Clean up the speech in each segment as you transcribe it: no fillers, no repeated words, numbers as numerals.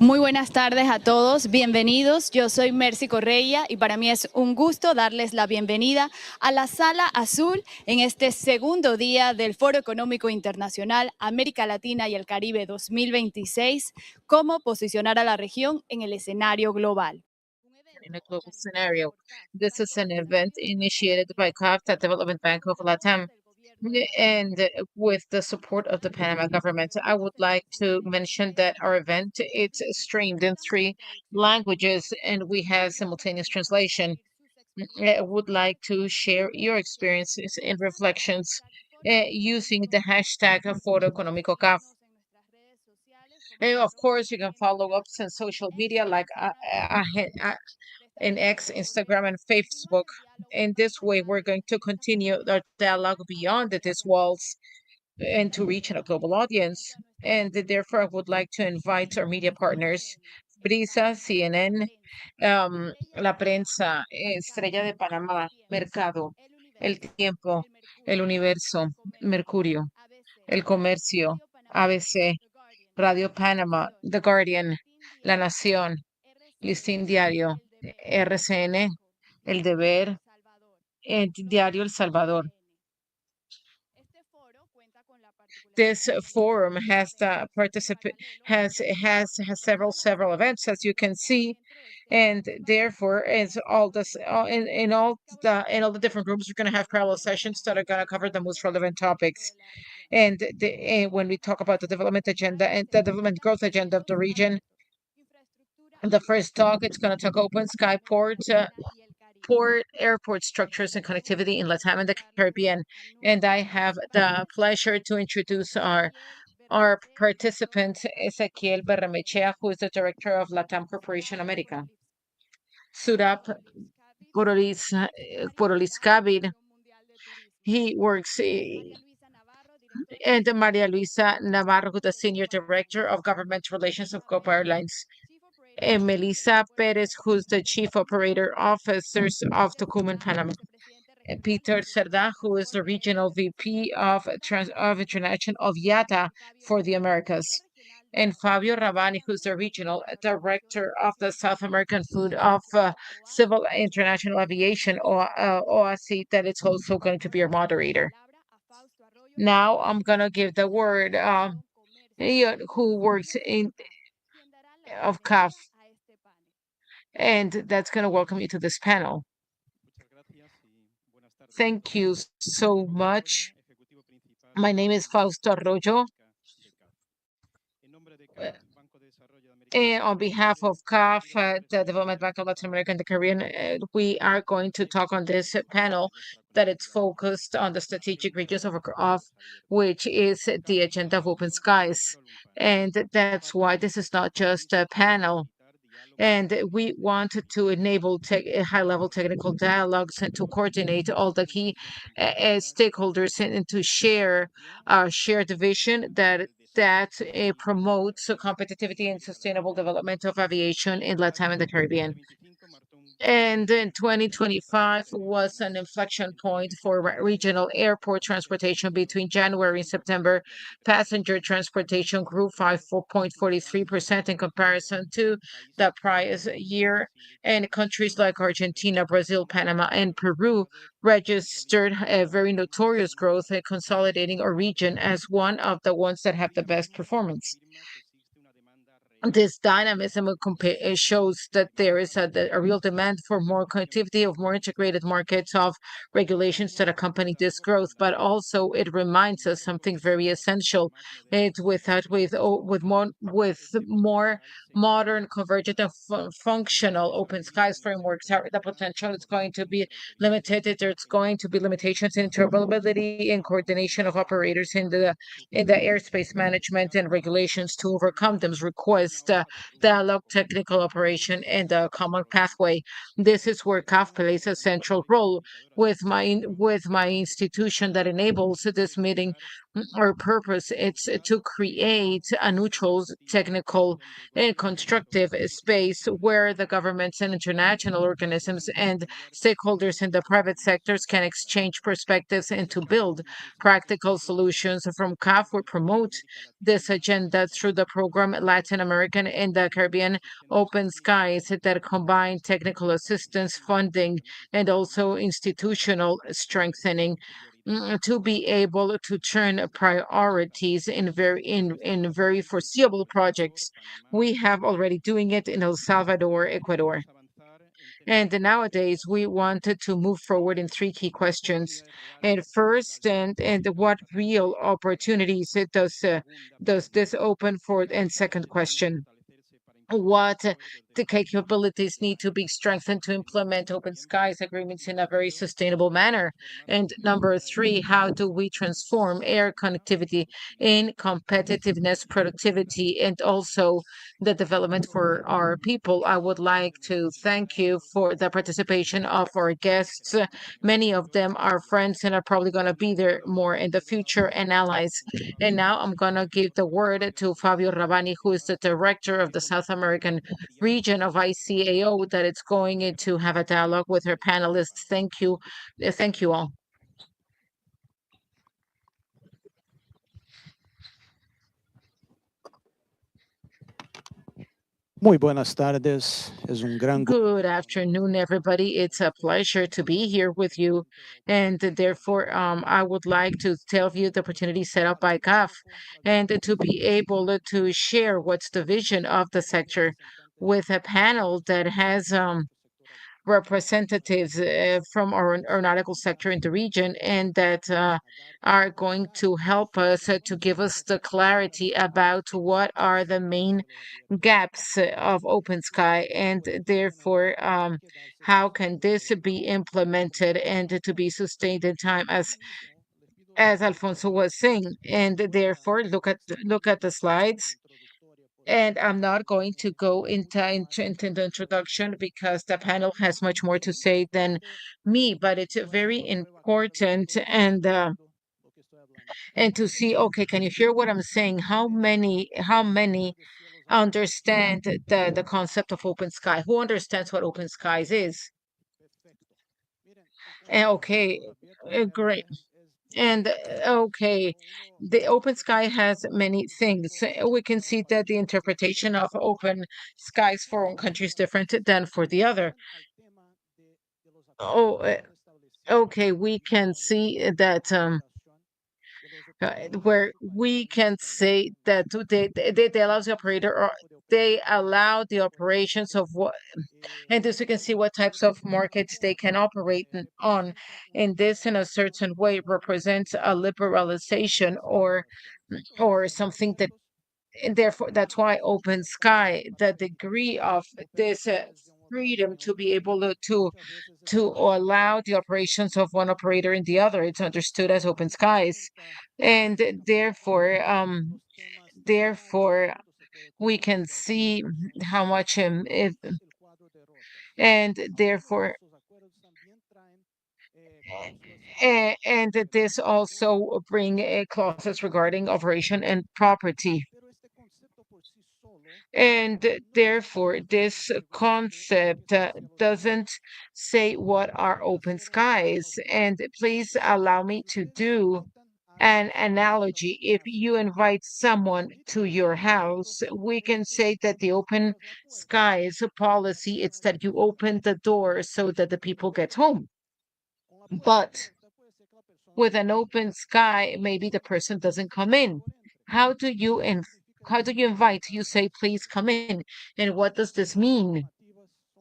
Muy buenas tardes a todos, bienvenidos. Yo soy Mercy Correia y para mí es un gusto darles la bienvenida a la Sala Azul en este segundo día del Foro Económico Internacional América Latina y el Caribe 2026, cómo posicionar a la región en el escenario global. In a global scenario. This is an event initiated by CAF, Development Bank of Latam, and with the support of the Panama government. I would like to mention that our event it's streamed in 3 languages and we have simultaneous translation. I would like to share your experiences and reflections using the hashtag Foro Económico CAF. Of course, you can follow us on social media like in X, Instagram, and Facebook. In this way, we're going to continue our dialogue beyond these walls and to reach a global audience. And therefore, I would like to invite our media partners, Brisa, CNN, La Prensa, Estrella de Panamá, Mercado, El Tiempo, El Universo, Mercurio, El Comercio, ABC, Radio Panama, The Guardian, La Nación, Listín Diario, RCN, El Deber, el Diario El Salvador. This forum has the has several events, as you can see, and therefore is all this in all the different rooms we're going to have parallel sessions that are going to cover the most relevant topics. And when we talk about the development agenda and the development growth agenda of the region, the first talk it's going to talk open sky airport structures and connectivity in Latam and the Caribbean. And I have the pleasure to introduce our participant, Ezequiel Berramechea, who is the director of Latam Corporation America. Surab Porolis he works and Maria Luisa Navarro, who's the senior director of government relations of Copa Airlines. And Melissa Perez, who's the chief operator officers of Tucumán, Panama. And Peter Cerda, who is the regional VP of International of IATA for the Americas. And Fabio Rabani, who's the regional director of the South American Food of Civil International Aviation, or OAC, that it's also going to be our moderator. Now I'm going to give the word who works in of CAF, and that's going to welcome you to this panel. Thank you so much. My name is Fausto Arroyo. And on behalf of CAF, the Development Bank of Latin America and the Caribbean, we are going to talk on this panel that it's focused on the strategic regions of which is the agenda of open skies. And that's why this is not just a panel. And we want to enable high-level technical dialogues and to coordinate all the key stakeholders and to share the vision that promotes competitivity and sustainable development of aviation in Latin and the Caribbean. And in 2025 was an inflection point for regional airport transportation. Between January and September, passenger transportation grew 4.43% in comparison to the prior year. And countries like Argentina, Brazil, Panama, and Peru registered a very notorious growth, consolidating our region as one of the ones that have the best performance. This dynamism shows that there is a real demand for more connectivity, of more integrated markets, of regulations that accompany this growth. But also, it reminds us something very essential. It's with more modern, convergent, and functional open skies frameworks. The potential is going to be limited. There's going to be limitations in interoperability and coordination of operators in the airspace management and regulations to overcome them request dialogue, technical operation, and a common pathway. This is where CAF plays a central role with my institution that enables this meeting. Our purpose is to create a neutral, technical, and constructive space where the governments and international organisms and stakeholders in the private sectors can exchange perspectives and to build practical solutions. From CAF, we promote this agenda through the program Latin America American and the Caribbean open skies that combine technical assistance, funding, and also institutional strengthening to be able to turn priorities in very foreseeable projects. We have already doing it in El Salvador, Ecuador. And nowadays, we wanted to move forward in three key questions. And first, and what real opportunities does this open for? And second question, what the capabilities need to be strengthened to implement open skies agreements in a very sustainable manner. And number three, how do we transform air connectivity in competitiveness, productivity, and also the development for our people? I would like to thank you for the participation of our guests. Many of them are friends and are probably going to be there more in the future and allies. And now I'm going to give the word to Fabio Rabani, who is the director of the South American region of ICAO, that it's going to have a dialogue with her panelists. Thank you. Thank you all. Muy buenas tardes. Es un gran Good afternoon, everybody. It's a pleasure to be here with you. And therefore, I would like to tell you the opportunity set up by CAF and to be able to share what's the vision of the sector with a panel that has representatives from our aeronautical sector in the region and that are going to help us to give us the clarity about what are the main gaps of open sky and therefore how can this be implemented and to be sustained in time as Alfonso was saying. And therefore look at the slides. And I'm not going to go into the introduction because the panel has much more to say than me, but it's very important and to see, okay, can you hear what I'm saying? How many understand the concept of open sky? Who understands what open skies is? Okay, great. And okay, the open sky has many things. We can see that the interpretation of open skies for one country is different than for the other. Oh, okay, we can see that where we can say that they allow the operator or they allow the operations of what and this we can see what types of markets they can operate on. And this in a certain way represents a liberalization or something that and therefore that's why open sky, the degree of this freedom to be able to allow the operations of one operator in the other, it's understood as open skies. And therefore we can see how much if, and therefore and that this also bring clauses regarding operation and property. And therefore, this concept doesn't say what are open skies. And please allow me to do an analogy. If you invite someone to your house, we can say that the open skies policy, it's that you open the door so that the people get home. But with an open sky, maybe the person doesn't come in. How do you how do you invite? You say, please come in. And what does this mean?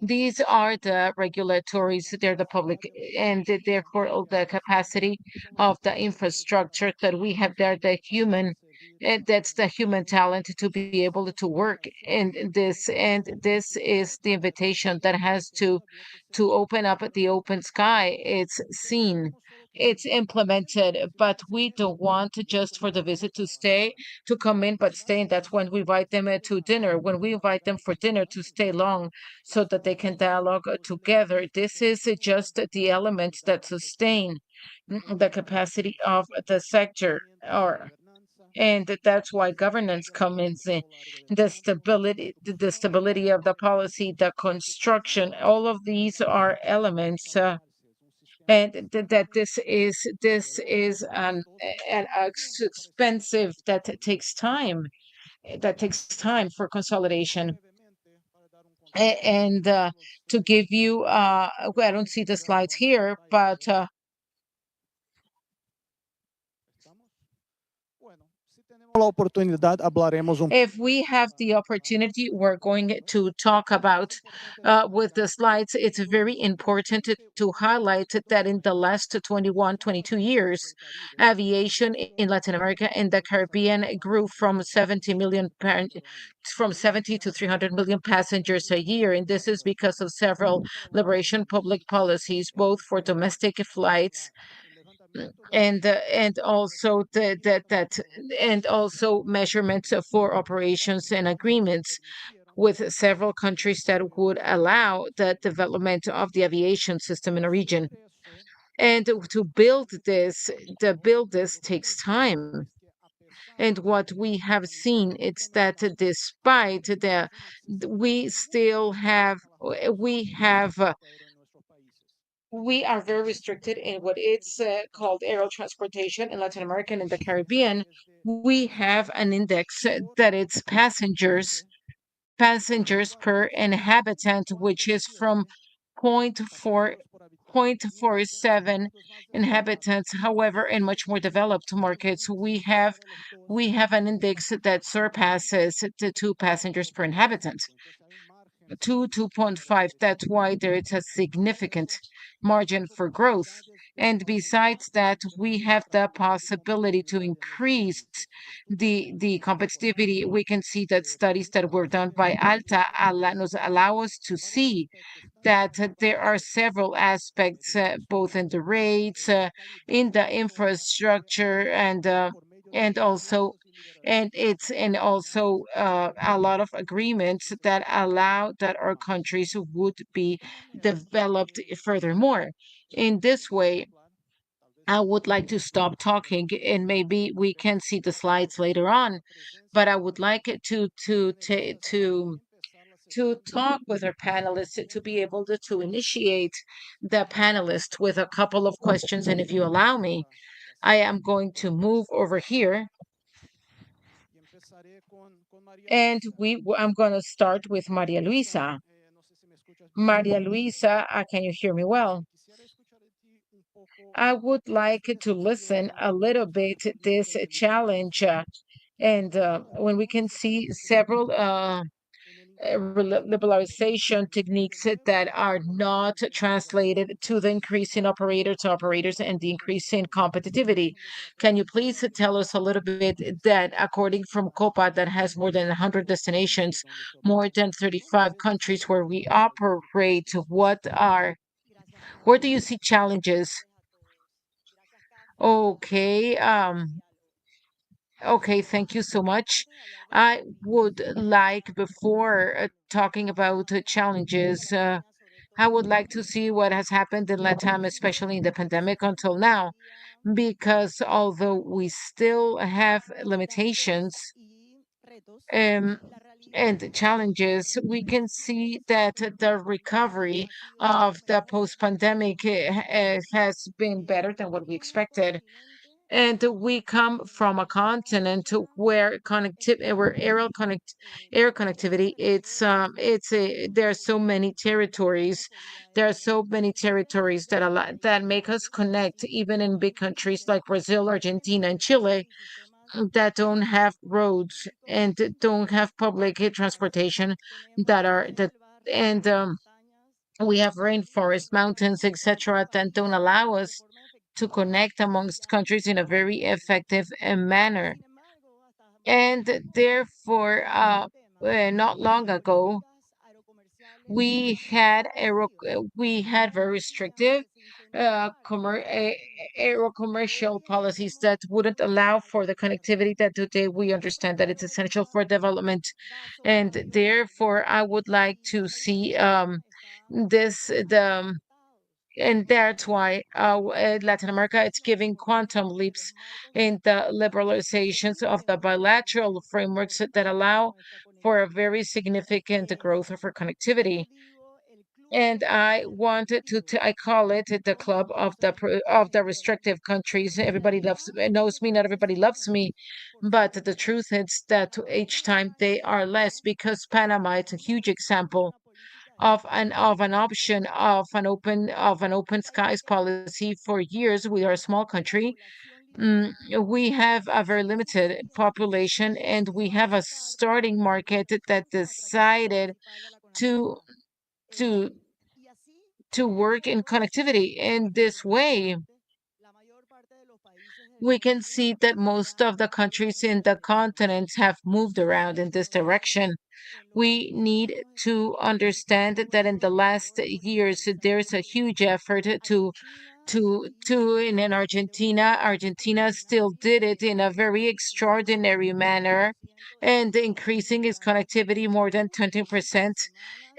These are the regulatories, they're the public, and therefore all the capacity of the infrastructure that we have there, the human, and that's the human talent to be able to work in this. And this is the invitation that has to open up the open sky. It's seen. It's implemented, but we don't want just for the visit to stay, to come in, but stay. And that's when we invite them to dinner. When we invite them for dinner to stay long, so that they can dialogue together. This is just the elements that sustain the capacity of the sector or and that's why governance comes in the stability of the policy, the construction, all of these are elements and that this is an expensive that takes time that takes time for consolidation. And to give you, well, I don't see the slides here, but La oportunidad hablaremos if we have the opportunity, we're going to talk about with the slides. It's very important to highlight that in the last 21, 22 years, aviation in Latin America and the Caribbean grew from 70 to 300 million passengers a year. And this is because of several liberation public policies, both for domestic flights and also and also measurements for operations and agreements with several countries that would allow the development of the aviation system in a region. And to build this takes time. And what we have seen is that despite we still have we are very restricted in what it's called aerial transportation in Latin America and in the Caribbean. We have an index that it's passengers per inhabitant, which is from point 0.47 inhabitants. However, in much more developed markets, we have an index that surpasses the 2 passengers per inhabitant. 2.5. That's why there is a significant margin for growth. And besides that, we have the possibility to increase the competitivity. We can see that studies that were done by Alta nos allow us to see that there are several aspects, both in the rates, in the infrastructure, and also a lot of agreements that allow that our countries would be developed furthermore. In this way, I would like to stop talking and maybe we can see the slides later on. But I would like it to talk with our panelists to be able to initiate the panelists with a couple of questions. And if you allow me, I am going to move over here. And I'm going to start with Maria Luisa. Maria Luisa, can you hear me well? I would like to listen a little bit this challenge, and when we can see several liberalization techniques that are not translated to the increase in operator to operators and the increase in competitivity. Can you please tell us a little bit that according from COPA that has more than 100 destinations, more than 35 countries where we operate, where do you see challenges? Okay, okay, thank you so much. I would like, before talking about challenges, I would like to see what has happened in Latam, especially in the pandemic until now, because although we still have limitations um, and challenges, we can see that the recovery of the post-pandemic has been better than what we expected. And we come from a continent where air connectivity, there are so many territories. There are so many territories that make us connect, even in big countries like Brazil, Argentina, and Chile, that don't have roads and don't have public transportation and we have rainforest, mountains, etc., that don't allow us to connect amongst countries in a very effective manner. And therefore, not long ago, we had very restrictive aero commercial policies that wouldn't allow for the connectivity that today we understand that it's essential for development. And therefore, I would like to see this the and that's why Latin America it's giving quantum leaps in the liberalizations of the bilateral frameworks that allow for a very significant growth of our connectivity. And I wanted I call it the club of the restrictive countries. Everybody knows me. Not everybody loves me, but the truth is that each time they are less, because Panama, it's a huge example of an option of an open skies policy for years. We are a small country. We have a very limited population, and we have a starting market that decided to to to work in connectivity. In this way, we can see that most of the countries in the continent have moved around in this direction. We need to understand that in the last years, there's a huge effort in Argentina still did it in a very extraordinary manner, and increasing its connectivity more than 20%.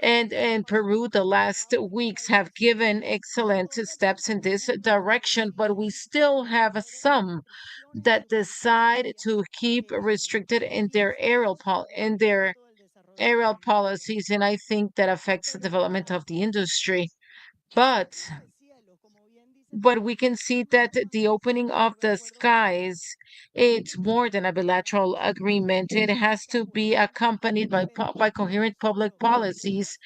And in Peru, the last weeks have given excellent steps in this direction, but we still have some that decide to keep restricted in their aerial policies, and I think that affects the development of the industry. But we can see that the opening of the skies, it's more than a bilateral agreement. It has to be accompanied by coherent public policies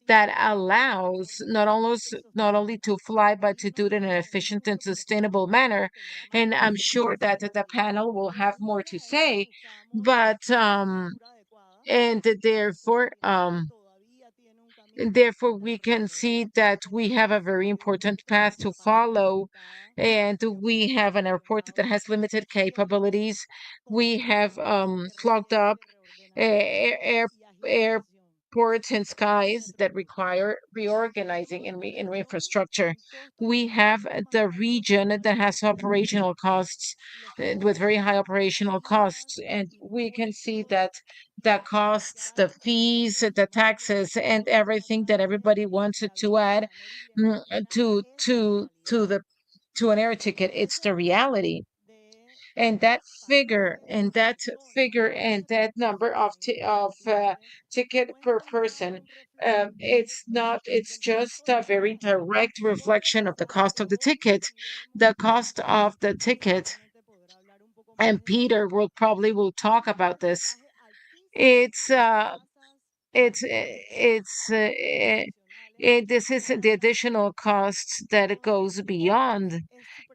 that allows not only to fly, but to do it in an efficient and sustainable manner. And I'm sure that the panel will have more to say, but and therefore, we can see that we have a very important path to follow, and we have an airport that has limited capabilities. We have clogged up airports and skies that require reorganizing in infrastructure. We have the region that has operational costs with very high operational costs, and we can see that the costs, the fees, the taxes, and everything that everybody wants to add to an air ticket. It's the reality. And that number of ticket per person, it's just a very direct reflection of the cost of the ticket. The cost of the ticket, and Peter will talk about this. It's this is the additional costs that it goes beyond,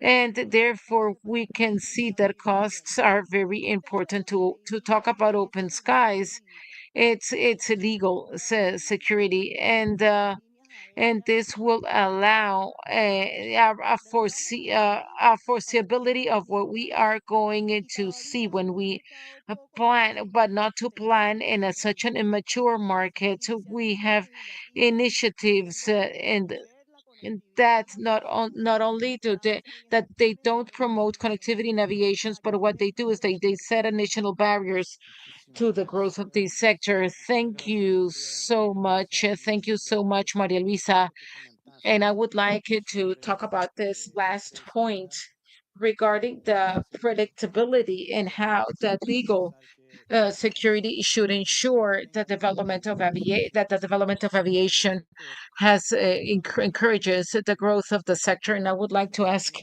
and therefore we can see that costs are very important to talk about open skies. It's legal security, and this will allow a foreseeability of what we are going to see when we plan, but not to plan in such an immature market. We have initiatives and that not only that they don't promote connectivity in aviations, but what they do is they set initial barriers to the growth of this sector. Thank you so much. Thank you so much, Maria Luisa. And I would like you to talk about this last point regarding the predictability and how the legal security should ensure the development of aviation has encourages the growth of the sector. And I would like to ask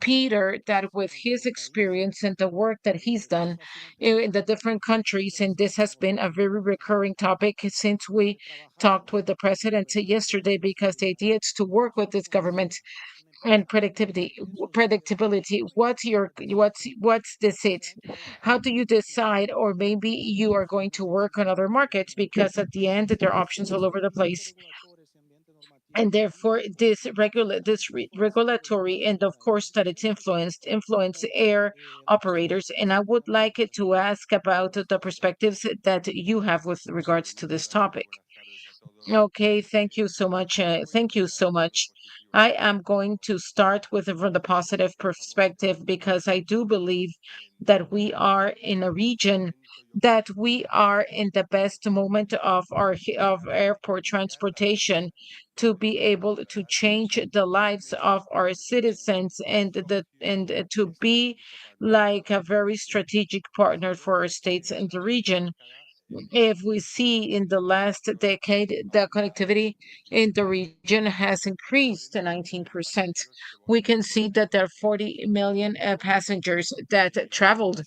Peter that with his experience and the work that he's done in the different countries, and this has been a very recurring topic since we talked with the president yesterday, because the idea is to work with this government and predictability. What's this it? How do you decide? Or maybe you are going to work on other markets, because at the end there are options all over the place, and therefore regulatory, and of course that it's influence air operators. And I would like it to ask about the perspectives that you have with regards to this topic. Okay, thank you so much. Thank you so much. I am going to start with from the positive perspective, because I do believe that we are in a region that we are in the best moment of of airport transportation to be able to change the lives of our citizens, and to be like a very strategic partner for our states in the region. If we see in the last decade, the connectivity in the region has increased to 19%. We can see that there are 40 million passengers that traveled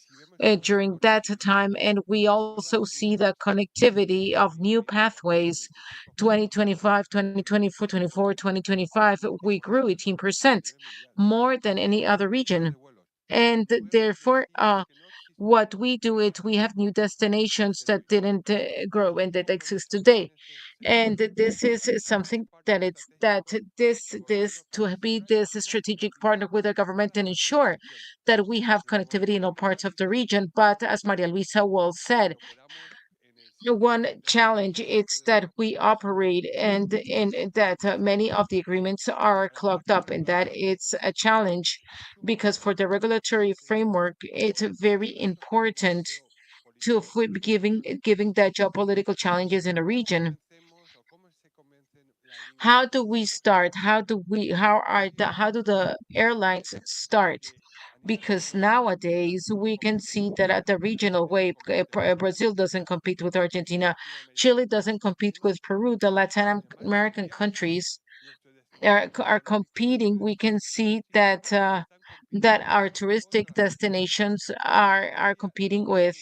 during that time, and we also see the connectivity of new pathways. 2025, 2024, 2025, we grew 18%, more than any other region. And therefore, what we do is we have new destinations that didn't grow and that exist today. And this is something that it's that this to be this strategic partner with the government and ensure that we have connectivity in all parts of the region. But as Maria Luisa well said, one challenge is that we operate and in that many of the agreements are clogged up, and that it's a challenge because for the regulatory framework it's very important to giving the geopolitical challenges in a region. How do we start? How do the airlines start? Because nowadays we can see that at the regional way, Brazil doesn't compete with Argentina, Chile doesn't compete with Peru. The Latin American countries are competing. We can see that that our touristic destinations are competing with.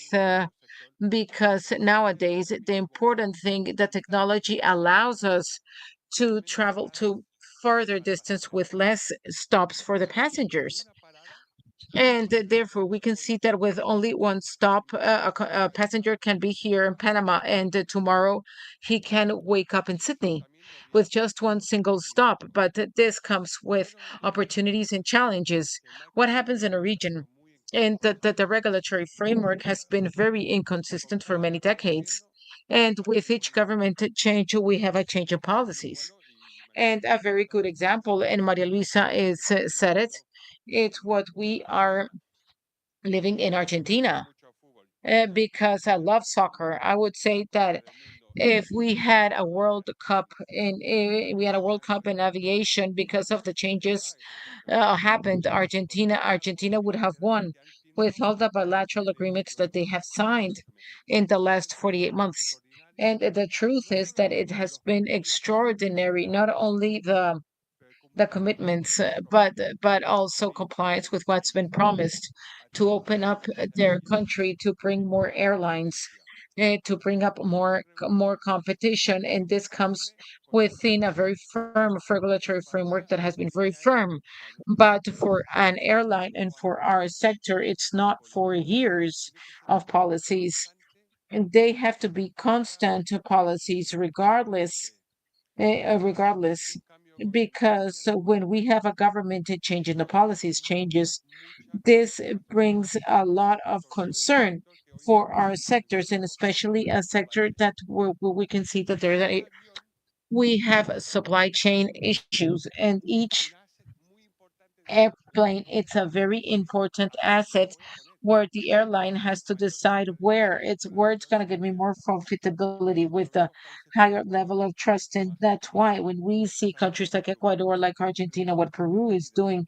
Because nowadays the important thing, the technology allows us to travel to further distance with less stops for the passengers. And therefore, we can see that with only one stop, a passenger can be here in Panama, and tomorrow he can wake up in Sydney with just one single stop. But this comes with opportunities and challenges. What happens in a region? And the regulatory framework has been very inconsistent for many decades. And with each government change, we have a change of policies. And a very good example, and Maria Luisa is said it, it's what we are living in Argentina. Because I love soccer, I would say that if we had a World Cup we had a World Cup in aviation because of the changes happened, Argentina would have won with all the bilateral agreements that they have signed in the last 48 months. And the truth is that it has been extraordinary, not only the commitments, but also compliance with what's been promised to open up their country, to bring more airlines, to bring up more competition, and this comes within a very firm regulatory framework that has been very firm. But for an airline and for our sector, it's not for years of policies, and they have to be constant policies regardless, because when we have a government change in the policies changes, this brings a lot of concern for our sectors, and especially a sector that where we can see that we have supply chain issues, and each airplane, it's a very important asset where the airline has to decide where it's going to give me more profitability with the higher level of trust. And that's why when we see countries like Ecuador, like Argentina, what Peru is doing,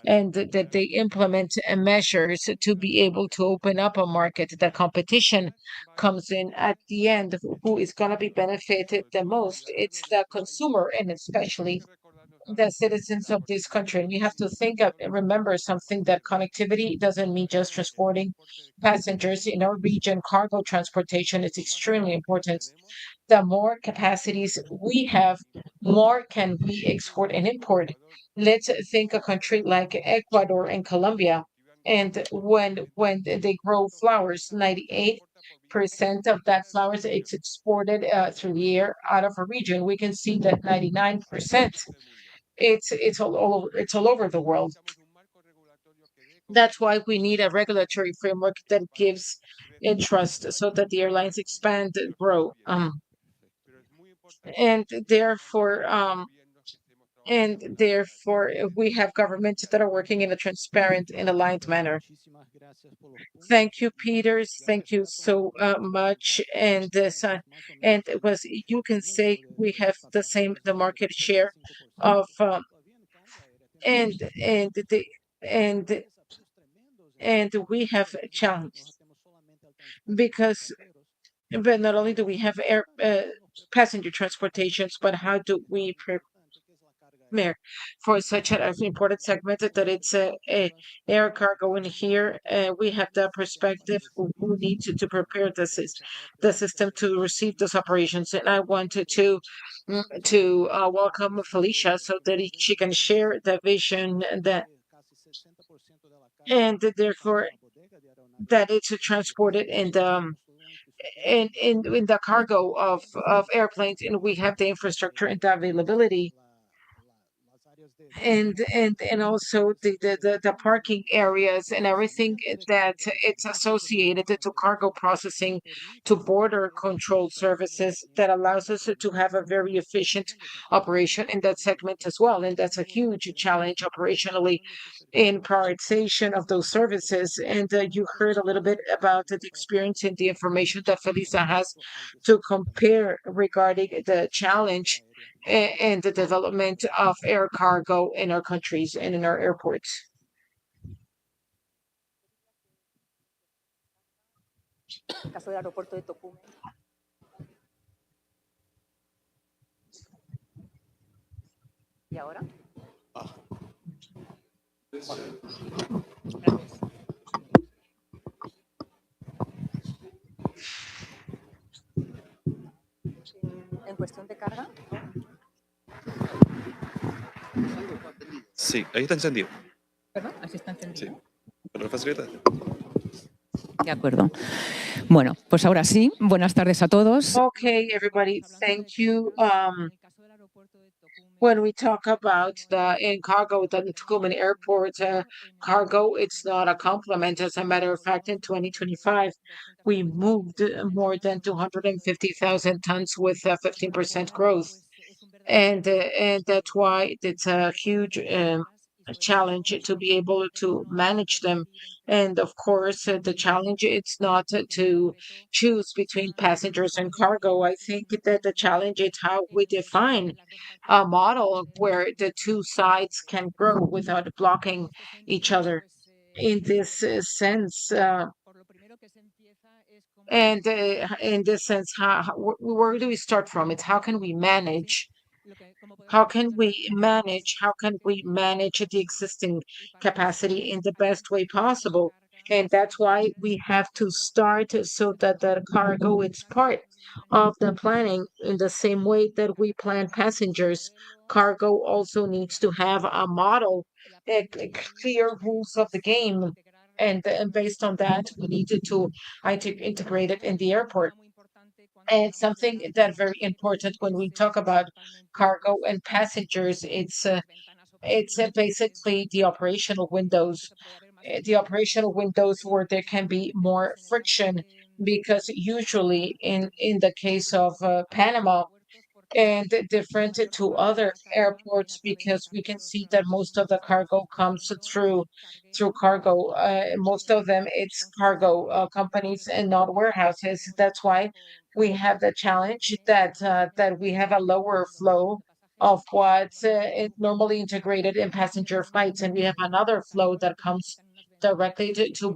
and that they implement measures to be able to open up a market, that competition comes in at the end. Who is going to be benefited the most? It's the consumer, and especially the citizens of this country. And we have to think of and remember something, that connectivity doesn't mean just transporting passengers in our region. Cargo transportation is extremely important. The more capacities we have, more can we export and import. Let's think a country like Ecuador and Colombia. And when they grow flowers, 98% of that flowers it's exported through the air out of a region. We can see that 99% it's all over the world. That's why we need a regulatory framework that gives it trust so that the airlines expand and grow. And therefore, we have governments that are working in a transparent and aligned manner. Thank you, Peters. Thank you so much. And and it was, you can say we have the market share of and the and and we have challenges because But not only do we have air passenger transportations, but how do we prepare for such an important segment that it's a air cargo in here? We have the perspective who needs to prepare the system to receive those operations. And I wanted to welcome Felicia so that she can share the vision that and therefore that it's transported in the cargo of airplanes, and we have the infrastructure and the availability and also the parking areas and everything that it's associated to cargo processing, to border control services that allows us to have a very efficient operation in that segment as well. And that's a huge challenge operationally in prioritization of those services. And you heard a little bit about the experience and the information that Felisa has to compare regarding the challenge and the development of air cargo in our countries and in our airports. Caso del aeropuerto de Tocumen. ¿Y ahora? En cuestión de carga. Sí, ahí está encendido. ¿Perdón? Así está encendido. Sí, pero facilita. De acuerdo. Bueno, pues ahora sí, buenas tardes a todos. Okay, everybody, thank you. When we talk about the in cargo, the Tucumán Airport cargo, it's not a compliment. As a matter of fact, in 2025, we moved more than 250,000 tons with 15% growth. And that's why it's a huge challenge to be able to manage them. And of course, the challenge it's not to choose between passengers and cargo. I think that the challenge is how we define a model where the two sides can grow without blocking each other. In this sense, and in this sense, where do we start from? It's how can we manage? How can we manage the existing capacity in the best way possible? And that's why we have to start so that the cargo is part of the planning in the same way that we plan passengers. Cargo also needs to have a model, clear rules of the game. And based on that, we need to integrate it in the airport. And it's something that very important when we talk about cargo and passengers. It's basically the operational windows, the operational windows where there can be more friction, because usually in the case of Panama, and different to other airports, because we can see that most of the cargo comes through cargo. Most of them it's cargo companies and not warehouses. That's why we have the challenge that we have a lower flow of what's normally integrated in passenger flights, and we have another flow that comes directly to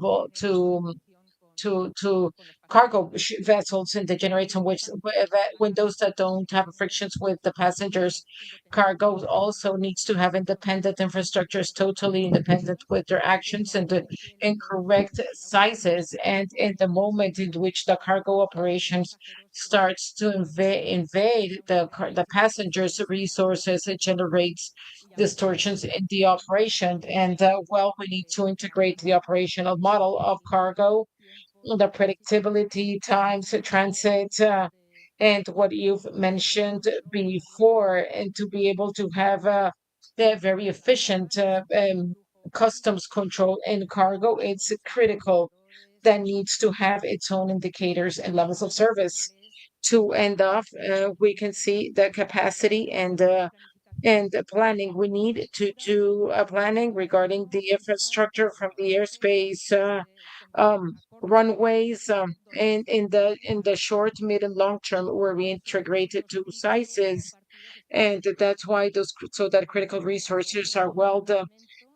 cargo vessels in the generation which when those that don't have frictions with the passengers. Cargo also needs to have independent infrastructures, totally independent with their actions and the incorrect sizes. And in the moment in which the cargo operations starts to invade the passengers resources, it generates distortions in the operation. And well, we need to integrate the operational model of cargo, the predictability, times, transit, and what you've mentioned before, and to be able to have the very efficient customs control in cargo, it's critical. That needs to have its own indicators and levels of service. To end off, we can see the capacity and the planning. We need to do a planning regarding the infrastructure from the airspace, runways, and in the short, mid, and long term, where we integrated two sizes, and that's why those so that critical resources are well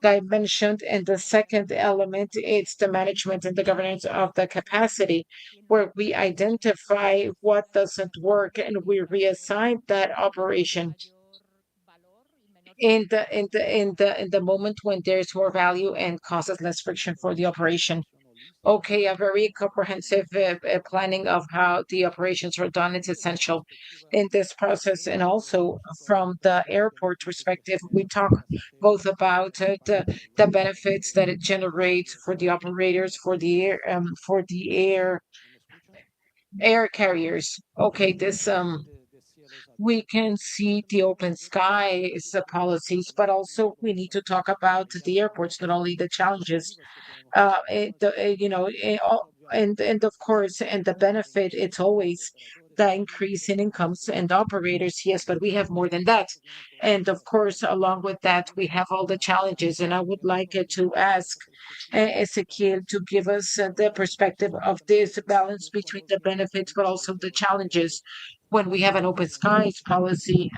I mentioned. And the second element is the management and the governance of the capacity, where we identify what doesn't work and we reassign that operation in the moment when there's more value and causes less friction for the operation. Okay, a very comprehensive planning of how the operations are done is essential in this process. And also from the airport perspective, we talk both about the benefits that it generates for the operators, for the air carriers. Okay, this we can see the open skies policies, but also we need to talk about the airports, not only the challenges and of course, and the benefit, it's always the increase in incomes and operators, yes, but we have more than that. And of course, along with that, we have all the challenges. And I would like to ask Ezequiel to give us the perspective of this balance between the benefits, but also the challenges when we have an open skies policy.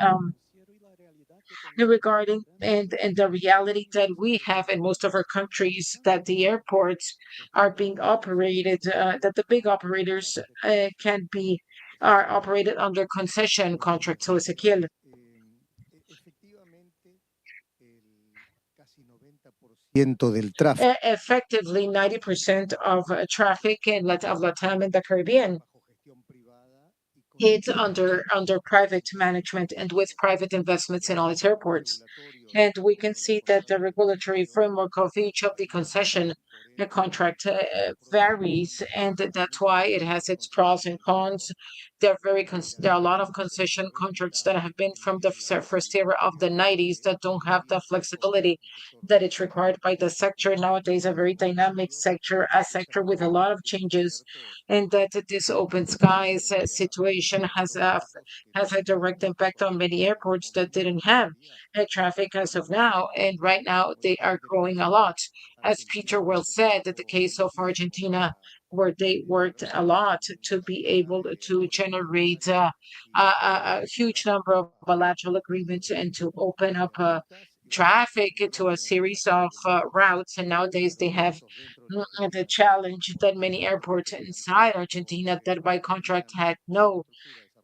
Regarding and the reality that we have in most of our countries, that the airports are being operated, that the big operators can be are operated under concession contracts. So Ezequiel, effectively 90% of traffic of Latam and the Caribbean, it's under private management and with private investments in all its airports. And we can see that the regulatory framework of each of the concession contract varies, and that's why it has its pros and cons. There are a lot of concession contracts that have been from the first era of the 90s that don't have the flexibility that it's required by the sector nowadays. A very dynamic sector, a sector with a lot of changes, and that this open skies situation has a direct impact on many airports that didn't have traffic as of now, and right now they are growing a lot. As Peter well said, that the case of Argentina, where they worked a lot to be able to generate a huge number of bilateral agreements and to open up traffic to a series of routes. And nowadays they have the challenge that many airports inside Argentina that by contract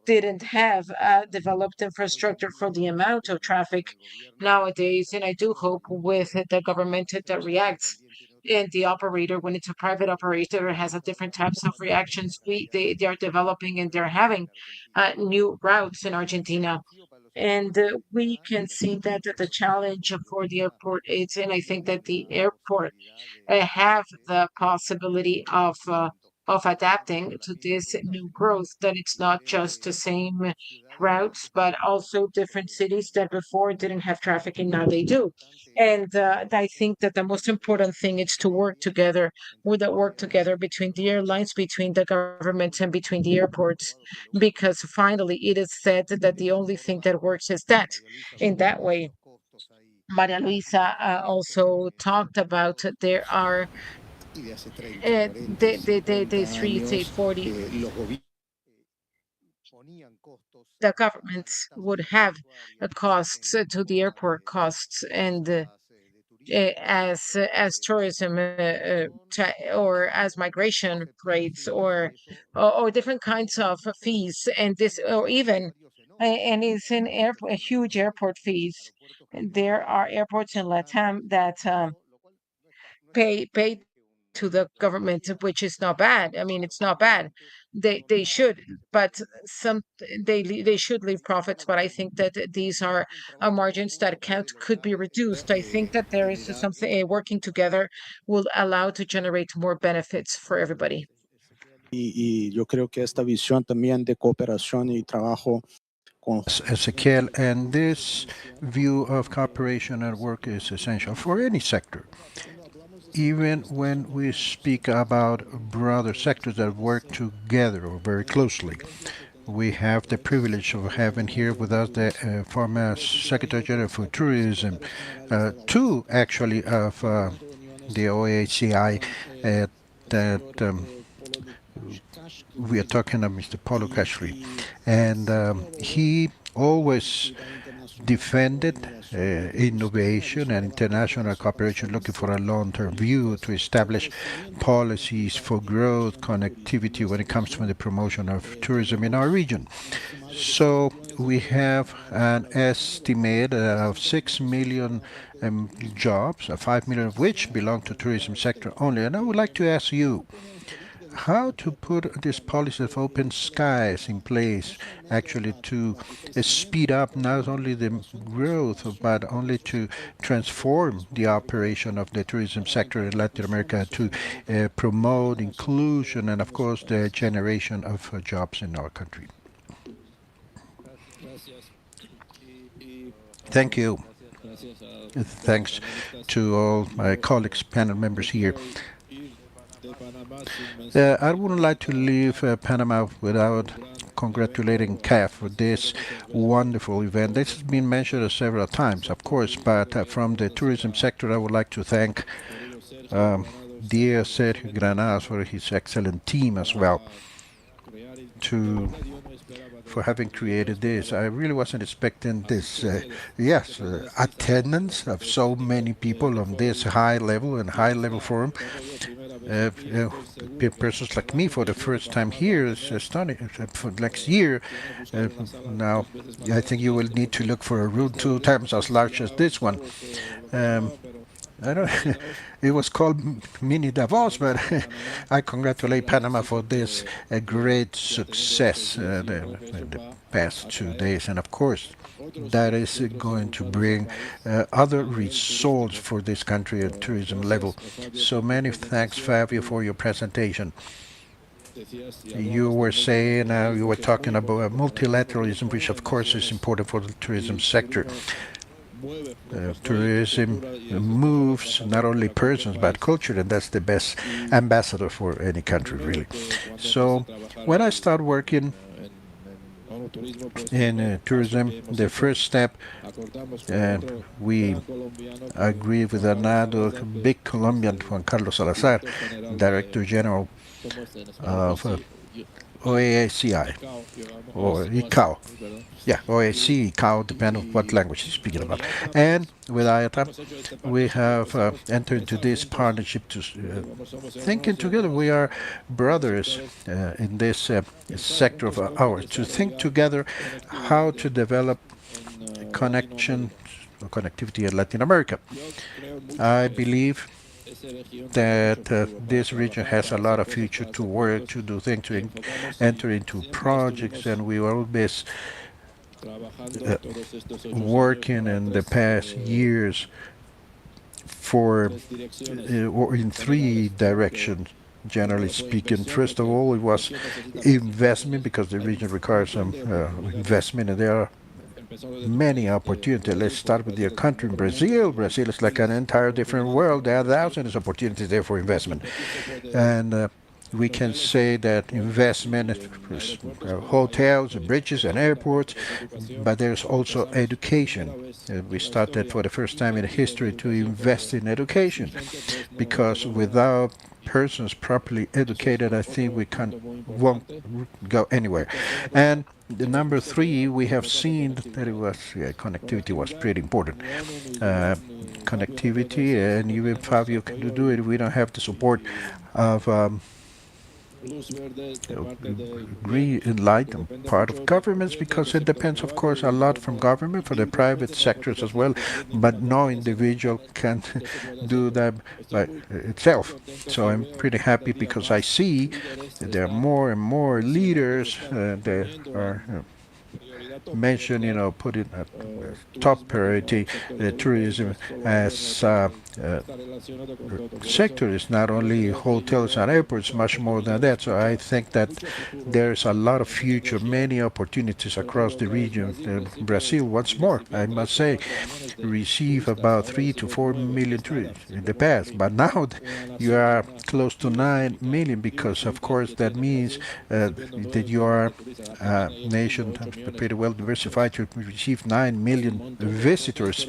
didn't have developed infrastructure for the amount of traffic nowadays. And I do hope with the government that reacts and the operator, when it's a private operator, has a different types of reactions. They are developing and they're having new routes in Argentina. And we can see that the challenge for the airport is, and I think that the airport have the possibility of adapting to this new growth, that it's not just the same routes, but also different cities that before didn't have traffic and now they do. And I think that the most important thing is to work together with the work together between the airlines, between the governments, and between the airports, because finally it is said that the only thing that works is that. In that way, Maria Luisa also talked about there are the three, say 40, the governments would have costs to the airport costs, and as tourism or as migration rates or different kinds of fees, and this or even and it's in huge airport fees. And there are airports in Latam that pay to the government, which is not bad. I mean, it's not bad. They should, but some they should leave profits. But I think that these are margins that could be reduced. I think that there is something working together will allow to generate more benefits for everybody. Y yo creo que esta visión también de cooperación y trabajo con Ezequiel, and this view of cooperation and work is essential for any sector. Even when we speak about broader sectors that work together or very closely. We have the privilege of having here with us the former Secretary General for Tourism, two actually of the OACI, that we are talking of Mr. Paulo Cashri, and he always defended innovation and international cooperation, looking for a long-term view to establish policies for growth, connectivity when it comes to the promotion of tourism in our region. So we have an estimate of 6 million jobs, 5 million of which belong to tourism sector only. And I would like to ask you, how to put this policy of open skies in place actually to speed up not only the growth but only to transform the operation of the tourism sector in Latin America to promote inclusion and of course the generation of jobs in our country. Thank you. Thanks to all my colleagues, panel members here. I wouldn't like to leave Panama without congratulating CAF for this wonderful event. This has been mentioned several times, of course, but from the tourism sector, I would like to thank dear Sergio Granados for his excellent team as well for having created this. I really wasn't expecting this, attendance of so many people on this high level forum. Persons like me for the first time here is stunning. For next year, now I think you will need to look for a room 2 times as large as this one. I don't. It was called Mini Davos, but I congratulate Panama for this great success the past 2 days, and of course, that is going to bring other results for this country at tourism level. So many thanks, Fabio, for your presentation. You were saying, you were talking about multilateralism, which of course is important for the tourism sector. Tourism moves not only persons but culture, and that's the best ambassador for any country, really. So when I start working in tourism, the first step, we agree with another big Colombian, Juan Carlos Salazar, Director General of OACI, or ICAO. Yeah, OAC, ICAO, depending on what language you're speaking about. And with IATA, we have entered into this partnership to thinking together. We are brothers in this sector of ours, to think together how to develop connectivity in Latin America. I believe that this region has a lot of future to work, to do things, to enter into projects, and we are always working in the past years for or in 3 directions, generally speaking. First of all, it was investment, because the region requires some investment, and there are many opportunities. Let's start with your country, Brazil. Brazil is like an entire different world. There are thousands of opportunities there for investment. And we can say that investment, hotels, bridges, and airports, but there's also education. We started for the first time in history to invest in education, because without persons properly educated, I think we won't go anywhere. And the number 3, we have seen that it was connectivity was pretty important. Connectivity, and even Fabio can do it. We don't have the support of green light and part of governments, because it depends, of course, a lot from government for the private sectors as well, but no individual can do that by itself. So I'm pretty happy, because I see that there are more and more leaders that are mention, putting top priority tourism as sector. Is not only hotels and airports, much more than that. So I think that there's a lot of future, many opportunities across the region. Brazil, once more, I must say, received about 3 to 4 million tourists in the past, but now you are close to 9 million, because of course that means that you are a nation pretty well diversified to receive 9 million visitors.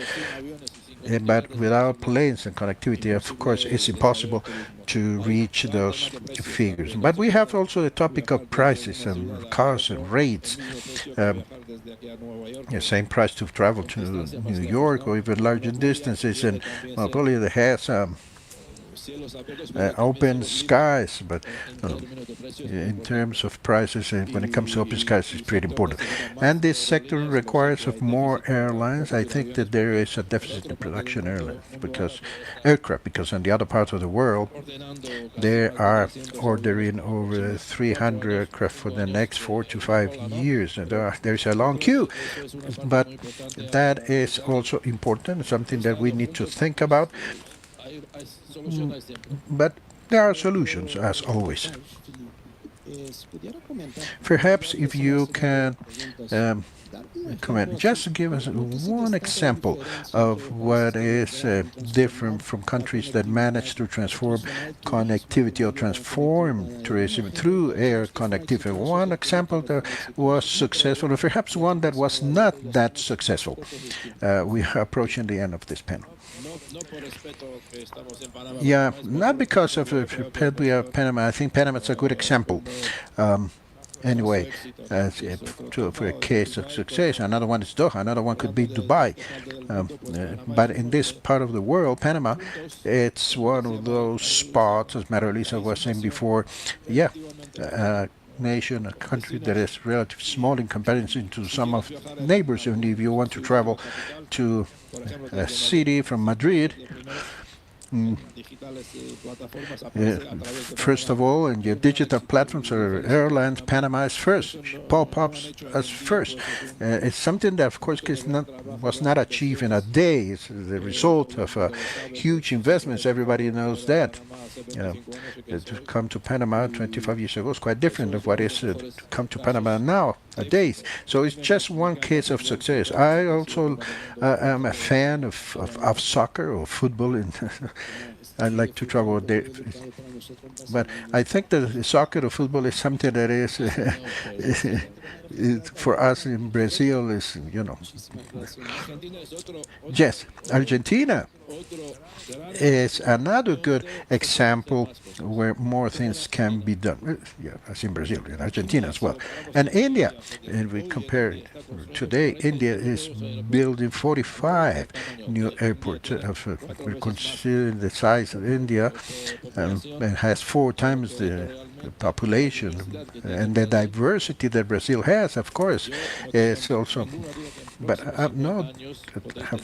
But without planes and connectivity, of course, it's impossible to reach those figures. But we have also the topic of prices and costs and rates. the same price to travel to New York or even larger distances, and well, probably it has open skies, but in terms of prices, when it comes to open skies, it's pretty important. And this sector requires of more airlines. I think that there is a deficit in production aircraft, because in the other parts of the world, they are ordering over 300 aircraft for the next 4 to 5 years. And there's a long queue, but that is also important, something that we need to think about. But there are solutions, as always. Perhaps if you can comment, just give us one example of what is different from countries that manage to transform connectivity or transform tourism through air connectivity. One example that was successful, or perhaps one that was not that successful. We are approaching the end of this panel. Yeah, not because of Panama. I think Panama is a good example. Anyway, for a case of success, another one is Doha, another one could be Dubai. But in this part of the world, Panama, it's one of those spots, as Maria Luisa was saying before, yeah, nation, a country that is relatively small in comparison to some of neighbors. And if you want to travel to a city from Madrid, first of all, in your digital platforms or airlines, Panama is first, pop-ups as first. It's something that, of course, was not achieved in a day. It's the result of huge investments. Everybody knows that. To come to Panama 25 years ago is quite different of what is to come to Panama nowadays. So it's just one case of success. I also am a fan of soccer or football. I like to travel there, but I think that soccer or football is something that is for us in Brazil is, Yes, Argentina is another good example where more things can be done. Yeah, as in Brazil, in Argentina as well. And India, and we compare today, India is building 45 new airports. We're considering the size of India, and has 4 times the population, and the diversity that Brazil has, of course, is also. But I have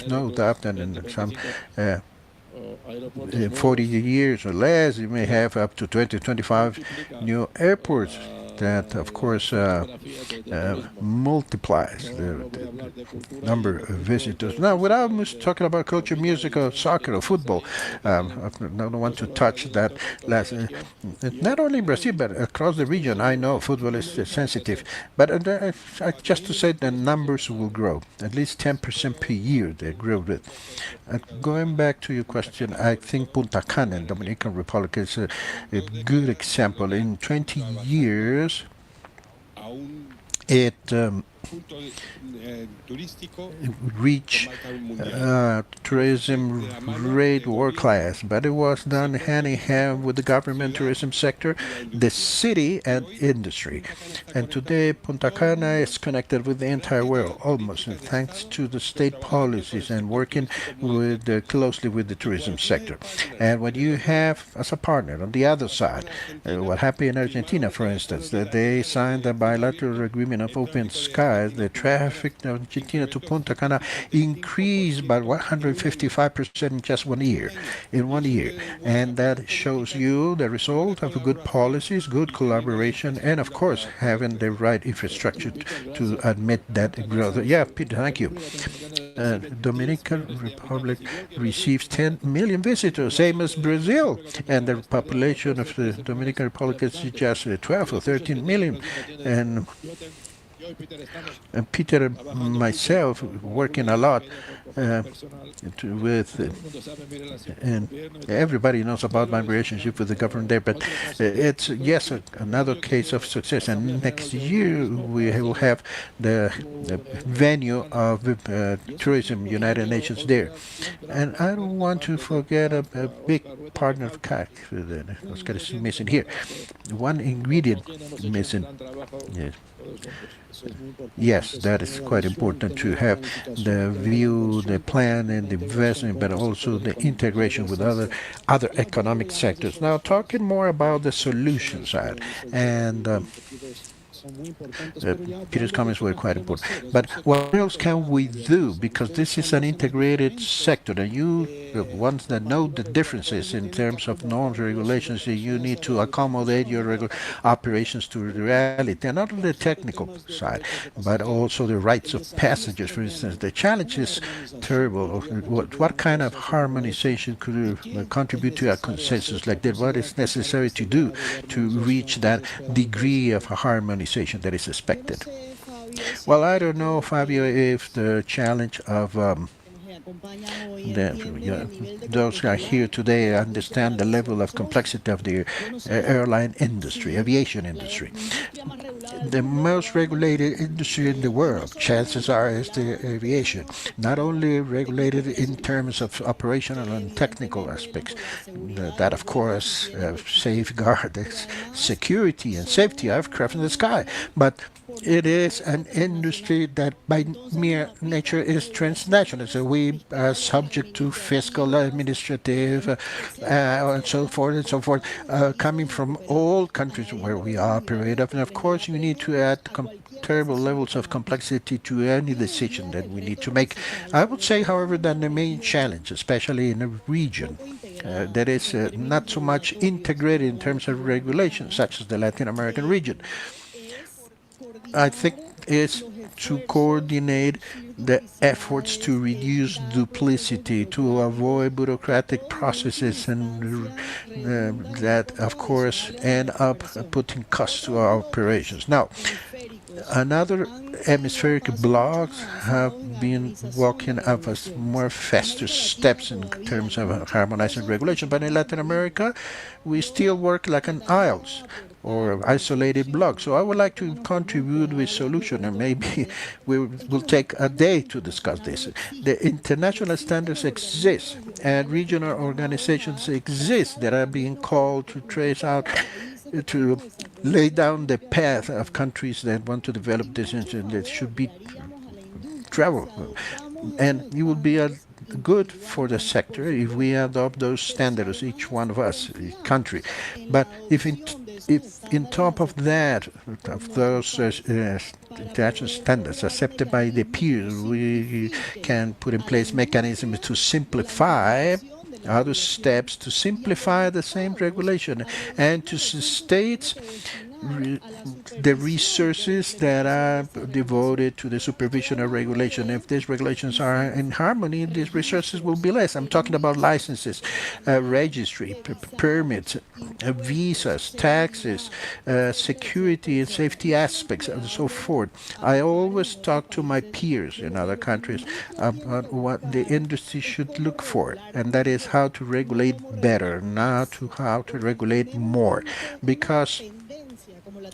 no doubt that in some 40 years or less, you may have up to 20, 25 new airports. That, of course, multiplies the number of visitors. Now, without talking about culture, music, or soccer, or football, I don't want to touch that last. Not only in Brazil, but across the region. I know football is sensitive, but just to say the numbers will grow, at least 10% per year they grow with. Going back to your question, I think Punta Cana in Dominican Republic is a good example. In 20 years, it reach tourism rate world class, but it was done hand in hand with the government tourism sector, the city, and industry. And today, Punta Cana is connected with the entire world, almost, and thanks to the state policies and working closely with the tourism sector. And what you have as a partner on the other side, what happened in Argentina, for instance, that they signed a bilateral agreement of open skies, the traffic of Argentina to Punta Cana increased by 155% in just 1 year. In 1 year. And that shows you the result of good policies, good collaboration, and of course, having the right infrastructure to admit that growth. Yeah, Peter, thank you. Dominican Republic receives 10 million visitors, same as Brazil, and the population of the Dominican Republic is just 12 or 13 million. And Peter and myself working a lot with, and everybody knows about my relationship with the government there, but it's, yes, another case of success. And next year we will have the venue of tourism, United Nations there. And I don't want to forget a big partner of CAC that was missing here. One ingredient missing. Yes. Yes, that is quite important to have the view, the plan, and the investment, but also the integration with other economic sectors. Now, talking more about the solution side, and Peter's comments were quite important. But what else can we do? Because this is an integrated sector, and you, the ones that know the differences in terms of norms, regulations, you need to accommodate your operations to the reality, and not only the technical side, but also the rights of passengers. For instance, the challenge is terrible. What kind of harmonization could contribute to a consensus like that? What is necessary to do to reach that degree of harmonization that is expected? Well, I don't know, Fabio, if the challenge of yeah, those who are here today understand the level of complexity of the airline industry, aviation industry. The most regulated industry in the world, chances are, is the aviation. Not only regulated in terms of operational and technical aspects, that of course safeguard the security and safety of aircraft in the sky, but it is an industry that by mere nature is transnational. So we are subject to fiscal, administrative, and so forth, coming from all countries where we operate. And of course, you need to add terrible levels of complexity to any decision that we need to make. I would say, however, that the main challenge, especially in a region that is not so much integrated in terms of regulations, such as the Latin American region, I think is to coordinate the efforts to reduce duplicity, to avoid bureaucratic processes, and that, of course, end up putting costs to our operations. Now, another hemispheric blocs have been walking up as more faster steps in terms of harmonizing regulation, but in Latin America, we still work like an isles or isolated block. So I would like to contribute with solution, and maybe we will take a day to discuss this. The international standards exist, and regional organizations exist that are being called to trace out, to lay down the path of countries that want to develop this engine that should be travel. And it will be a good for the sector if we adopt those standards, each one of us, each country. But if in top of that, of those international standards accepted by the peers, we can put in place mechanisms to simplify other steps to simplify the same regulation and to state the resources that are devoted to the supervision of regulation. If these regulations are in harmony, these resources will be less. I'm talking about licenses, registry, permits, visas, taxes, security and safety aspects, and so forth. I always talk to my peers in other countries about what the industry should look for, and that is how to regulate better, not to how to regulate more, because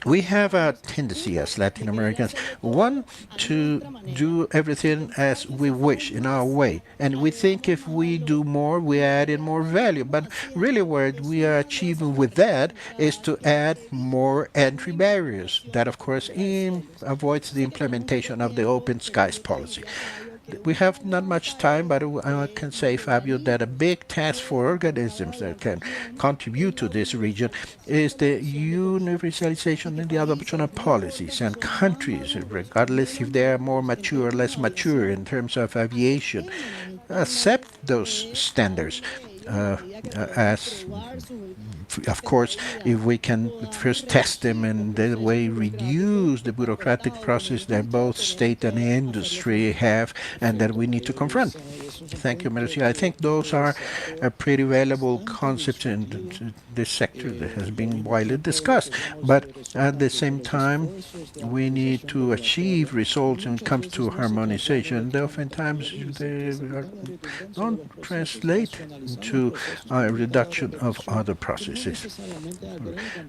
we have a tendency as Latin Americans, one, to do everything as we wish in our way. And we think if we do more, we add in more value. But really, what we are achieving with that is to add more entry barriers. That, of course, avoids the implementation of the open skies policy. We have not much time, but I can say, Fabio, that a big task for organisms that can contribute to this region is the universalization and the adoption of policies, and countries, regardless if they are more mature or less mature in terms of aviation, accept those standards. As of course, if we can first test them and that way reduce the bureaucratic process that both state and industry have and that we need to confront. Thank you, Merci. I think those are pretty valuable concepts in this sector that has been widely discussed. But at the same time, we need to achieve results when it comes to harmonization. Oftentimes, they don't translate to to reduction of other processes.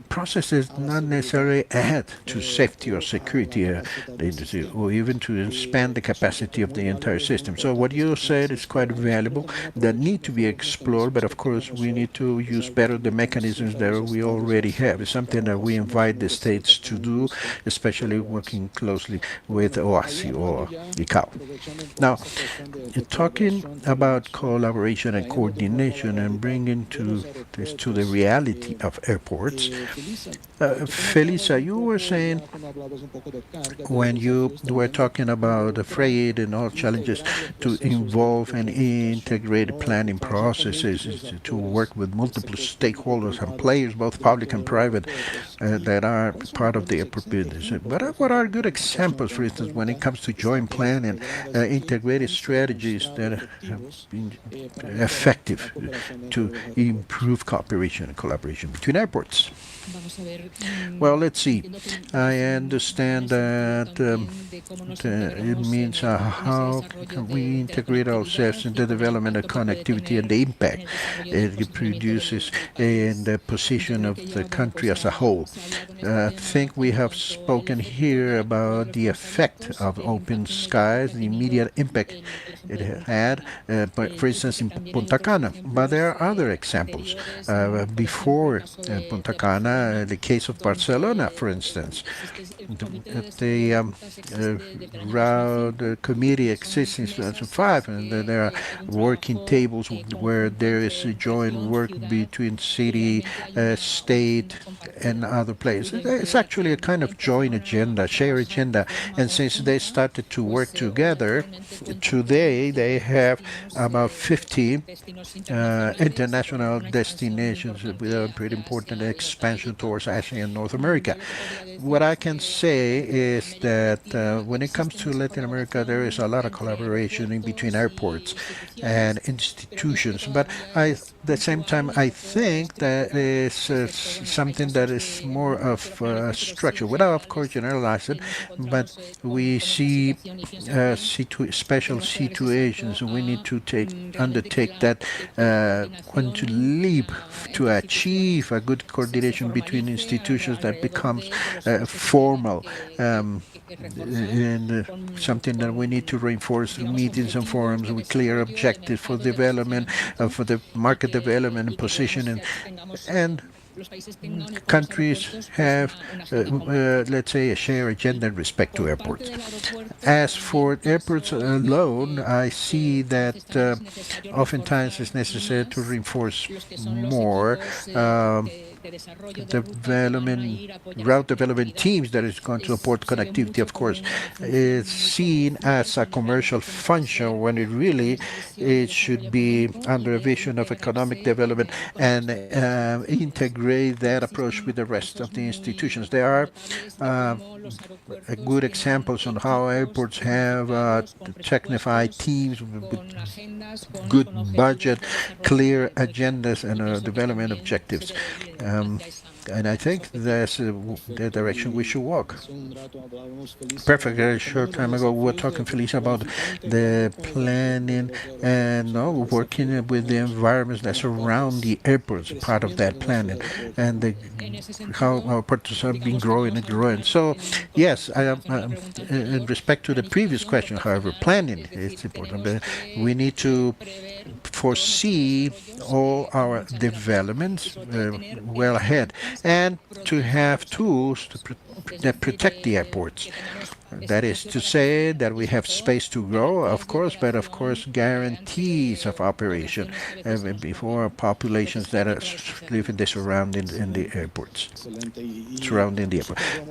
Processes not necessarily add to safety or security the industry, or even to expand the capacity of the entire system. So what you said is quite valuable, that need to be explored, but of course we need to use better the mechanisms that we already have. It's something that we invite the states to do, especially working closely with OASI or ICAO. Now, talking about collaboration and coordination and bringing this to the reality of airports, Felisa, you were saying when you were talking about the freight and all challenges to involve and integrate planning processes, to work with multiple stakeholders and players, both public and private, that are part of the airport business. But what are good examples, for instance, when it comes to joint planning, integrated strategies that have been effective to improve cooperation and collaboration between airports? Well, let's see. I understand that it means how can we integrate ourselves in the development of connectivity and the impact it produces in the position of the country as a whole. I think we have spoken here about the effect of open skies, the immediate impact it had, but for instance, in Punta Cana. But there are other examples. Before Punta Cana, the case of Barcelona, for instance, the route committee exists since 2005, and there are working tables where there is a joint work between city, state, and other players. It's actually a kind of joint agenda, shared agenda, and since they started to work together, today they have about 50 international destinations with a pretty important expansion towards Asia and North America. What I can say is that when it comes to Latin America, there is a lot of collaboration in between airports and institutions. But at the same time, I think that is something that is more of a structure, without, of course, generalize it. But we see special situations, and we need to undertake that when to leap to achieve a good coordination between institutions that becomes formal, and something that we need to reinforce through meetings and forums with clear objectives for development, for the market development and positioning, and countries have, let's say, a shared agenda in respect to airports. As for airports alone, I see that oftentimes it's necessary to reinforce more development, route development teams that is going to support connectivity, of course, is seen as a commercial function when it should be under a vision of economic development and integrate that approach with the rest of the institutions. There are good examples on how airports have technified teams with good budget, clear agendas, and development objectives. And I think that's the direction we should walk. Perfect. A short time ago, we were talking, Felicia, about the planning and working with the environments that surround the airports, part of that planning, and how our ports have been growing and growing. So, yes, in respect to the previous question, however, planning is important. But we need to foresee all our developments well ahead and to have tools that protect the airports. That is to say that we have space to grow, of course, but of course guarantees of operation before populations that live in the surrounding the airport.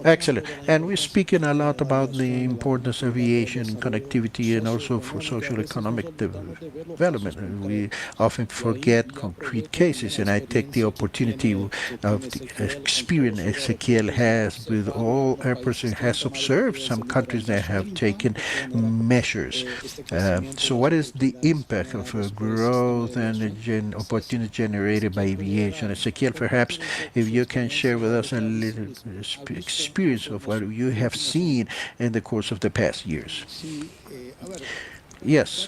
Excellent. And we're speaking a lot about the importance of aviation connectivity and also for social economic development. And we often forget concrete cases, and I take the opportunity of the experience Ezequiel has with all airports and has observed some countries that have taken measures. So what is the impact of growth and opportunity generated by aviation? Ezequiel, perhaps if you can share with us a little experience of what you have seen in the course of the past years. Yes.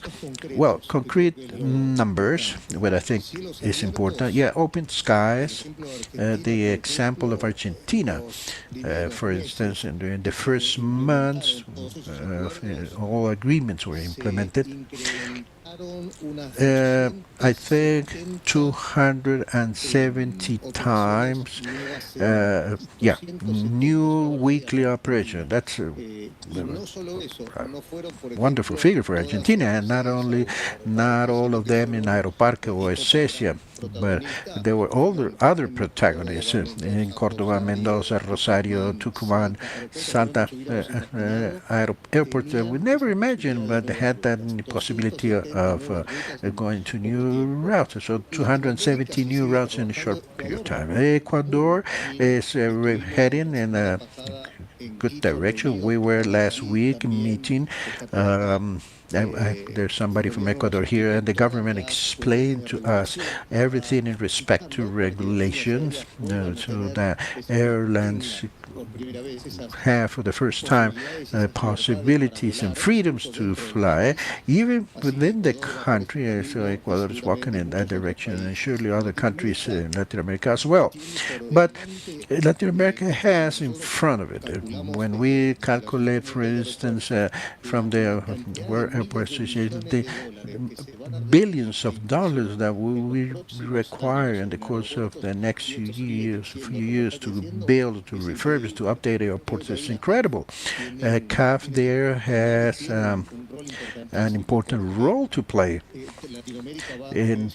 Well, concrete numbers, what I think is important. Yeah, open skies. The example of Argentina, for instance, during the first months, all agreements were implemented. I think 270 times. Yeah, new weekly operation. That's a wonderful figure for Argentina, and not all of them in Aeroparque or Ezeiza, but there were all the other protagonists in Cordoba, Mendoza, Rosario, Tucumán, Salta airports that we never imagined, but they had that possibility of going to new routes. So 270 new routes in a short period of time. Ecuador is heading in a good direction. We were last week meeting. There's somebody from Ecuador here, and the government explained to us everything in respect to regulations, so that airlines have for the first time possibilities and freedoms to fly, even within the country. So Ecuador is walking in that direction, and surely other countries in Latin America as well. But Latin America has in front of it, when we calculate, for instance, from the World Airport Association, the billions of dollars that we require in the course of the next few years to build, to refurbish, to update airports is incredible. CAF there has an important role to play. In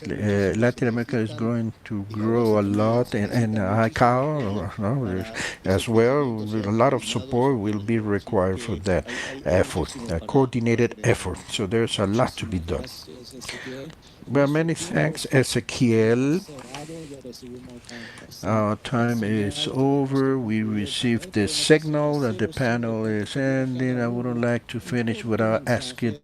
Latin America is going to grow a lot, and ICAO as well. A lot of support will be required for that effort, a coordinated effort. So there's a lot to be done. Well, many thanks, Ezequiel. Our time is over. We received the signal that the panel is ending. I would like to finish without asking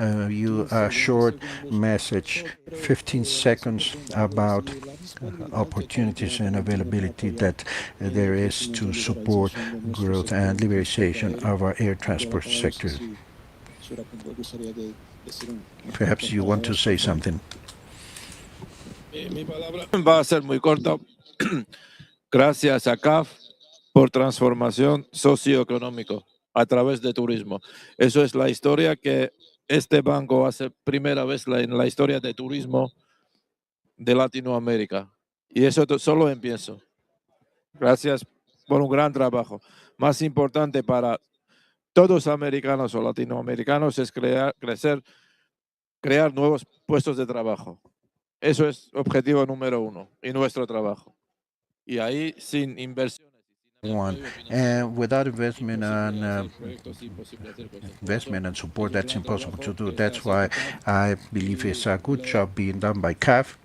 you a short message, 15 seconds, about opportunities and availability that there is to support growth and liberalization of our air transport sector. Perhaps you want to say something. Mi palabra va a ser muy corta. Gracias a CAF por transformación socioeconómica a través de turismo. Eso es la historia que este banco hace primera vez en la historia de turismo de Latinoamérica. Y eso solo empiezo. Gracias por un gran trabajo. Más importante para todos americanos o latinoamericanos es crear nuevos puestos de trabajo. Eso es objetivo número uno y nuestro trabajo. Y ahí sin inversión. One, and without investment and support, that's impossible to do. That's why I believe it's a good job being done by CAF,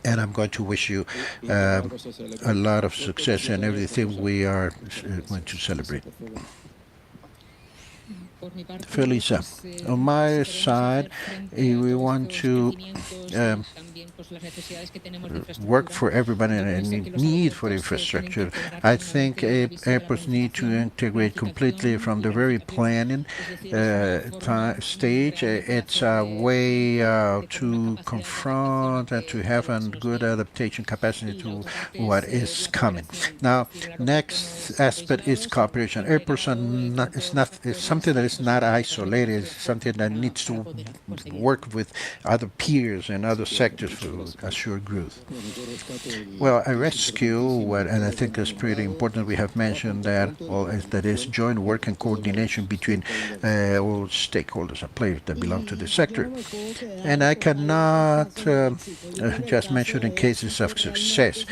and I'm going to wish you a lot of success and everything we are going to celebrate. Felisa, on my side, we want to work for everybody and need for infrastructure. I think airports need to integrate completely from the very planning stage. It's a way to confront and to have a good adaptation capacity to what is coming. Now, next aspect is cooperation. Airports are not, it's something that is not isolated. It's something that needs to work with other peers and other sectors for assured growth. Well, I rescue and I think it's pretty important. We have mentioned that that is joint work and coordination between all stakeholders and players that belong to the sector. And I cannot just mention in cases of success.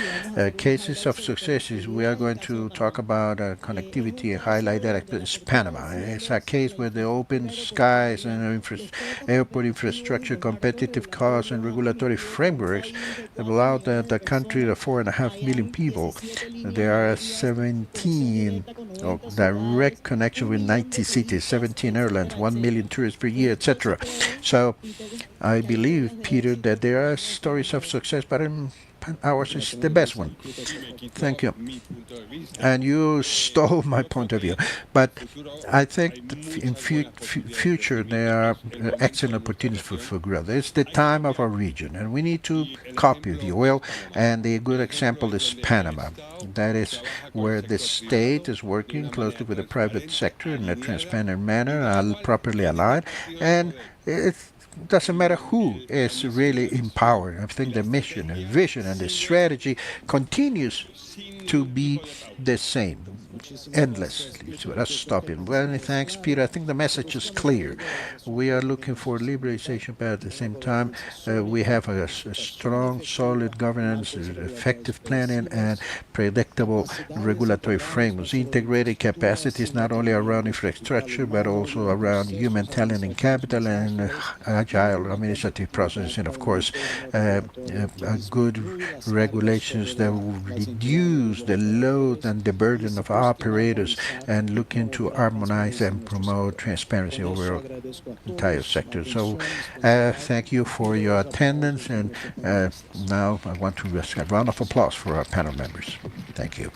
Cases of successes, we are going to talk about connectivity and highlight that is Panama. It's a case where the open skies and airport infrastructure, competitive costs, and regulatory frameworks have allowed the country of 4.5 million people. There are 17 direct connection with 90 cities, 17 airlines, 1 million tourists per year, etc. So I believe, Peter, that there are stories of success, but in ours is the best one. Thank you. And you stole my point of view. But I think that in future there are excellent opportunities for growth. It's the time of our region, and we need to copy, if you will. And a good example is Panama. That is where the state is working closely with the private sector in a transparent manner, properly aligned, and it doesn't matter who is really empowered. I think the mission and vision and the strategy continues to be the same endlessly. So that's stopping. Well, many thanks, Peter. I think the message is clear. We are looking for liberalization, but at the same time, we have a strong, solid governance, effective planning, and predictable regulatory frameworks. Integrated capacities not only around infrastructure, but also around human talent and capital and agile administrative processes, and of course, good regulations that will reduce the load and the burden of operators and look into harmonize and promote transparency over entire sector. So thank you for your attendance, and now I want to ask a round of applause for our panel members. Thank you.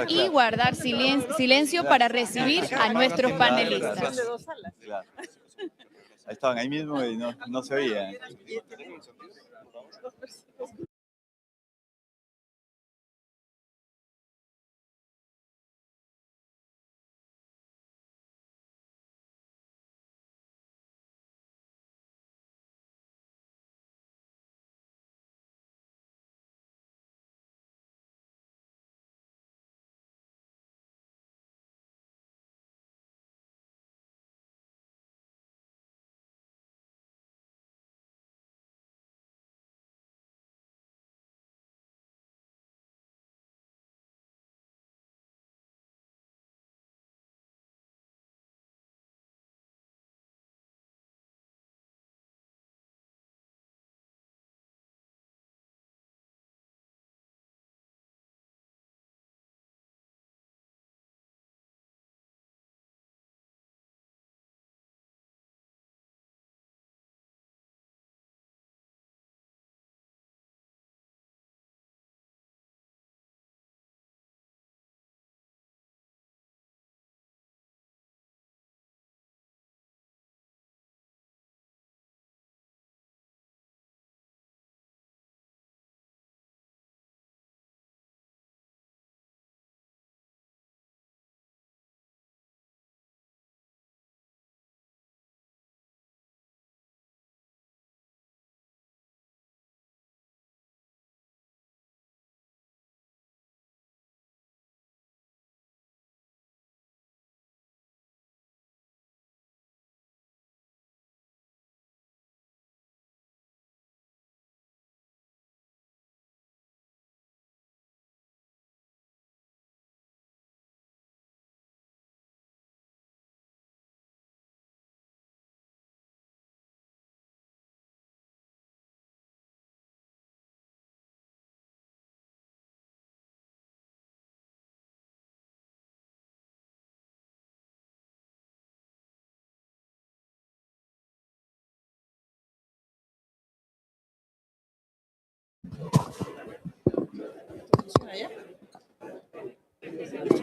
Y guardar silencio para recibir a nuestros panelistas. Claro. Ahí estaban ahí mismo y no se oían.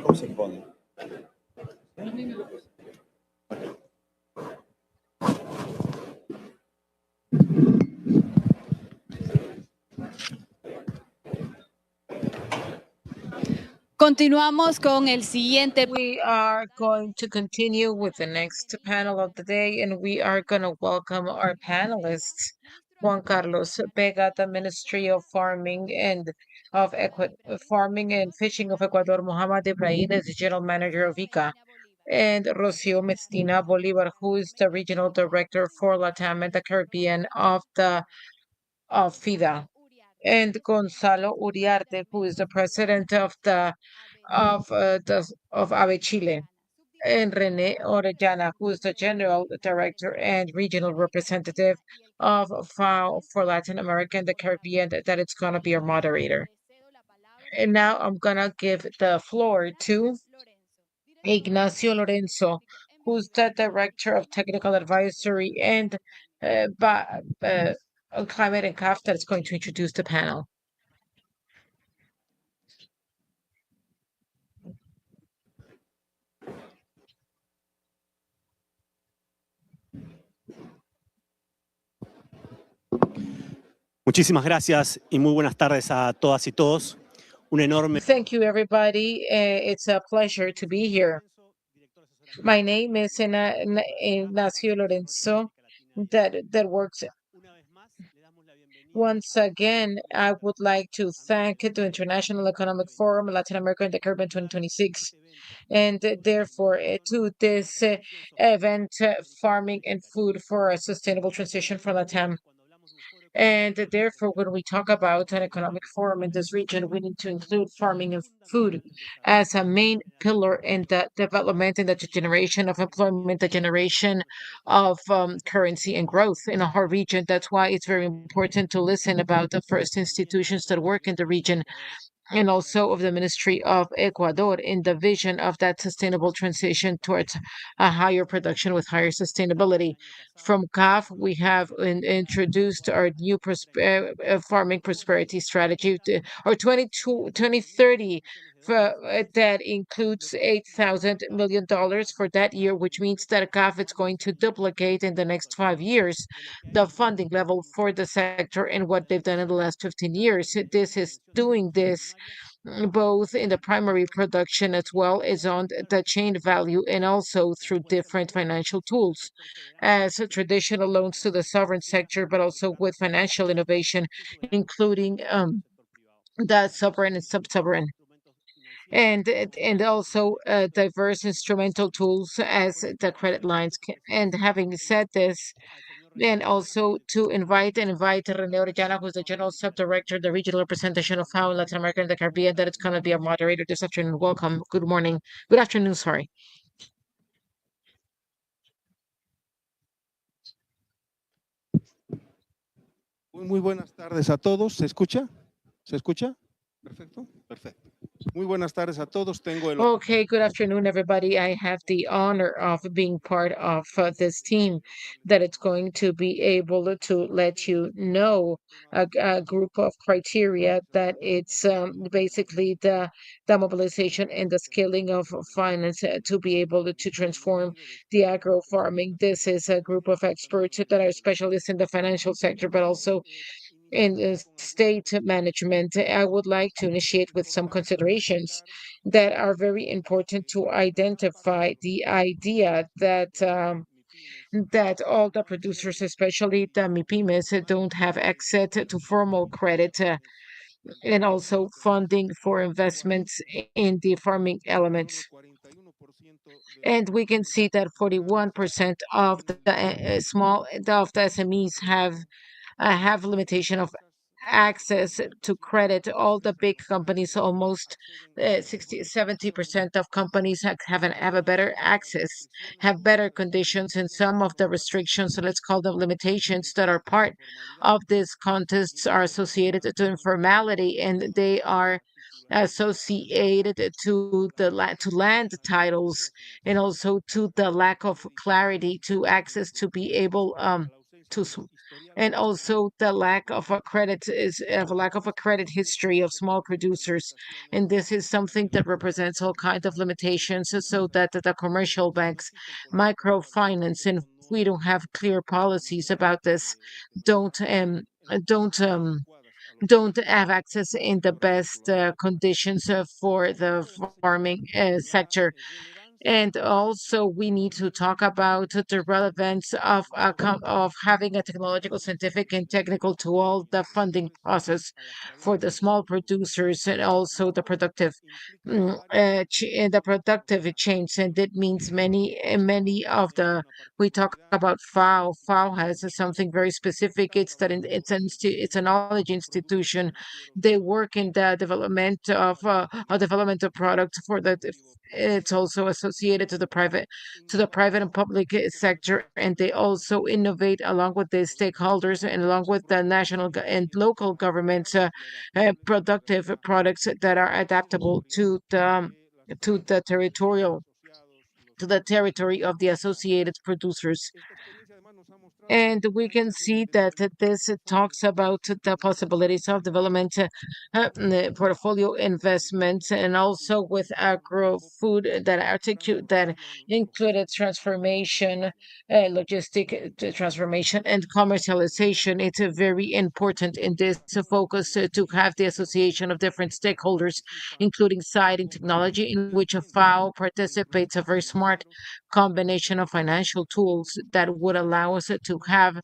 ¿Cómo se pone? Continuamos con el siguiente. We are going to continue with the next panel of the day, and we are going to welcome our panelists. Juan Carlos Vega, the Ministry of Farming and Farming and Fishing of Ecuador, Muhammad Ibrahim, the General Manager of ICA, and Rocio Mestina Bolivar, who is the Regional Director for Latam and the Caribbean of FIDA, and Gonzalo Uriarte, who is the President of AVE Chile, and Rene Orellana, who is the General Director and Regional Representative of FAO for Latin America and the Caribbean, that it's going to be our moderator. And now I'm going to give the floor to Ignacio Lorenzo, who's the Director of Technical Advisory and on Climate and CAF, that is going to introduce the panel. Muchísimas gracias y muy buenas tardes a todas y todos. Un enorme. Thank you, everybody. It's a pleasure to be here. My name is Ignacio Lorenzo, that works. Once again, I would like to thank the International Economic Forum, Latin America and the Caribbean 2026, and therefore to this event, Farming and Food for a Sustainable Transition for Latam. And therefore, when we talk about an economic forum in this region, we need to include farming and food as a main pillar in the development and the generation of employment, the generation of currency and growth in our region. That's why it's very important to listen about the first institutions that work in the region, and also of the Ministry of Ecuador in the vision of that sustainable transition towards a higher production with higher sustainability. From CAF, we have introduced our new farming prosperity strategy, or 2030, that includes $8,000 million for that year, which means that CAF is going to duplicate in the next 5 years the funding level for the sector and what they've done in the last 15 years. This is doing this both in the primary production as well as on the chain value, and also through different financial tools, as traditional loans to the sovereign sector, but also with financial innovation, including the sovereign and sub-sovereign, and also diverse instrumental tools as the credit lines. And having said this, and also to invite Rene Orellana, who's the General Subdirector, the Regional Representation of FAO in Latin America and the Caribbean, that it's going to be a moderator this afternoon. Welcome. Good morning. Good afternoon, sorry. Muy buenas tardes a todos. ¿Se escucha? ¿Se escucha? Perfecto, perfecto. Muy buenas tardes a todos. Tengo el Okay, good afternoon, everybody. I have the honor of being part of this team that it's going to be able to let you know a group of criteria that it's basically the mobilization and the scaling of finance to be able to transform the agro farming. This is a group of experts that are specialists in the financial sector, but also in state management. I would like to initiate with some considerations that are very important to identify the idea that that all the producers, especially the MIPYMEs, don't have access to formal credit, and also funding for investments in the farming elements. And we can see that 41% of the SMEs have limitation of access to credit. All the big companies, almost 70% of companies have a better access, have better conditions, and some of the restrictions, so let's call them limitations, that are part of these contests are associated to informality, and they are associated to to land titles, and also to the lack of clarity to access to be able and also the lack of a credit history of small producers. And this is something that represents all kinds of limitations, so that the commercial banks, microfinance, and if we don't have clear policies about this, don't um, don't um, don't have access in the best conditions for the farming sector. And also, we need to talk about the relevance of of having a technological, scientific, and technical to all the funding process for the small producers, and also the productive change. And it means many of the we talk about FAO. FAO has something very specific. It's that it's a knowledge institution. They work in the development of products for the. It's also associated to the private and public sector, and they also innovate along with the stakeholders and along with the national and local governments, productive products that are adaptable to the territorial to the territory of the associated producers. And we can see that this talks about the possibilities of development, portfolio investments, and also with agro food that included transformation, logistic transformation, and commercialization. It's very important in this focus to have the association of different stakeholders, including siting technology, in which a FAO participates, a very smart combination of financial tools that would allow us to have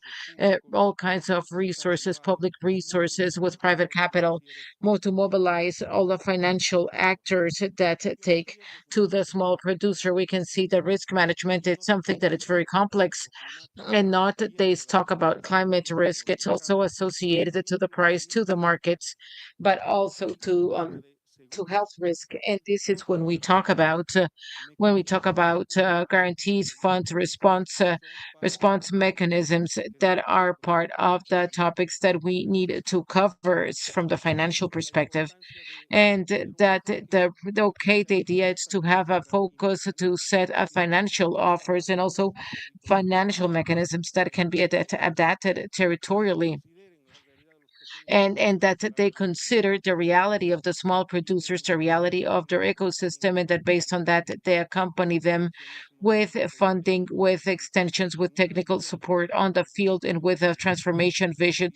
all kinds of resources, public resources with private capital, more to mobilize all the financial actors that take to the small producer. We can see the risk management. It's something that it's very complex, and not they talk about climate risk. It's also associated to the price, to the markets, but also to health risk. And this is when we talk about guarantees, funds, response mechanisms that are part of the topics that we need to cover from the financial perspective. And that the idea is to have a focus to set a financial offers and also financial mechanisms that can be adapted territorially, and that they consider the reality of the small producers, the reality of their ecosystem, and that based on that, they accompany them with funding, with extensions, with technical support on the field, and with a transformation vision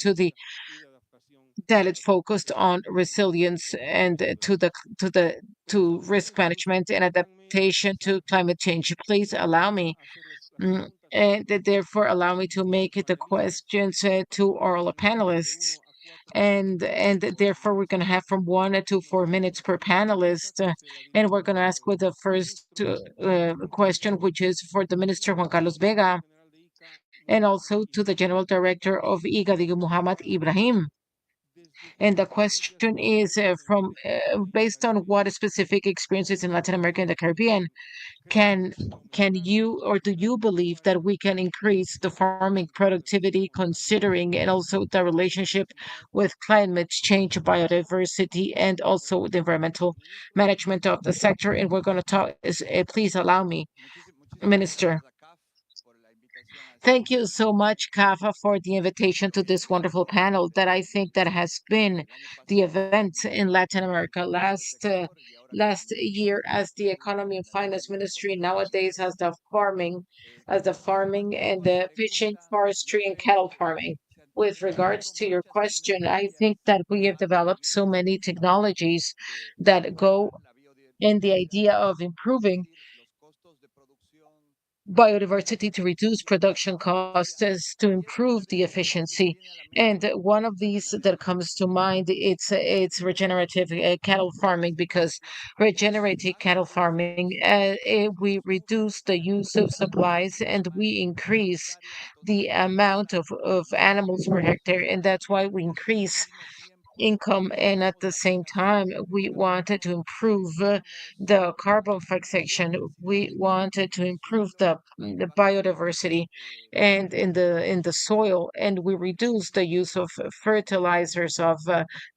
that it's focused on resilience and to risk management and adaptation to climate change. Please allow me. And therefore, allow me to make the questions to oral panelists, and therefore we're going to have from 1 to 4 minutes per panelist, and we're going to ask with the first question, which is for the Minister Juan Carlos Vega, and also to the General Director of IGAD, Muhammad Ibrahim. And the question is from based on what specific experiences in Latin America and the Caribbean can you, or do you believe that we can increase the farming productivity, considering and also the relationship with climate change, biodiversity, and also the environmental management of the sector? And we're going to talk. Please allow me, Minister. Thank you so much, Kafa, for the invitation to this wonderful panel that I think that has been the event in Latin America last year as the Economy and Finance Ministry, nowadays as the farming and the fishing, forestry, and cattle farming. With regards to your question, I think that we have developed so many technologies that go in the idea of improving biodiversity, to reduce production costs, is to improve the efficiency. And one of these that comes to mind, it's regenerative cattle farming, because regenerative cattle farming, we reduce the use of supplies and we increase the amount of animals per hectare, and that's why we increase income, and at the same time we wanted to improve the carbon fixation. We wanted to improve the biodiversity and in the soil, and we reduced the use of fertilizers, of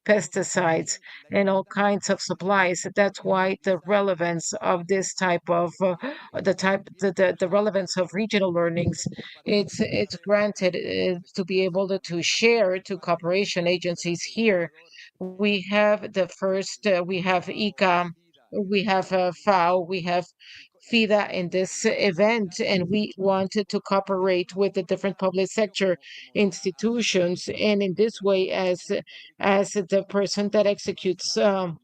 pesticides, and all kinds of supplies. That's why the relevance of this type of the relevance of regional learnings, it's granted to be able to share to cooperation agencies here. We have the first, we have ICA, we have FAO, we have FIDA in this event, and we wanted to cooperate with the different public sector institutions. And in this way, as the person that executes, and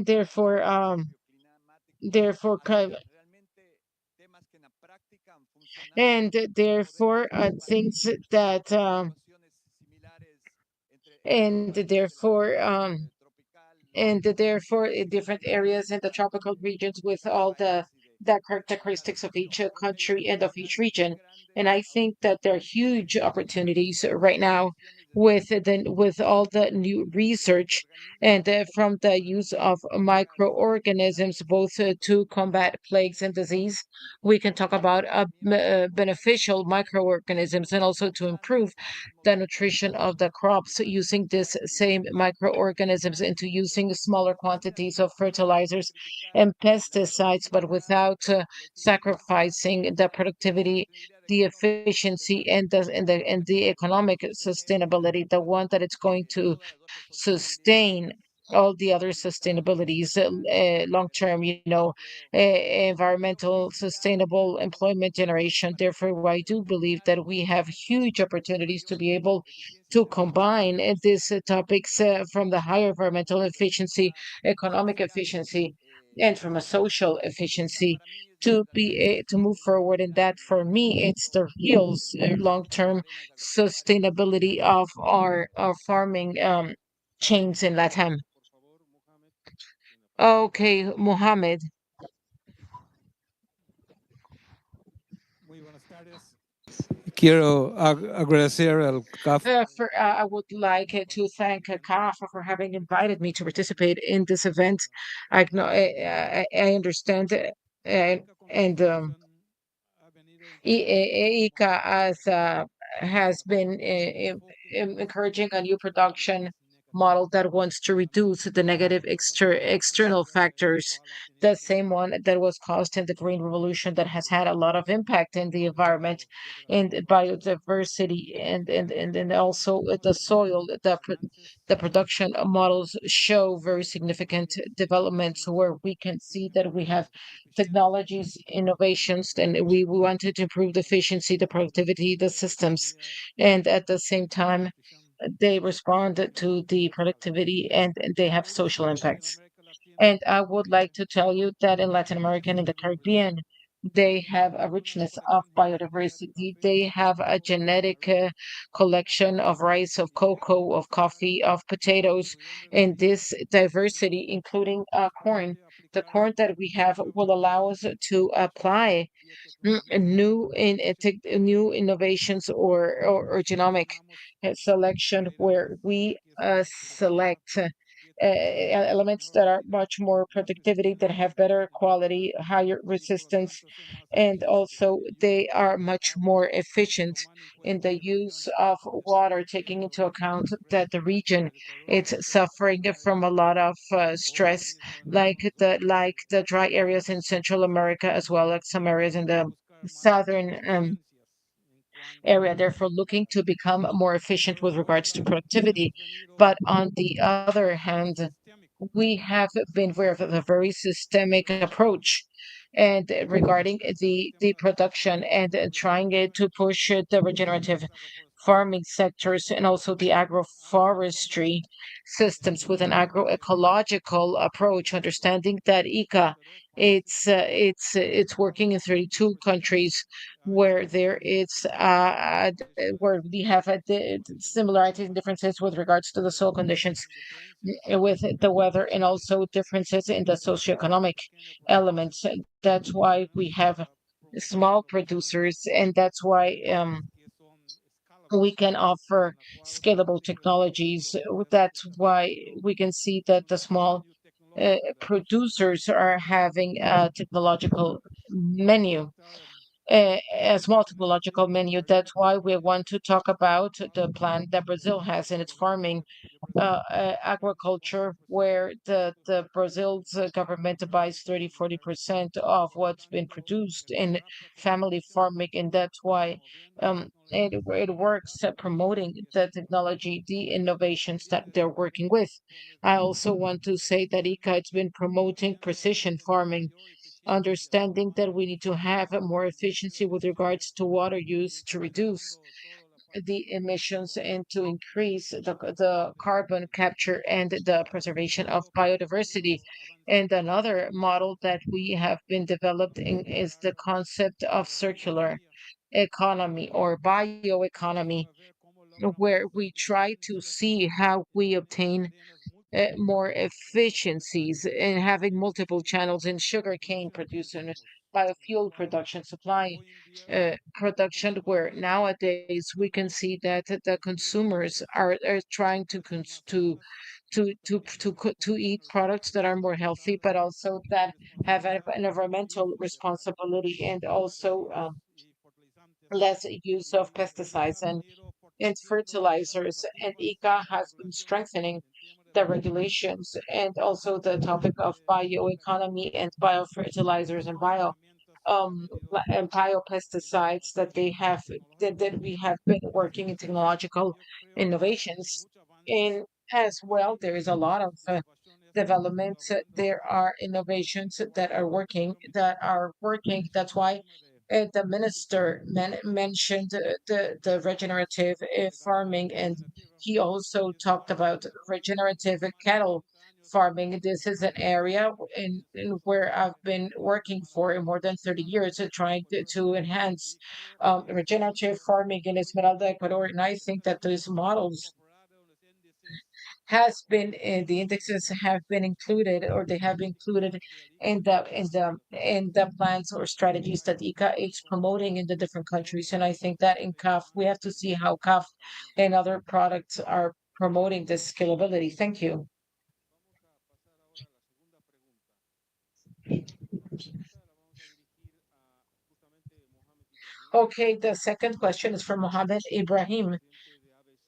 therefore, and therefore, things that, and therefore, in different areas in the tropical regions with all the characteristics of each country and of each region. And I think that there are huge opportunities right now with all the new research and from the use of microorganisms, both to combat plagues and disease. We can talk about beneficial microorganisms, and also to improve the nutrition of the crops using this same microorganisms, into using smaller quantities of fertilizers and pesticides, but without sacrificing the productivity, the efficiency, and the economic sustainability, the one that it's going to sustain all the other sustainabilities long term, environmental, sustainable employment generation. Therefore, I do believe that we have huge opportunities to be able to combine these topics from the higher environmental efficiency, economic efficiency, and from a social efficiency, to move forward. And that, for me, it's the real long-term sustainability of our farming chains in Latam. Okay, Mohammed. Quiero agradecer al CAF. I would like to thank CAF for having invited me to participate in this event. I understand, and ICA has been encouraging a new production model that wants to reduce the negative external factors, the same one that was caused in the Green Revolution, that has had a lot of impact in the environment and biodiversity, and also the soil. The production models show very significant developments, where we can see that we have technologies, innovations, and we wanted to improve the efficiency, the productivity, the systems, and at the same time, they respond to the productivity, and they have social impacts. And I would like to tell you that in Latin America and in the Caribbean, they have a richness of biodiversity. They have a genetic collection of rice, of cocoa, of coffee, of potatoes, and this diversity, including corn. The corn that we have will allow us to apply new innovations, or genomic selection, where we select elements that are much more productivity, that have better quality, higher resistance, and also they are much more efficient in the use of water, taking into account that the region it's suffering from a lot of stress, like the dry areas in Central America, as well as some areas in the southern area, therefore looking to become more efficient with regards to productivity. But on the other hand, we have been aware of a very systemic approach, and regarding the production, and trying to push the regenerative farming sectors, and also the agroforestry systems with an agroecological approach, understanding that ICA it's working in 32 countries, where there is where we have similarities and differences with regards to the soil conditions, with the weather, and also differences in the socioeconomic elements. That's why we have small producers, and that's why we can offer scalable technologies. That's why we can see that the small producers are having a technological menu, a small technological menu. That's why we want to talk about the plan that Brazil has in its farming agriculture, where the Brazil's government buys 30-40% of what's been produced in family farming, and that's why it works at promoting the technology, the innovations that they're working with. I also want to say that ICA has been promoting precision farming, understanding that we need to have more efficiency with regards to water use to reduce the emissions and to increase the carbon capture and the preservation of biodiversity. And another model that we have been developing is the concept of circular economy or bioeconomy, where we try to see how we obtain more efficiencies in having multiple channels in sugarcane production, biofuel production, supply production, where nowadays we can see that the consumers are trying to eat products that are more healthy, but also that have an environmental responsibility and also less use of pesticides and fertilizers. And ICA has been strengthening the regulations and also the topic of bioeconomy and biofertilizers and and biopesticides that that we have been working in technological innovations. And as well, there is a lot of developments. There are innovations that are working. That's why the minister mentioned the regenerative farming, and he also talked about regenerative cattle farming. This is an area in where I've been working for more than 30 years, trying to enhance regenerative farming in Esmeralda, Ecuador. And I think that these models has been the indexes have been included, or they have been included in the plans or strategies that ICA is promoting in the different countries. And I think that in CAF we have to see how CAF and other products are promoting this scalability. Thank you. Okay, the second question is from Mohammed Ibrahim.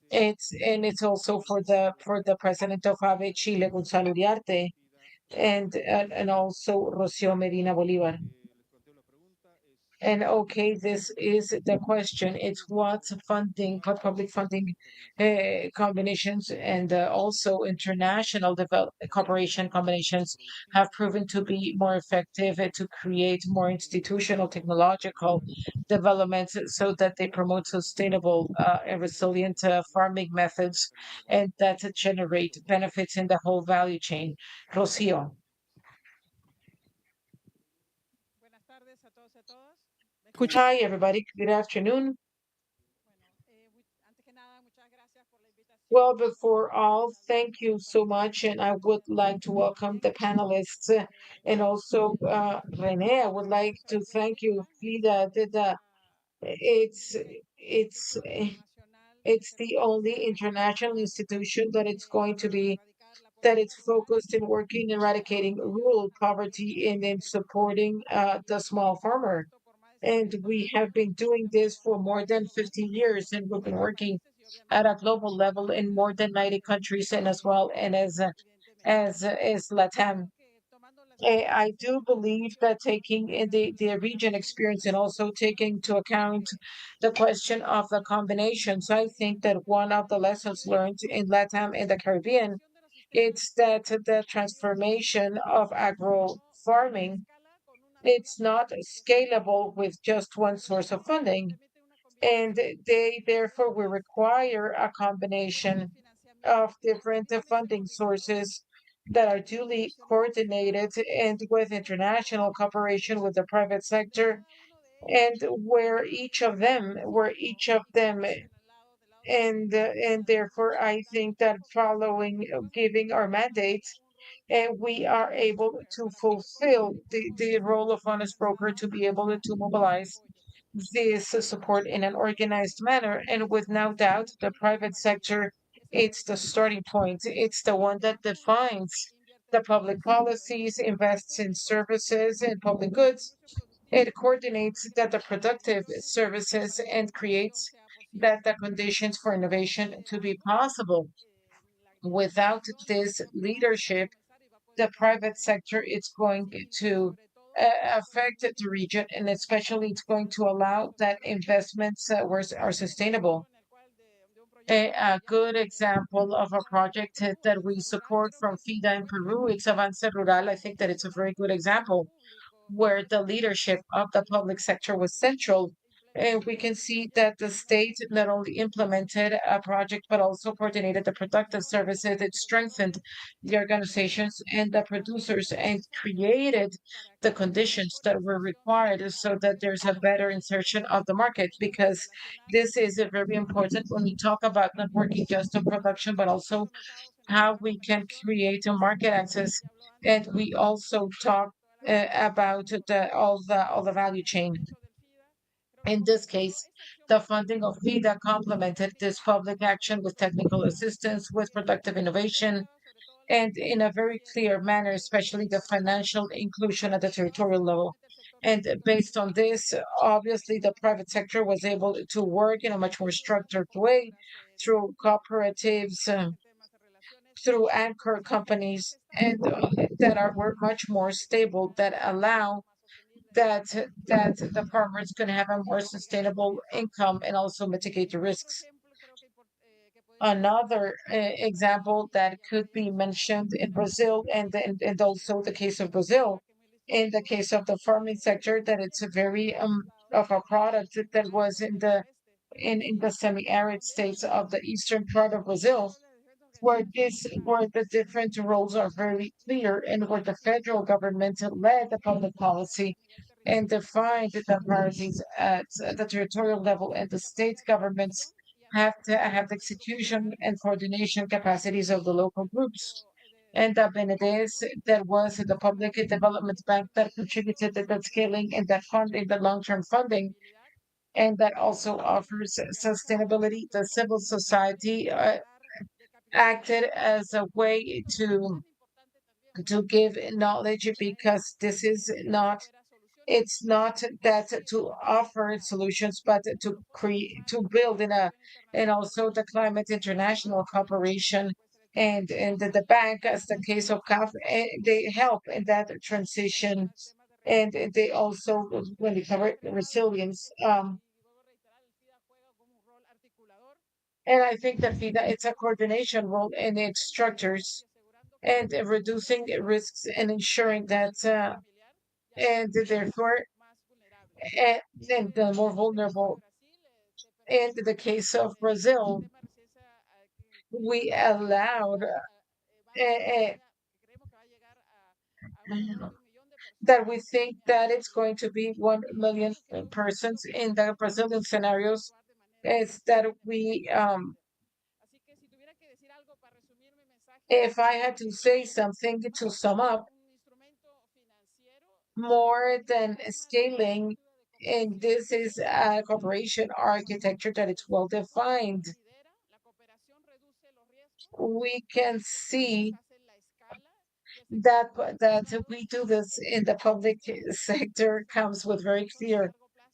It's also for the president of AVE Chile, Gonzalo Uriarte, and also Rocio Medina Bolivar. And okay, this is the question. It's what funding, what public funding combinations and also international cooperation combinations have proven to be more effective to create more institutional technological developments so that they promote sustainable and resilient farming methods and that generate benefits in the whole value chain. Rocio. Hi, everybody. Good afternoon. Well, before all, thank you so much, and I would like to welcome the panelists and also Rene. I would like to thank you, Frida. It's it's eh, it's the only international institution that it's going to be that it's focused in working eradicating rural poverty and in supporting the small farmer. And we have been doing this for more than 15 years, and we've been working at a global level in more than 90 countries, and as well, and as LATAM. I do believe that taking in the region experience and also taking into account the question of the combinations, I think that one of the lessons learned in LATAM and the Caribbean, it's that the transformation of agro farming, it's not scalable with just one source of funding. And they therefore will require a combination of different funding sources that are duly coordinated and with international cooperation with the private sector, and where each of them and therefore I think that following giving our mandates, and we are able to fulfill the role of honest broker to be able to mobilize this support in an organized manner. And with no doubt, the private sector, it's the starting point. It's the one that defines the public policies, invests in services and public goods. It coordinates that the productive services and creates that the conditions for innovation to be possible. Without this leadership, the private sector is going to affect the region, and especially it's going to allow that investments are sustainable. A good example of a project that we support from FIDA in Peru, it's Avance Rural. I think that it's a very good example where the leadership of the public sector was central. And we can see that the state not only implemented a project, but also coordinated the productive services. It strengthened the organizations and the producers and created the conditions that were required so that there's a better insertion of the market. Because this is very important when we talk about not working just on production, but also how we can create a market access. And we also talk about all the value chain. In this case, the funding of FIDA complemented this public action with technical assistance, with productive innovation, and in a very clear manner, especially the financial inclusion at the territorial level. And based on this, obviously, the private sector was able to work in a much more structured way through cooperatives, through anchor companies, and that are much more stable, that allow that the farmers can have a more sustainable income and also mitigate the risks. Another example that could be mentioned in Brazil, and also the case of Brazil, in the case of the farming sector, that it's a very of a product that was in the semi-arid states of the eastern part of Brazil, where the different roles are very clear, and where the federal government led the public policy and defined the priorities at the territorial level, and the state governments have to have the execution and coordination capacities of the local groups. And the BNDES, that was the Public Development Bank that contributed to that scaling and that funding, the long-term funding, and that also offers sustainability. The civil society acted as a way to give knowledge, because this is not, it's not that to offer solutions, but to create, to build in a, and also the climate international cooperation, and the bank, as the case of CAF, they help in that transition. And they also, when they cover resilience, and I think that FIDA, it's a coordination role in its structures, and reducing risks and ensuring that and therefore and the more vulnerable. In the case of Brazil, we allowed that we think that it's going to be 1 million persons in the Brazilian scenarios, is that we if I had to say something to sum up, more than scaling, and this is a corporation architecture that it's well defined. We can see that we do this in the public sector comes with very clear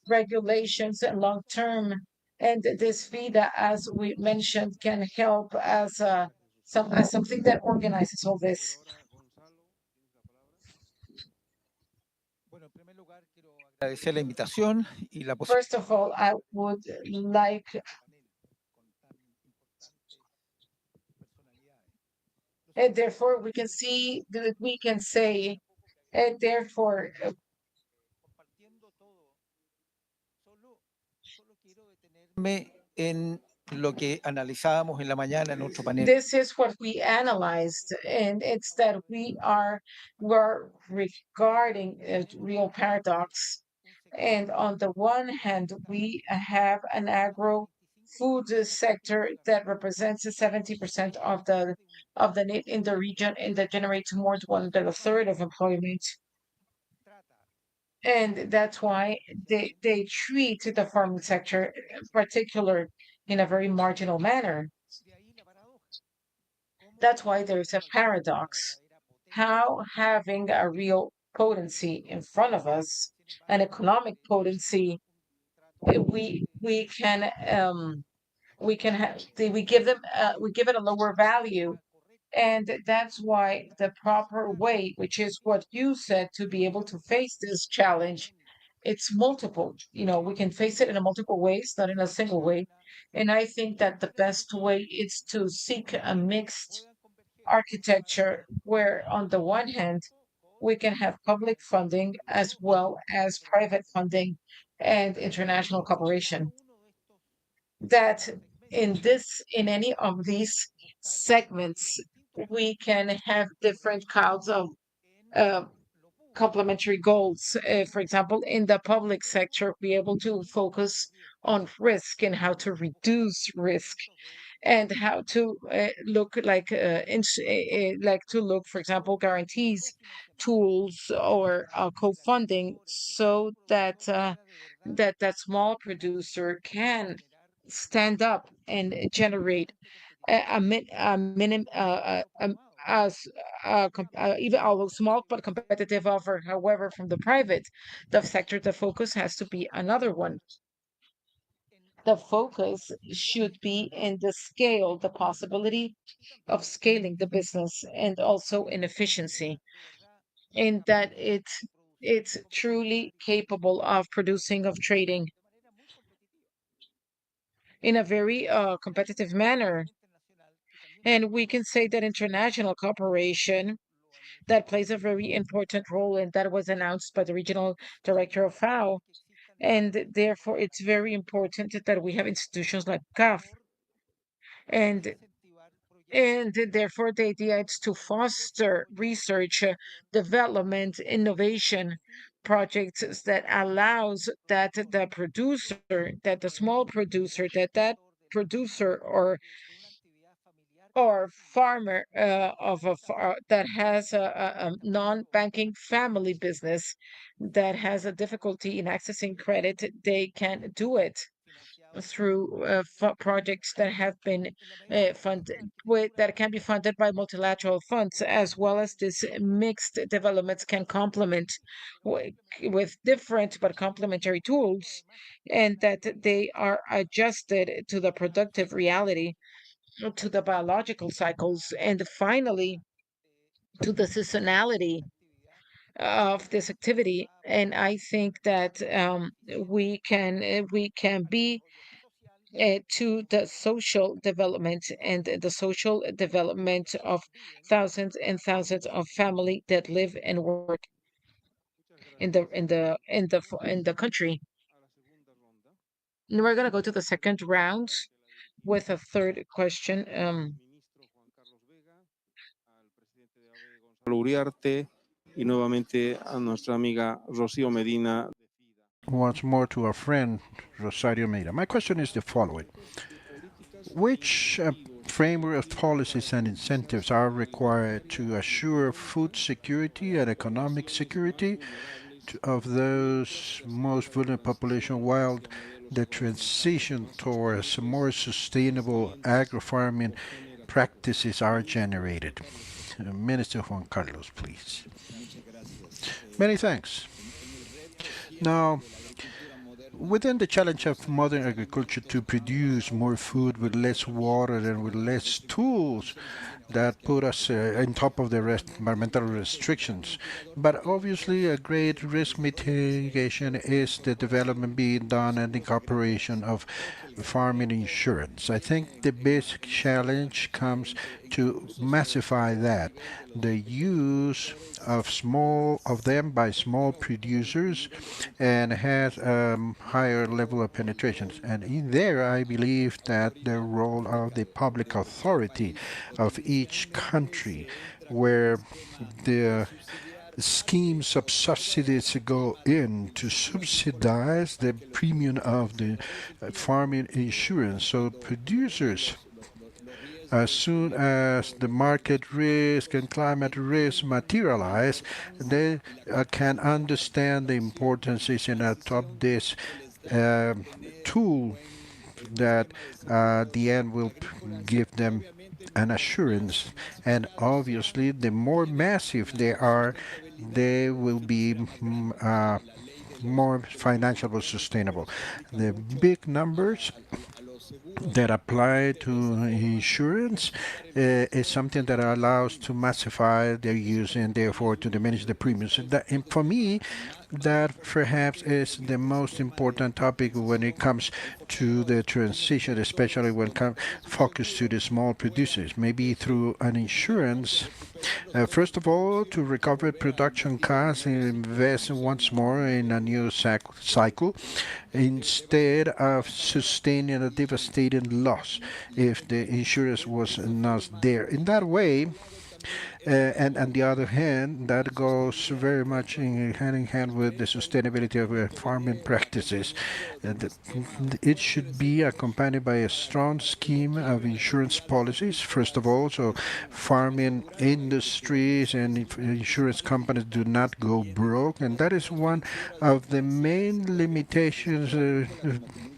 regulations and long term, and this FIDA, as we mentioned, can help as as something that organizes all this. First of all, I would like, and therefore we can see that we can say, and therefore this is what we analyzed, and it's that we're regarding a real paradox. And on the one hand, we have an agro food sector that represents 70% of the need in the region, and that generates more than a third of employment. And that's why they treat the farming sector in particular in a very marginal manner. That's why there's a paradox. How having a real potency in front of us, an economic potency, we can have we give it a lower value. And that's why the proper way, which is what you said, to be able to face this challenge, it's multiple. We can face it in a multiple ways, not in a single way. And I think that the best way is to seek a mixed architecture where, on the one hand, we can have public funding as well as private funding and international cooperation. That in any of these segments, we can have different kinds of uh, complementary goals. For example, in the public sector, be able to focus on risk and how to reduce risk, and how to look like to look, for example, guarantees, tools, or co-funding, so that that small producer can stand up and generate a minim as even although small but competitive offer. However, from the private, the sector, the focus has to be another one. The focus should be in the scale, the possibility of scaling the business, and also in efficiency, in that it's truly capable of producing, of trading in a very competitive manner. And we can say that international cooperation, that plays a very important role, and that was announced by the regional director of FAO. And therefore, it's very important that we have institutions like CAF. And therefore, the idea is to foster research, development, innovation projects that allows that the producer, that the small producer, that producer or farmer that has a non-banking family business that has a difficulty in accessing credit, they can do it through projects that have been funded that can be funded by multilateral funds, as well as this mixed developments can complement with different but complementary tools, and that they are adjusted to the productive reality, to the biological cycles, and finally to the seasonality of this activity. And I think that we can be to the social development and the social development of thousands and thousands of family that live and work in the country. And we're going to go to the second round with a third question. Uriarte y nuevamente a nuestra amiga Rocío Medina. Once more to our friend Rosario Meira. My question is the following. Which framework of policies and incentives are required to assure food security and economic security of those most vulnerable population, while the transition towards more sustainable agro-farming practices are generated? Minister Juan Carlos, please. Many thanks. Now, within the challenge of modern agriculture to produce more food with less water and with less tools, that put us on top of the environmental restrictions. But obviously, a great risk mitigation is the development being done and the incorporation of farming insurance. I think the basic challenge comes to massify that. The use of them by small producers and has higher level of penetration. And in there, I believe that the role of the public authority of each country, where the schemes of subsidies go in to subsidize the premium of the farming insurance. So producers As soon as the market risk and climate risk materialize, they can understand the importance is in adopt this tool that the end will give them an assurance. And obviously, the more massive they are, they will be more financially sustainable. The big numbers that apply to insurance is something that allows to massify their use and therefore to diminish the premiums. And for me, that perhaps is the most important topic when it comes to the transition, especially when focused to the small producers, maybe through an insurance. First of all, to recover production costs and invest once more in a new cycle instead of sustaining a devastating loss if the insurance was not there. In that way, and on the other hand, that goes very much hand in hand with the sustainability of farming practices. It should be accompanied by a strong scheme of insurance policies, first of all, so farming industries and insurance companies do not go broke. And that is one of the main limitations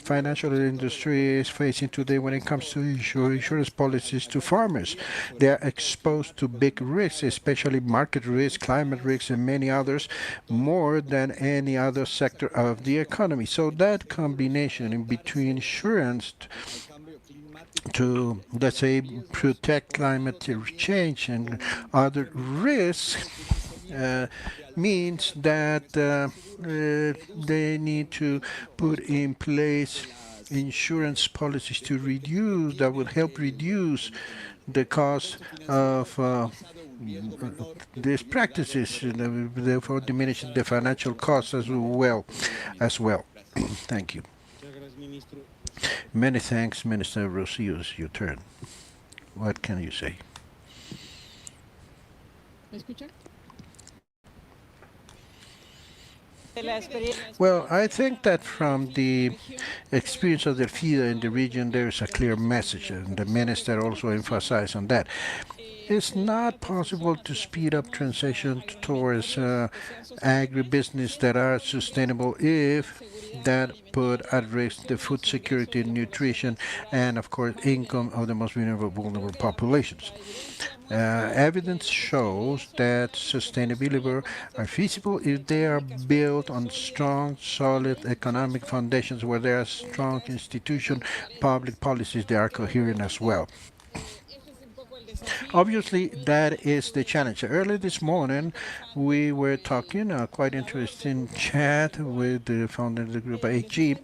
financial industry is facing today when it comes to insurance policies to farmers. They are exposed to big risks, especially market risks, climate risks, and many others, more than any other sector of the economy. So that combination in between insurance to, let's say, protect climate change and other risks means that they need to put in place insurance policies to reduce, that will help reduce the cost of these practices, and therefore diminish the financial costs as well. Thank you. Many thanks, Minister Rosillo. It's your turn. What can you say? Well, I think that from the experience of the FIDA in the region, there is a clear message, and the minister also emphasized on that. It's not possible to speed up transition towards agribusiness that are sustainable if that put at risk the food security, nutrition, and of course income of the most vulnerable populations. Evidence shows that sustainability are feasible if they are built on strong, solid economic foundations where there are strong institution, public policies that are coherent as well. Obviously, that is the challenge. Early this morning, we were talking a quite interesting chat with the founder of the group AG,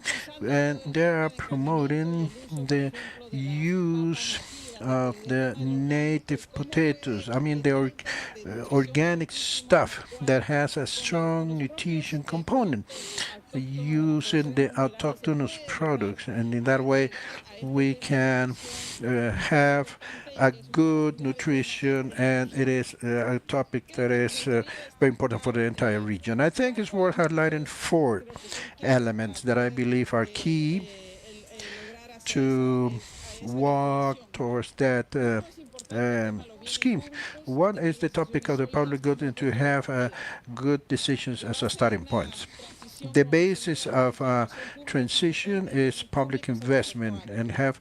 and they are promoting the use of the native potatoes. I mean, the organic stuff that has a strong nutrition component, using the autochthonous products, and in that way, we can have a good nutrition, and it is a topic that is very important for the entire region. I think it's worth highlighting 4 elements that I believe are key to walk towards that scheme. One is the topic of the public good and to have good decisions as a starting point. The basis of transition is public investment and have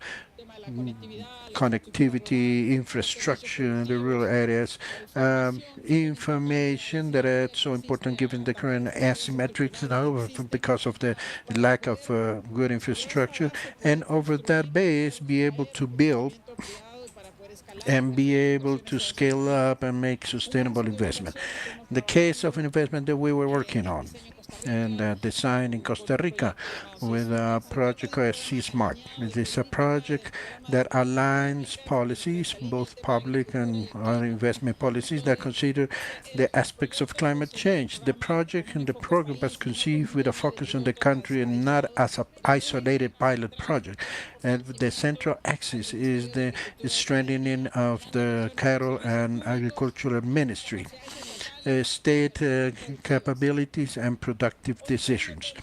connectivity, infrastructure in the rural areas, information that is so important given the current asymmetrics now because of the lack of good infrastructure, and over that base be able to build and be able to scale up and make sustainable investment. The case of investment that we were working on and design in Costa Rica with a project called C-Smart. It is a project that aligns policies, both public and other investment policies that consider the aspects of climate change. The project and the program was conceived with a focus on the country and not as an isolated pilot project. And the central axis is the strengthening of the cattle and agricultural ministry. state capabilities and productive decisions.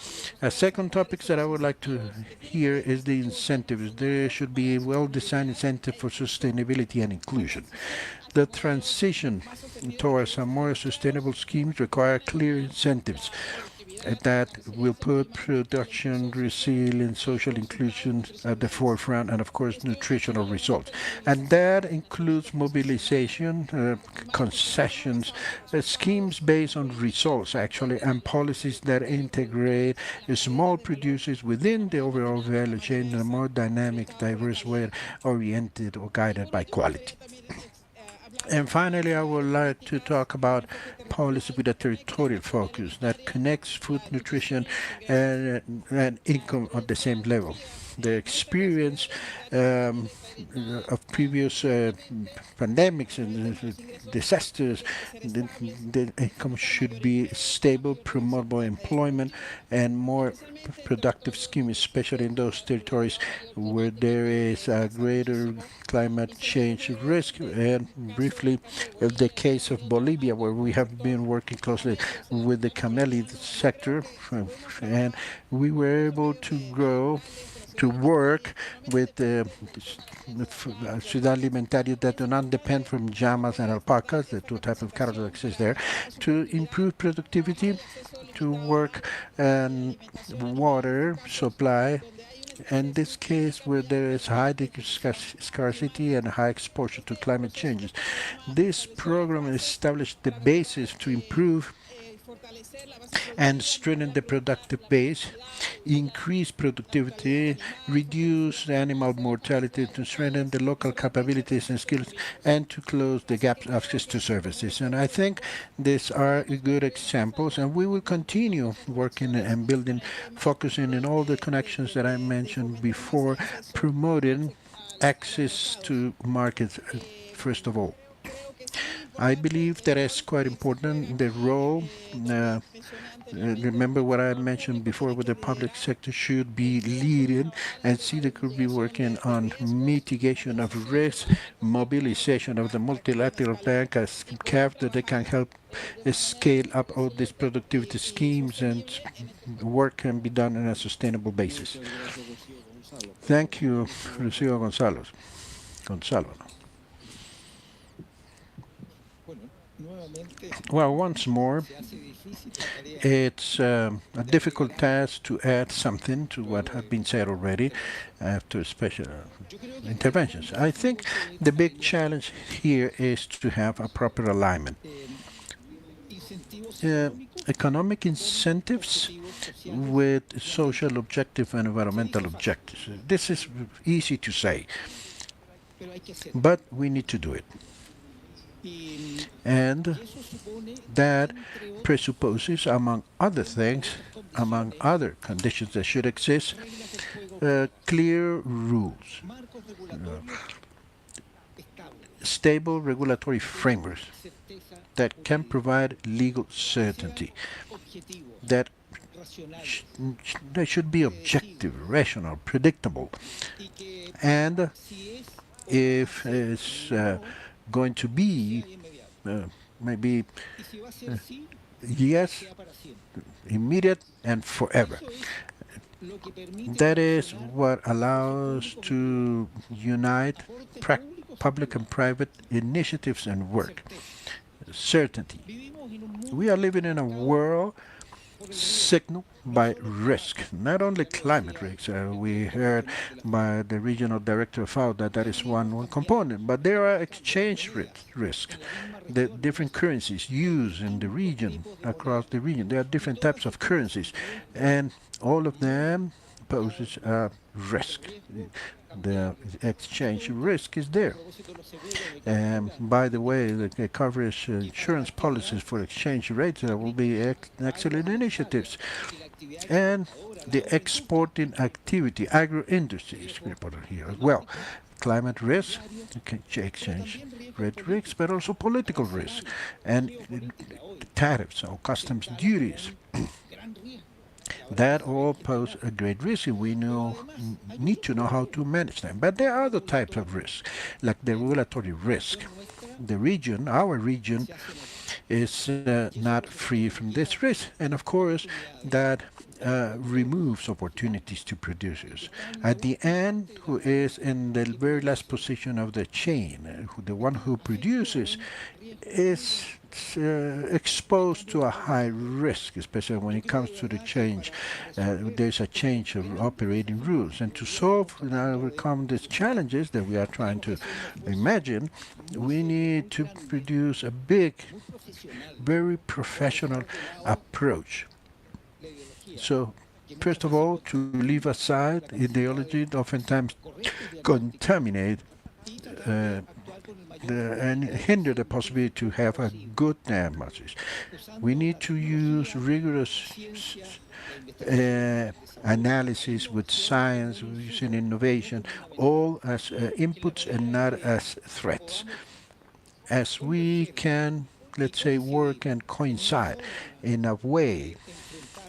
A second topic that I would like to hear is the incentives. There should be a well-designed incentive for sustainability and inclusion. The transition towards a more sustainable schemes require clear incentives that will put production, resilience, social inclusion at the forefront, and of course, nutritional results. And that includes mobilization, concessions, schemes based on results, actually, and policies that integrate small producers within the overall value chain in a more dynamic, diverse way, oriented or guided by quality. And finally, I would like to talk about policy with a territorial focus that connects food, nutrition, and income at the same level. The experience um, of previous pandemics and disasters, the income should be stable, promote more employment, and more productive scheme, especially in those territories where there is a greater climate change risk. And briefly, the case of Bolivia, where we have been working closely with the camelid sector, and we were able to grow to work with Ciudad Alimentaria that do not depend from llamas and alpacas, the two types of cattle that exist there, to improve productivity, to work and water supply. In this case, where there is high scarcity and high exposure to climate changes, this program established the basis to improve and strengthen the productive base, increase productivity, reduce animal mortality, to strengthen the local capabilities and skills, and to close the gaps of access to services. And I think these are good examples, and we will continue working and building, focusing on all the connections that I mentioned before, promoting access to markets, first of all. I believe that is quite important, the role. Remember what I mentioned before, where the public sector should be leading, and CEDA could be working on mitigation of risk, mobilization of the multilateral bank as CAF, that they can help scale up all these productivity schemes, and work can be done on a sustainable basis. Thank you, Lucio Gonzalo. Well, once more, it's a difficult task to add something to what has been said already after special interventions. I think the big challenge here is to have a proper alignment. Economic incentives with social objectives and environmental objectives. This is easy to say, but we need to do it. And that presupposes, among other things, among other conditions that should exist, clear rules, stable regulatory frameworks that can provide legal certainty, that they should be objective, rational, predictable, and if it's going to be maybe yes, immediate and forever. That is what allows to unite public and private initiatives and work. Certainty. We are living in a world signaled by risk, not only climate risks. We heard by the regional director of FAO that is one component, but there are exchange risks. The different currencies used in the region, across the region, there are different types of currencies, and all of them poses a risk. The exchange risk is there. By the way, the coverage insurance policies for exchange rates will be excellent initiatives. And the exporting activity, agro-industry is important here as well. Climate risk, exchange rate risks, but also political risks, and tariffs or customs duties. That all pose a great risk, and we need to know how to manage them. But there are other types of risks, like the regulatory risk. The region, our region, is not free from this risk. And of course, that removes opportunities to producers. At the end, who is in the very last position of the chain, the one who produces, is exposed to a high risk, especially when it comes to the change. There's a change of operating rules. And to solve and overcome these challenges that we are trying to imagine, we need to produce a big, very professional approach. So, first of all, to leave aside ideology that oftentimes contaminate and hinder the possibility to have a good diagnosis. We need to use rigorous analysis with science, using innovation, all as inputs and not as threats. As we can, let's say, work and coincide in a way,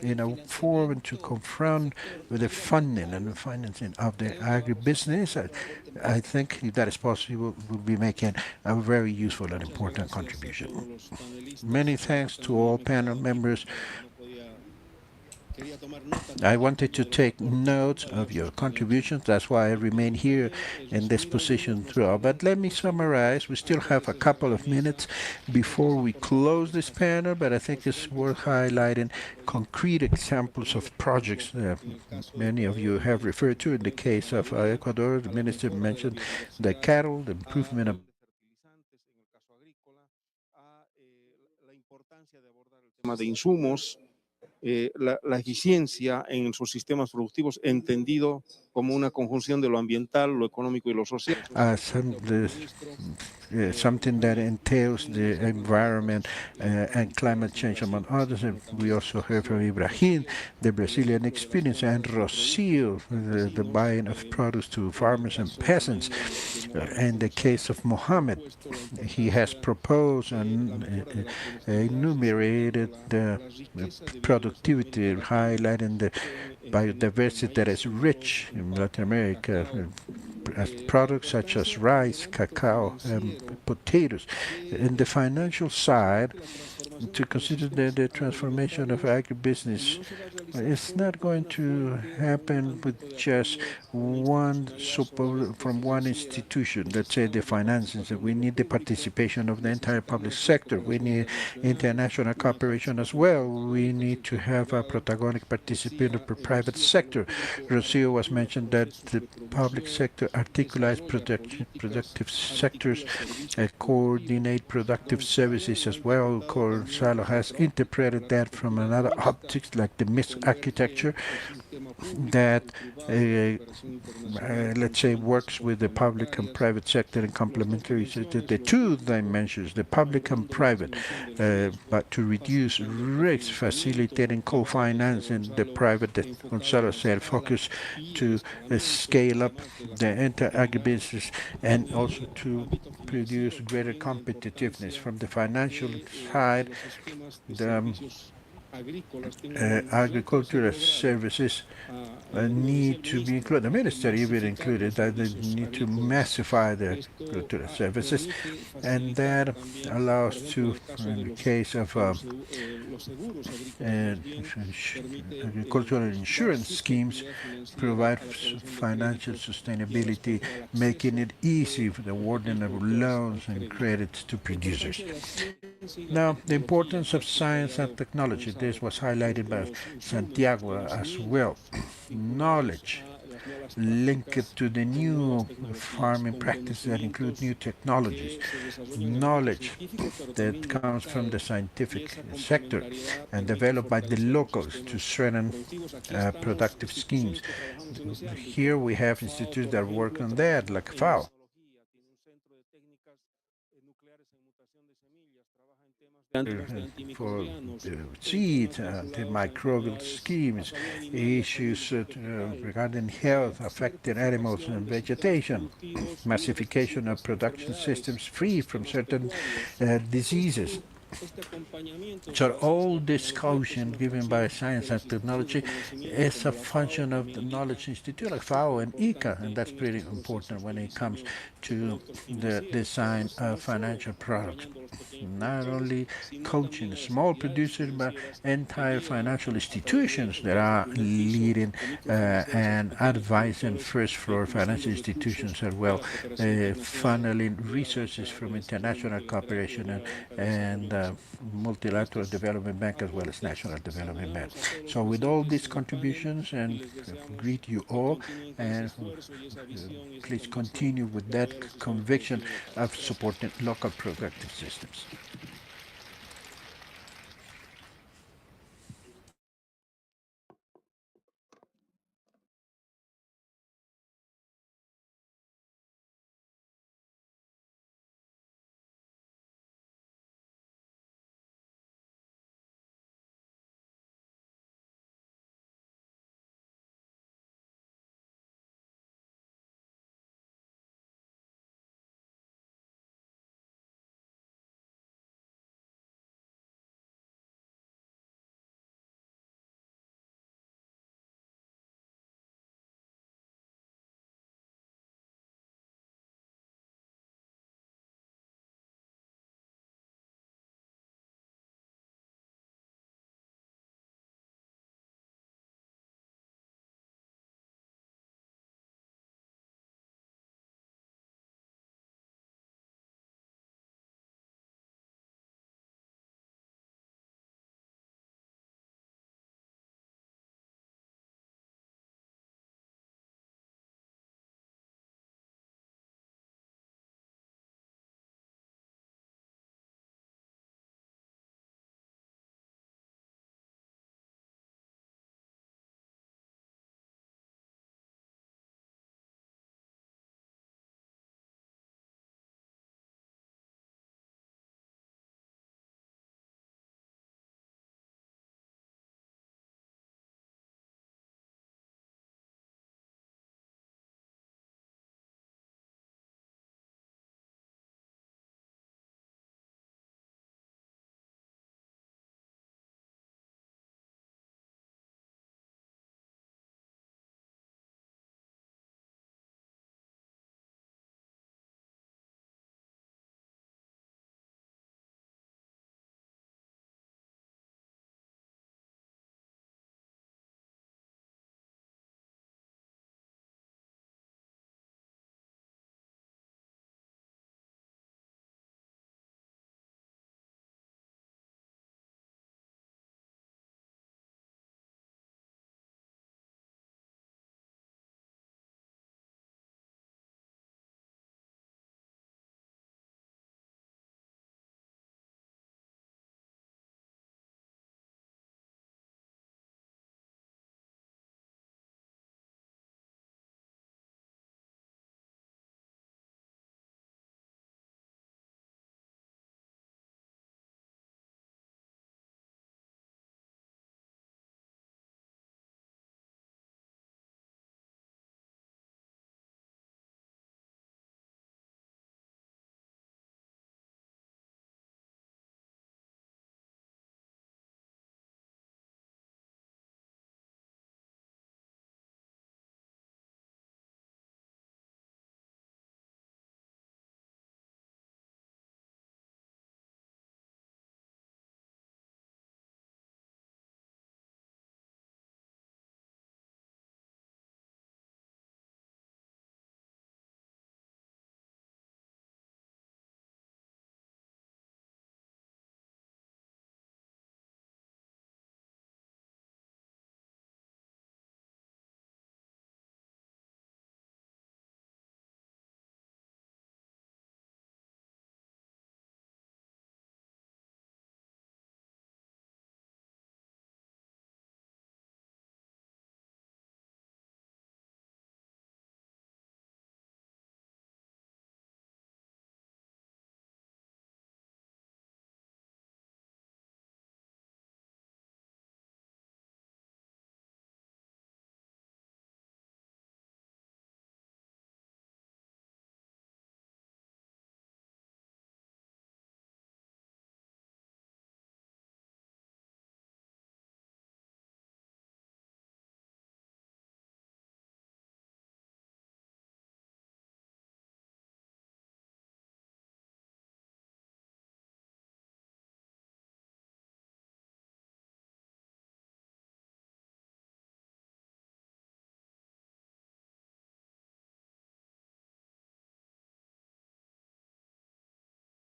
in a form to confront with the funding and the financing of the agribusiness, I think if that is possible, we'll be making a very useful and important contribution. Many thanks to all panel members. I wanted to take note of your contributions. That's why I remain here in this position throughout. But let me summarize. We still have a couple of minutes before we close this panel, but I think it's worth highlighting concrete examples of projects that many of you have referred to. In the case of Ecuador, the minister mentioned the cattle, the improvement of de insumos, la eficiencia en sus sistemas productivos, entendido como una conjunción de lo ambiental, lo económico y lo social. Something that entails the environment and climate change, among others. And we also heard from Ibrahim, the Brazilian experience, and Rocio, the buying of produce to farmers and peasants. In the case of Mohammed, he has proposed and enumerated the productivity, highlighting the biodiversity that is rich in Latin America, as products such as rice, cacao, and potatoes. In the financial side, to consider the transformation of agribusiness, it's not going to happen with just one support from one institution, let's say the finances. We need the participation of the entire public sector. We need international cooperation as well. We need to have a protagonic participation of the private sector. Rocio was mentioned that the public sector articulates productive sectors, coordinate productive services as well. Gonzalo has interpreted that from another optics, like the mixed architecture that, let's say, works with the public and private sector in complementary. So the two dimensions, the public and private, but to reduce risks, facilitating co-financing, the private, that Gonzalo said, focus to scale up the agribusiness and also to produce greater competitiveness. From the financial side, the agricultural services need to be included. The minister even included that they need to massify the agricultural services, and that allows to, in the case of agricultural insurance schemes, provide financial sustainability, making it easy for the awarding of loans and credits to producers. Now, the importance of science and technology. This was highlighted by Santiago as well. Knowledge linked to the new farming practices that include new technologies. Knowledge that comes from the scientific sector and developed by the locals to strengthen productive schemes. Here we have institutes that work on that, like FAO. For seeds, the microbial schemes, issues regarding health affecting animals and vegetation, massification of production systems free from certain diseases, So all this caution given by science and technology is a function of the knowledge institute like FAO and ICA, and that's pretty important when it comes to the design of financial products. Not only coaching small producers, but entire financial institutions that are leading and advising first floor financial institutions as well, funneling resources from international cooperation and multilateral development bank as well as national development bank. So with all these contributions, and greet you all, and please continue with that conviction of supporting local productive systems.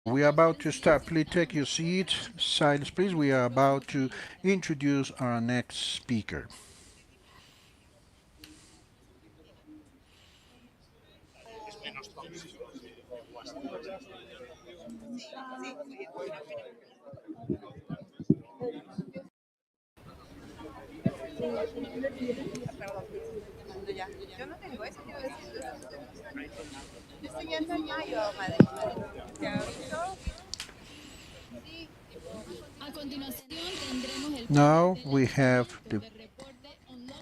We are about to start. Please take your seats. Silence, please. We are about to introduce our next speaker. Now we have the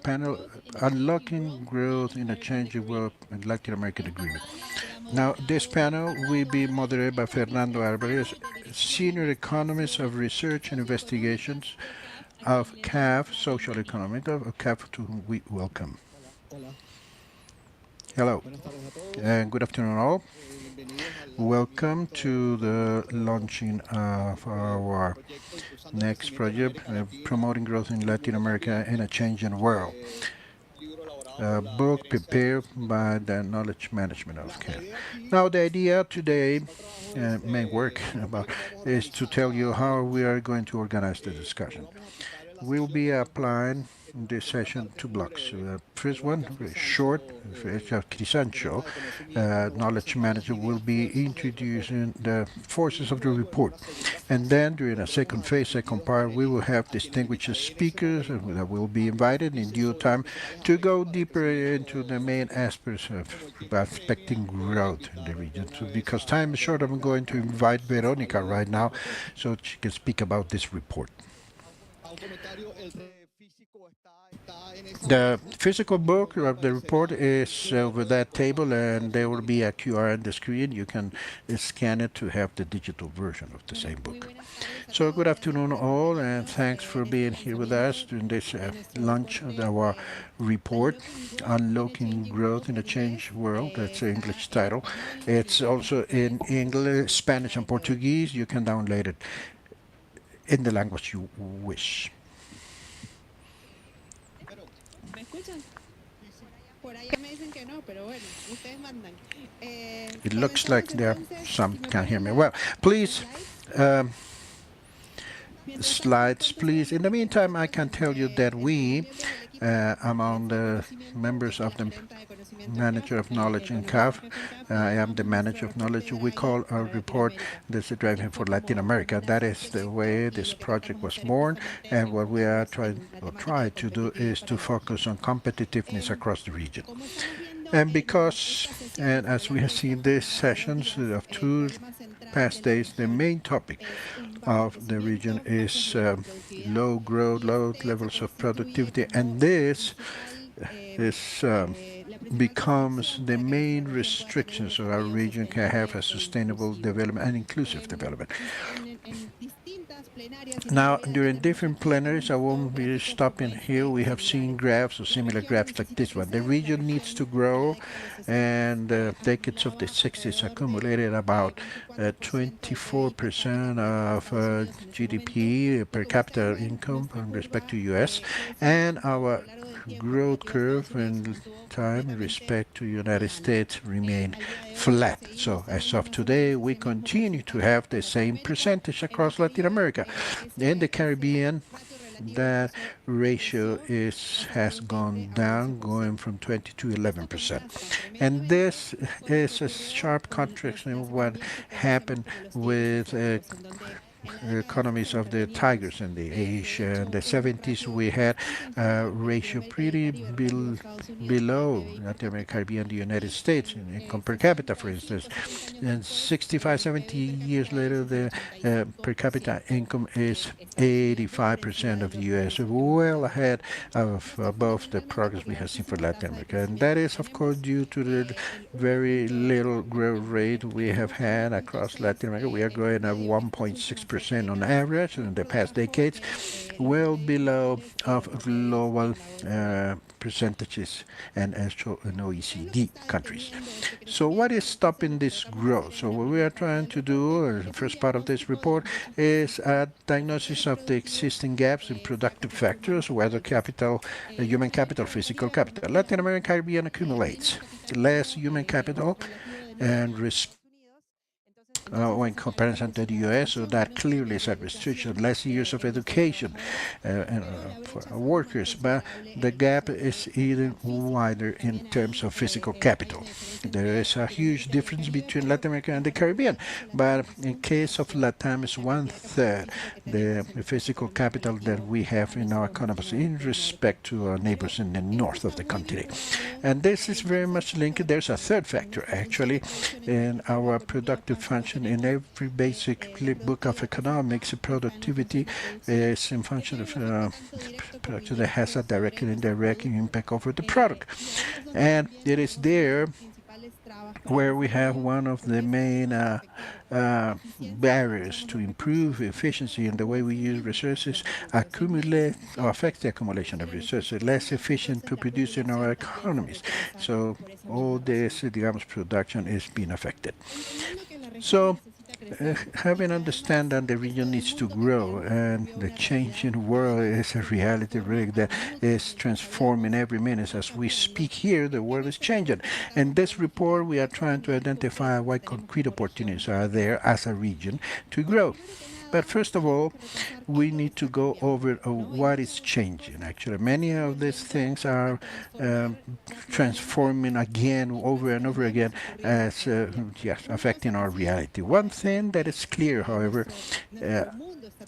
panel Unlocking Growth in a Changing World and Latin American Agreement. Now, this panel will be moderated by Fernando Alvarez, Senior Economist of Research and Investigations of CAF, Social Economic of CAF, to whom we welcome. Hello, and good afternoon all. Welcome to the launching of our next project, Promoting Growth in Latin America in a Changing World. A book prepared by the Knowledge Management of CAF. Now, the idea today, main work about, is to tell you how we are going to organize the discussion. We'll be applying this session two blocks. First one, very short, Crisancho, knowledge manager, will be introducing the forces of the report. And then during a second phase, second part, we will have distinguished speakers that will be invited in due time to go deeper into the main aspects of expecting growth in the region. So because time is short, I'm going to invite Veronica right now so she can speak about this report. The physical book of the report is over that table, and there will be a QR on the screen. You can scan it to have the digital version of the same book. So good afternoon all, and thanks for being here with us during this launch of our report, Unlocking Growth in a Changed World. That's the English title. It's also in English, Spanish, and Portuguese. You can download it in the language you wish. It looks like there some can't hear me. Well, please, slides, please. In the meantime, I can tell you that we, among the members of the Manager of Knowledge in CAF, I am the Manager of Knowledge. We call our report the Driving for Latin America. That is the way this project was born, and what we are try to do is to focus on competitiveness across the region. And because, and as we have seen these sessions of two past days, the main topic of the region is low growth, low levels of productivity, and this is becomes the main restrictions so our region can have a sustainable development and inclusive development. Now, during different plenaries, I won't be stopping here. We have seen graphs or similar graphs like this one. The region needs to grow, and decades of the 60s accumulated about 24% of GDP per capita income in respect to U.S. and our growth curve in time in respect to United States remain flat. So as of today, we continue to have the same percentage across Latin America. In the Caribbean, that ratio has gone down, going from 20 to 11%. And this is a sharp contrast in what happened with economies of the tigers in the Asia. In the 70s, we had a ratio pretty below Latin America, Caribbean, the United States, in income per capita, for instance. And 65, 70 years later, the per capita income is 85% of the U.S., well ahead of above the progress we have seen for Latin America. And that is, of course, due to the very little growth rate we have had across Latin America. We are growing at 1.6% on average in the past decades, well below of global percentages and actual in OECD countries. So what is stopping this growth? So what we are trying to do, the first part of this report, is a diagnosis of the existing gaps in productive factors, whether capital, human capital, physical capital. Latin American Caribbean accumulates less human capital and in comparison to the U.S., so that clearly is a restriction. Less years of education for workers, but the gap is even wider in terms of physical capital. There is a huge difference between Latin America and the Caribbean, but in case of Latam, it's one-third the physical capital that we have in our economies in respect to our neighbors in the north of the continent. And this is very much linked. There's a third factor, actually, in our productive function. In every basic book of economics, productivity is in function of production that has a direct and indirect impact over the product. And it is there where we have one of the main barriers to improve efficiency in the way we use resources, accumulate or affect the accumulation of resources, less efficient to produce in our economies. So all this, digamos, production is being affected. So having understand that the region needs to grow and the changing world is a reality really that is transforming every minute. As we speak here, the world is changing. In this report, we are trying to identify what concrete opportunities are there as a region to grow. But first of all, we need to go over what is changing. Actually, many of these things are transforming again, over and over again, as yes, affecting our reality. One thing that is clear, however,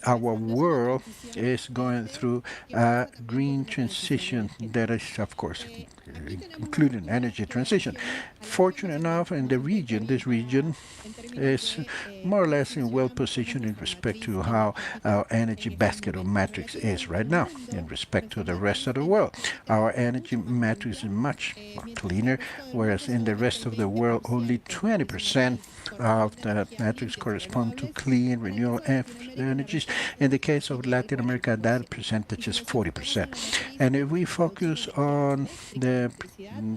our world is going through a green transition that is, of course, including energy transition. Fortunate enough, in the region, this region is more or less in well positioned in respect to how our energy basket or matrix is right now in respect to the rest of the world. Our energy matrix is much more cleaner, whereas in the rest of the world only 20% of the matrix correspond to clean renewable energies. In the case of Latin America, that percentage is 40%. And if we focus on the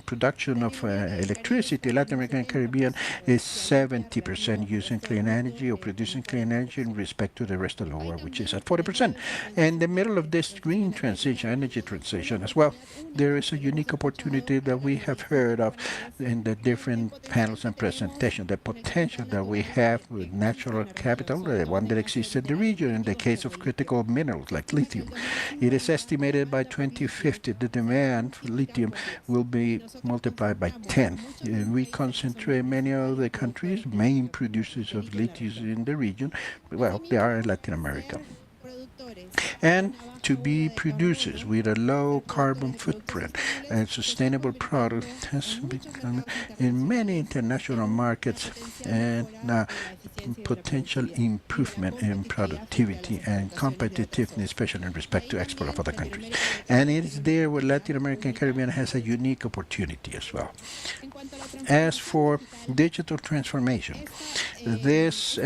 production of electricity, Latin America and Caribbean is 70% using clean energy or producing clean energy in respect to the rest of the world, which is at 40%. In the middle of this green transition, energy transition as well, there is a unique opportunity that we have heard of in the different panels and presentations, the potential that we have with natural capital, the one that exists in the region in the case of critical minerals like lithium. It is estimated by 2050 the demand for lithium will be multiplied by 10. And we concentrate many of the countries, main producers of lithium in the region, well, they are in Latin America. And to be producers with a low carbon footprint and sustainable product has become in many international markets and potential improvement in productivity and competitiveness, especially in respect to export of other countries. And it is there where Latin America and Caribbean has a unique opportunity as well. As for digital transformation, this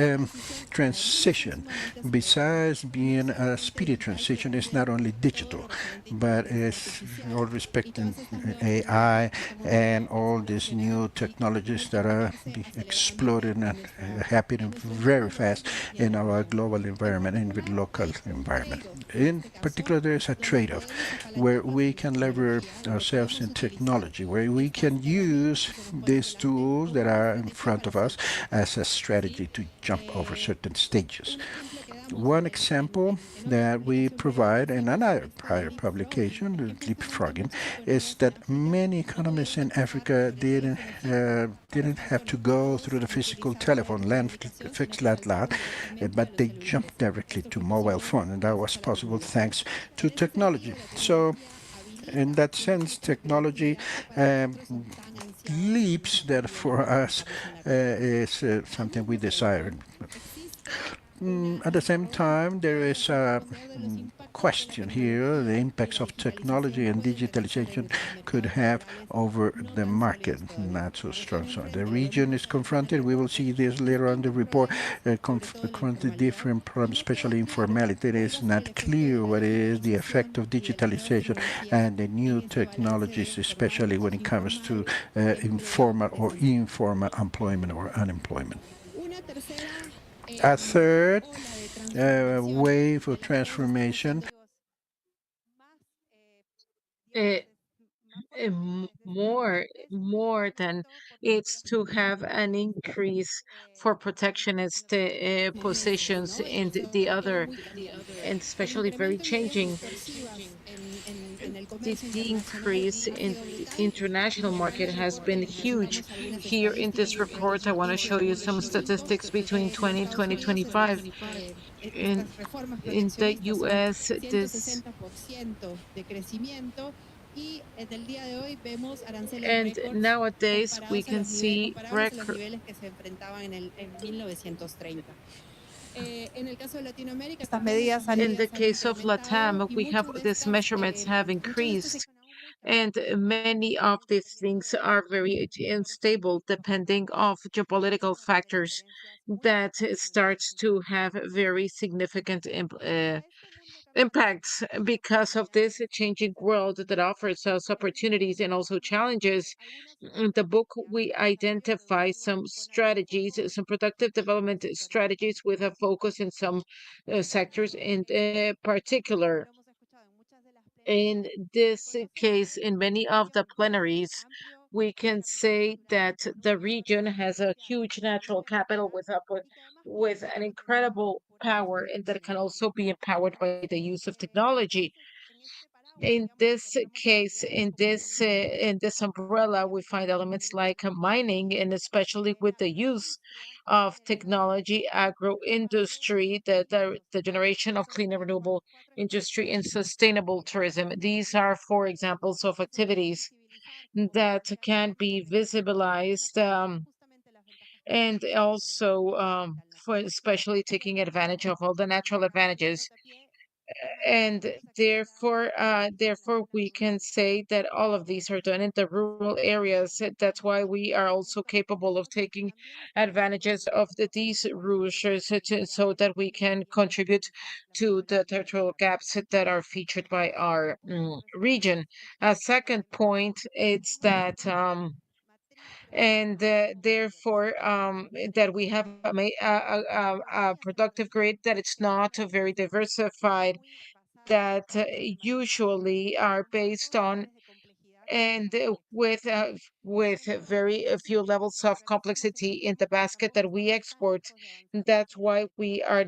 transition, besides being a speedy transition, is not only digital, but is all respecting AI and all these new technologies that are exploding and happening very fast in our global environment and with local environment. In particular, there is a trade-off where we can leverage ourselves in technology, where we can use these tools that are in front of us as a strategy to jump over certain stages. One example that we provide in another prior publication, leapfrogging, is that many economists in Africa didn't have to go through the physical telephone, fixed landline, but they jumped directly to mobile phone, and that was possible thanks to technology. So in that sense, technology leaps that for us is something we desire. At the same time, there is a question here, the impacts of technology and digitalization could have over the market, not so strong. So the region is confronted, we will see this later on in the report, confronted different problems, especially informality. It is not clear what is the effect of digitalization and the new technologies, especially when it comes to informal or informal employment or unemployment. A third wave of transformation more than it's to have an increase for protectionist positions in the other, and especially very changing. The increase in the international market has been huge. Here in this report, I want to show you some statistics between 20 and 2025. In the US, this and nowadays we can see record. In the case of Latam, we have these measurements have increased, and many of these things are very unstable depending of geopolitical factors that starts to have very significant impacts because of this changing world that offers us opportunities and also challenges. In the book, we identify some strategies, some productive development strategies with a focus in some sectors in particular. In this case, in many of the plenaries, we can say that the region has a huge natural capital with an incredible power and that can also be empowered by the use of technology. In this case, in this umbrella, we find elements like mining, and especially with the use of technology, agro industry, the generation of clean and renewable industry, and sustainable tourism. These are four examples of activities that can be visibilized, and also for especially taking advantage of all the natural advantages. And therefore we can say that all of these are done in the rural areas. That's why we are also capable of taking advantages of these resources so that we can contribute to the territorial gaps that are featured by our region. A second point is that and therefore that we have a productive grid that it's not very diversified, that usually are based on and with very few levels of complexity in the basket that we export. That's why we are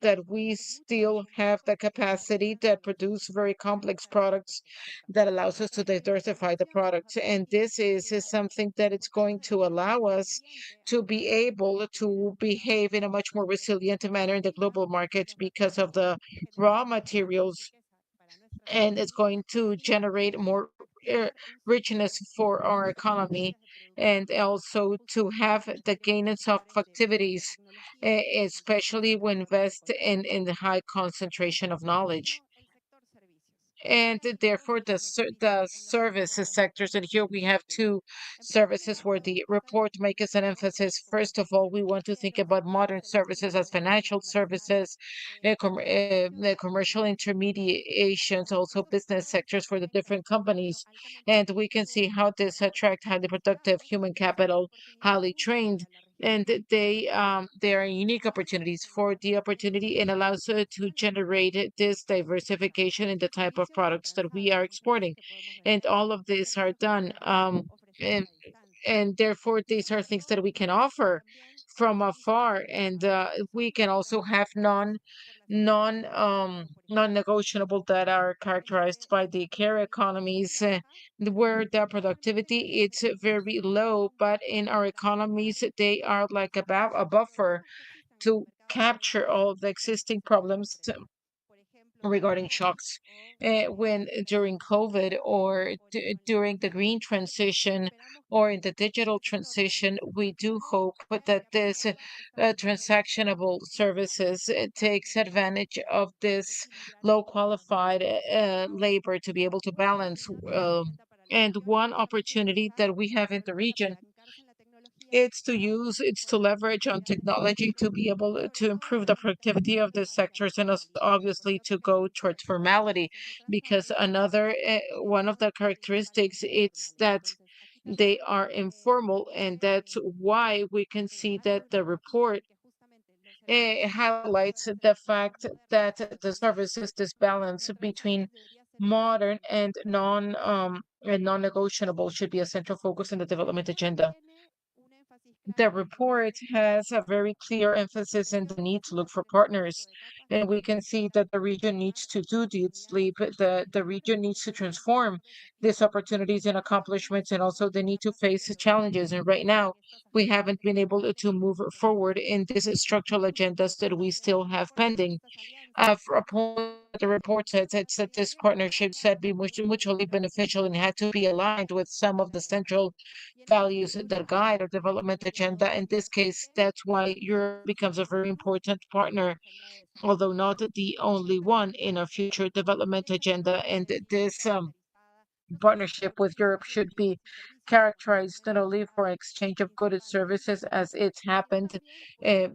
that we still have the capacity to produce very complex products that allows us to diversify the products. And is something that it's going to allow us to be able to behave in a much more resilient manner in the global market because of the raw materials, and it's going to generate more uh, richness for our economy, and also to have the gains of activities, especially when invest in the high concentration of knowledge. And therefore the services sectors, and here we have two services where the report makes an emphasis. First of all, we want to think about modern services as financial services, the commercial intermediations, also business sectors for the different companies. And we can see how this attract highly productive human capital, highly trained, and they are unique opportunities for the opportunity, and allows to generate this diversification in the type of products that we are exporting. And all of these are done, and, and therefore these are things that we can offer from afar, and we can also have non-negotiable that are characterized by the care economies, where the productivity it's very low, but in our economies they are like a buffer to capture all of the existing problems regarding shocks, when during COVID or during the green transition or in the digital transition. We do hope that this transactionable services takes advantage of this low qualified labor to be able to balance. And one opportunity that we have in the region, it's to leverage on technology to be able to improve the productivity of the sectors, and obviously to go towards formality, because another one of the characteristics it's that they are informal, and that's why we can see that the report highlights the fact that the services, this balance between modern and non-negotiable should be a central focus in the development agenda. The report has a very clear emphasis in the need to look for partners, and we can see that the region needs to do this leap. The region needs to transform these opportunities and accomplishments, and also they need to face the challenges. And right now, we haven't been able to move forward in these structural agendas that we still have pending. For a point that the report says it's that this partnership should be mutually beneficial and had to be aligned with some of the central values that guide our development agenda. In this case, that's why Europe becomes a very important partner, although not the only one in our future development agenda. And this partnership with Europe should be characterized not only for exchange of goods and services as it's happened, uh,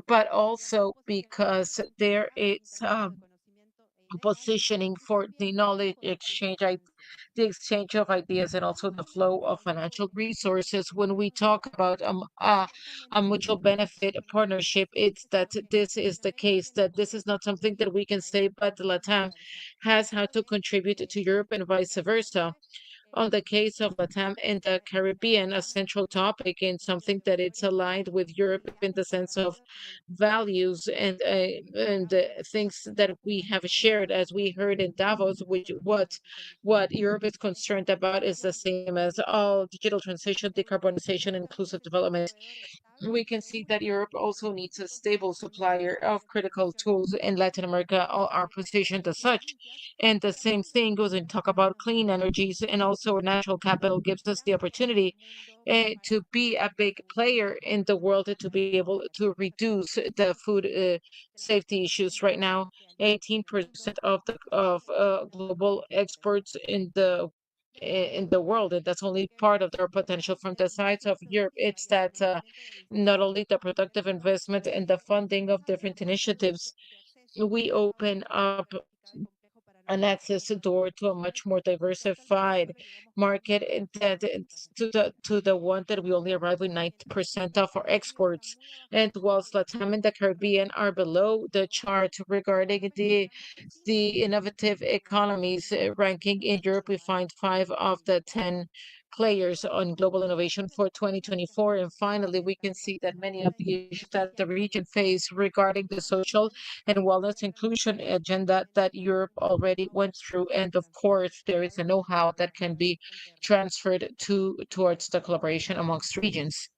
but also because there is positioning for the knowledge exchange, the exchange of ideas, and also the flow of financial resources. When we talk about a mutual benefit partnership, it's that this is the case, that this is not something that we can say, but Latam has had to contribute to Europe and vice versa. On the case of Latam and the Caribbean, a central topic and something that it's aligned with Europe in the sense of values and things that we have shared, as we heard in Davos, which what Europe is concerned about is the same as all digital transition, decarbonization, inclusive development. We can see that Europe also needs a stable supplier of critical tools, and Latin America are positioned as such. And the same thing goes and talk about clean energies, and also natural capital gives us the opportunity to be a big player in the world, to be able to reduce the food safety issues. Right now, 18% of the of global exports in the world, and that's only part of their potential. From the sides of Europe, it's that not only the productive investment and the funding of different initiatives, we open up an access door to a much more diversified market, and that it's to the one that we only arrive with 90% of our exports. And whilst Latam and the Caribbean are below the chart regarding the innovative economies ranking in Europe, we find 5 of the 10 players on global innovation for 2024. And finally, we can see that many of the issues that the region face regarding the social and wellness inclusion agenda that Europe already went through. And of course, there is a know-how that can be transferred towards the collaboration amongst regions.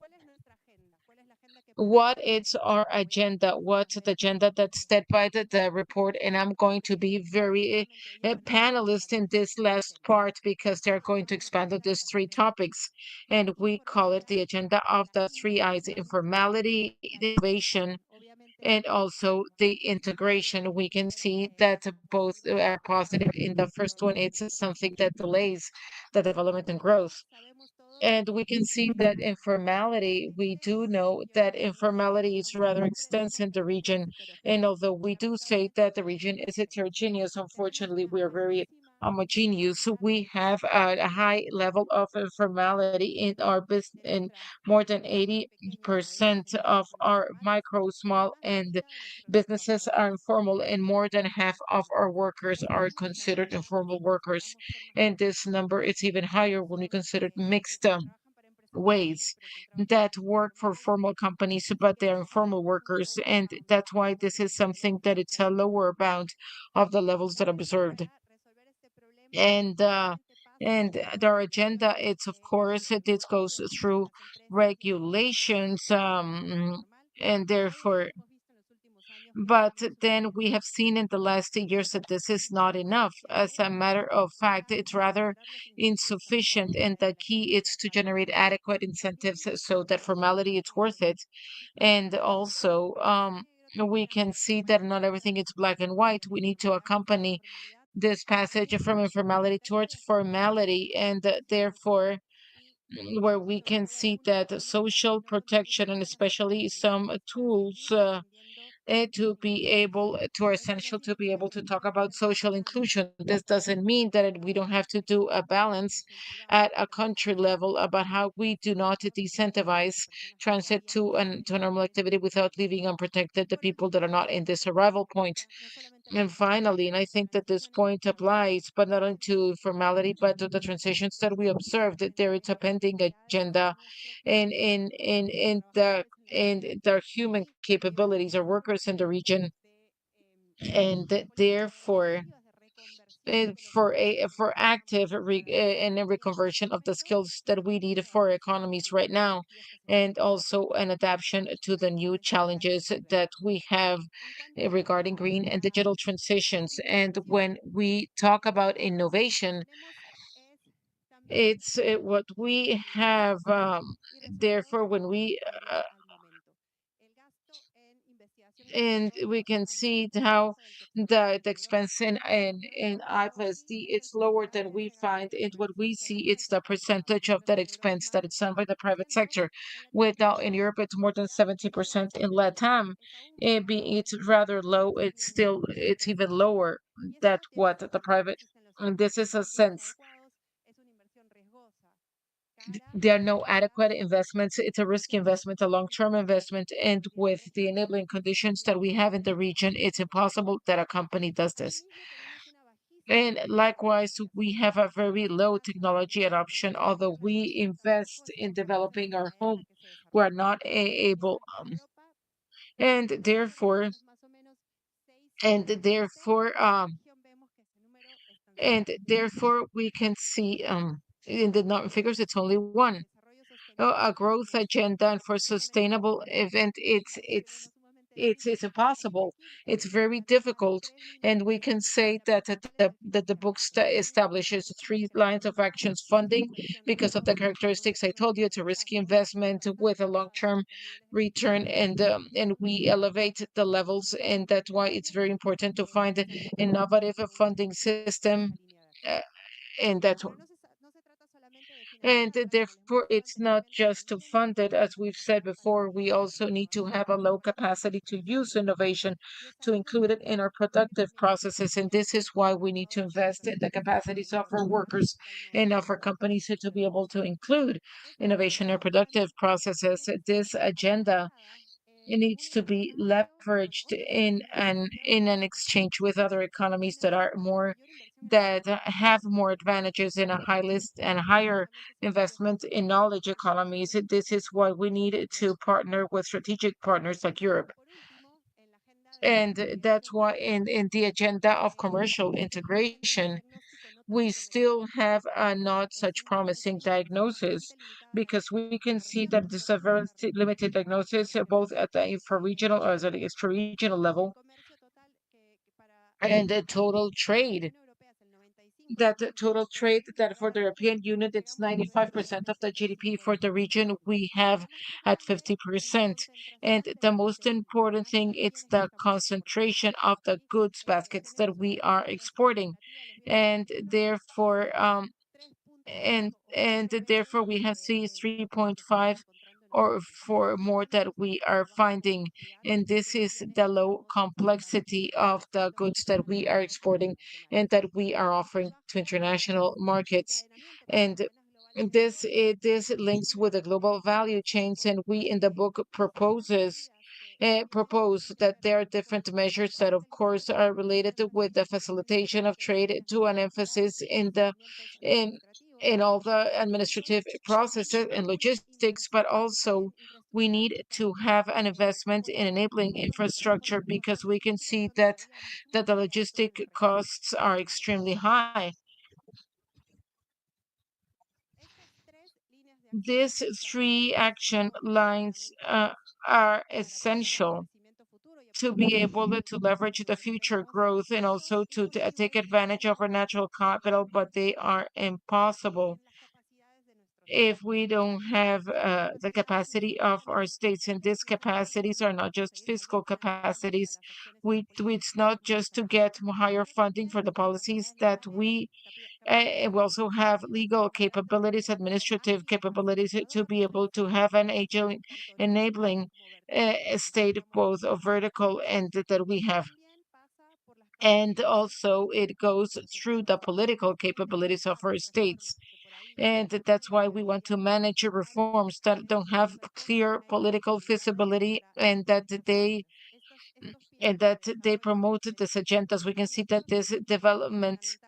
What is our agenda? What's the agenda that's set by the report? And I'm going to be very panelist in this last part because they're going to expand on these 3 topics. And we call it the agenda of the 3 I's: informality, innovation, and also the integration. We can see that both are positive. In the first one, it's something that delays the development and growth. And we can see that informality, we do know that informality is rather extensive in the region. And although we do say that the region is heterogeneous, unfortunately, we are very homogeneous. So we have a high level of informality in our business, and more than 80% of our micro, small, and businesses are informal, and more than half of our workers are considered informal workers. And this number is even higher when we consider mixed ways that work for formal companies, but they're informal workers. And that's why this is something that it's a lower bound of the levels that are observed. And their agenda, it's of course, this goes through regulations, and therefore, but then we have seen in the last years that this is not enough. As a matter of fact, it's rather insufficient. And the key is to generate adequate incentives so that formality is worth it. And also, we can see that not everything is black and white. We need to accompany this passage from informality towards formality, and therefore, where we can see that social protection and especially some tools to be able to are essential to be able to talk about social inclusion. This doesn't mean that we don't have to do a balance at a country level about how we do not decentivize transit to a normal activity without leaving unprotected the people that are not in this arrival point. And finally, and I think that this point applies, but not only to formality, but to the transitions that we observed, that there is a pending agenda in their human capabilities or workers in the region, and therefore for active and a reconversion of the skills that we need for economies right now, and also an adaptation to the new challenges that we have regarding green and digital transitions. And when we talk about innovation, it's what we have. Therefore, when we and we can see how the expense in I plus D it's lower than we find in what we see. It's the percentage of that expense that it's done by the private sector. Without in Europe, it's more than 70%. In Latam, it's rather low. It's even lower than what the private. And this is a sense there are no adequate investments. It's a risky investment, a long-term investment, and with the enabling conditions that we have in the region, it's impossible that a company does this. And likewise, we have a very low technology adoption. Although we invest in developing our home, we're not able, and therefore, and therefore, we can see in the figures, it's only one. A growth agenda and for sustainable event it's impossible. It's very difficult, and we can say that the book establishes three lines of actions: funding, because of the characteristics I told you, it's a risky investment with a long-term return, and we elevate the levels, and that's why it's very important to find an innovative funding system, uh, and that's and therefore, it's not just to fund it. As we've said before, we also need to have a low capacity to use innovation, to include it in our productive processes. And this is why we need to invest in the capacities of our workers and of our companies to be able to include innovation in productive processes. This agenda it needs to be leveraged in an exchange with other economies that have more advantages in a high list and higher investment in knowledge economies. This is why we need to partner with strategic partners like Europe. And that's why in the agenda of commercial integration, we still have a not such promising diagnosis, because we can see that there's a very limited diagnosis both at the infra-regional or as at the extra-regional level, and the total trade that for the European Union, it's 95% of the GDP. For the region, we have at 50%. And the most important thing, it's the concentration of the goods baskets that we are exporting. And therefore, therefore we have C 3.5 or for more that we are finding, and this is the low complexity of the goods that we are exporting and that we are offering to international markets. And this links with the global value chains, and we in the book propose that there are different measures that, of course, are related with the facilitation of trade, to an emphasis in in all the administrative processes and logistics, but also we need to have an investment in enabling infrastructure, because we can see that the logistic costs are extremely high. These three action lines are essential to be able to leverage the future growth and also to take advantage of our natural capital, but they are impossible if we don't have the capacity of our states. And these capacities are not just fiscal capacities. It's not just to get higher funding for the policies that we also have legal capabilities, administrative capabilities to be able to have an agile enabling state, both of vertical and that we have. And also, it goes through the political capabilities of our states. And that's why we want to manage reforms that don't have clear political feasibility, and that and that they promoted this agendas. We can see that this development,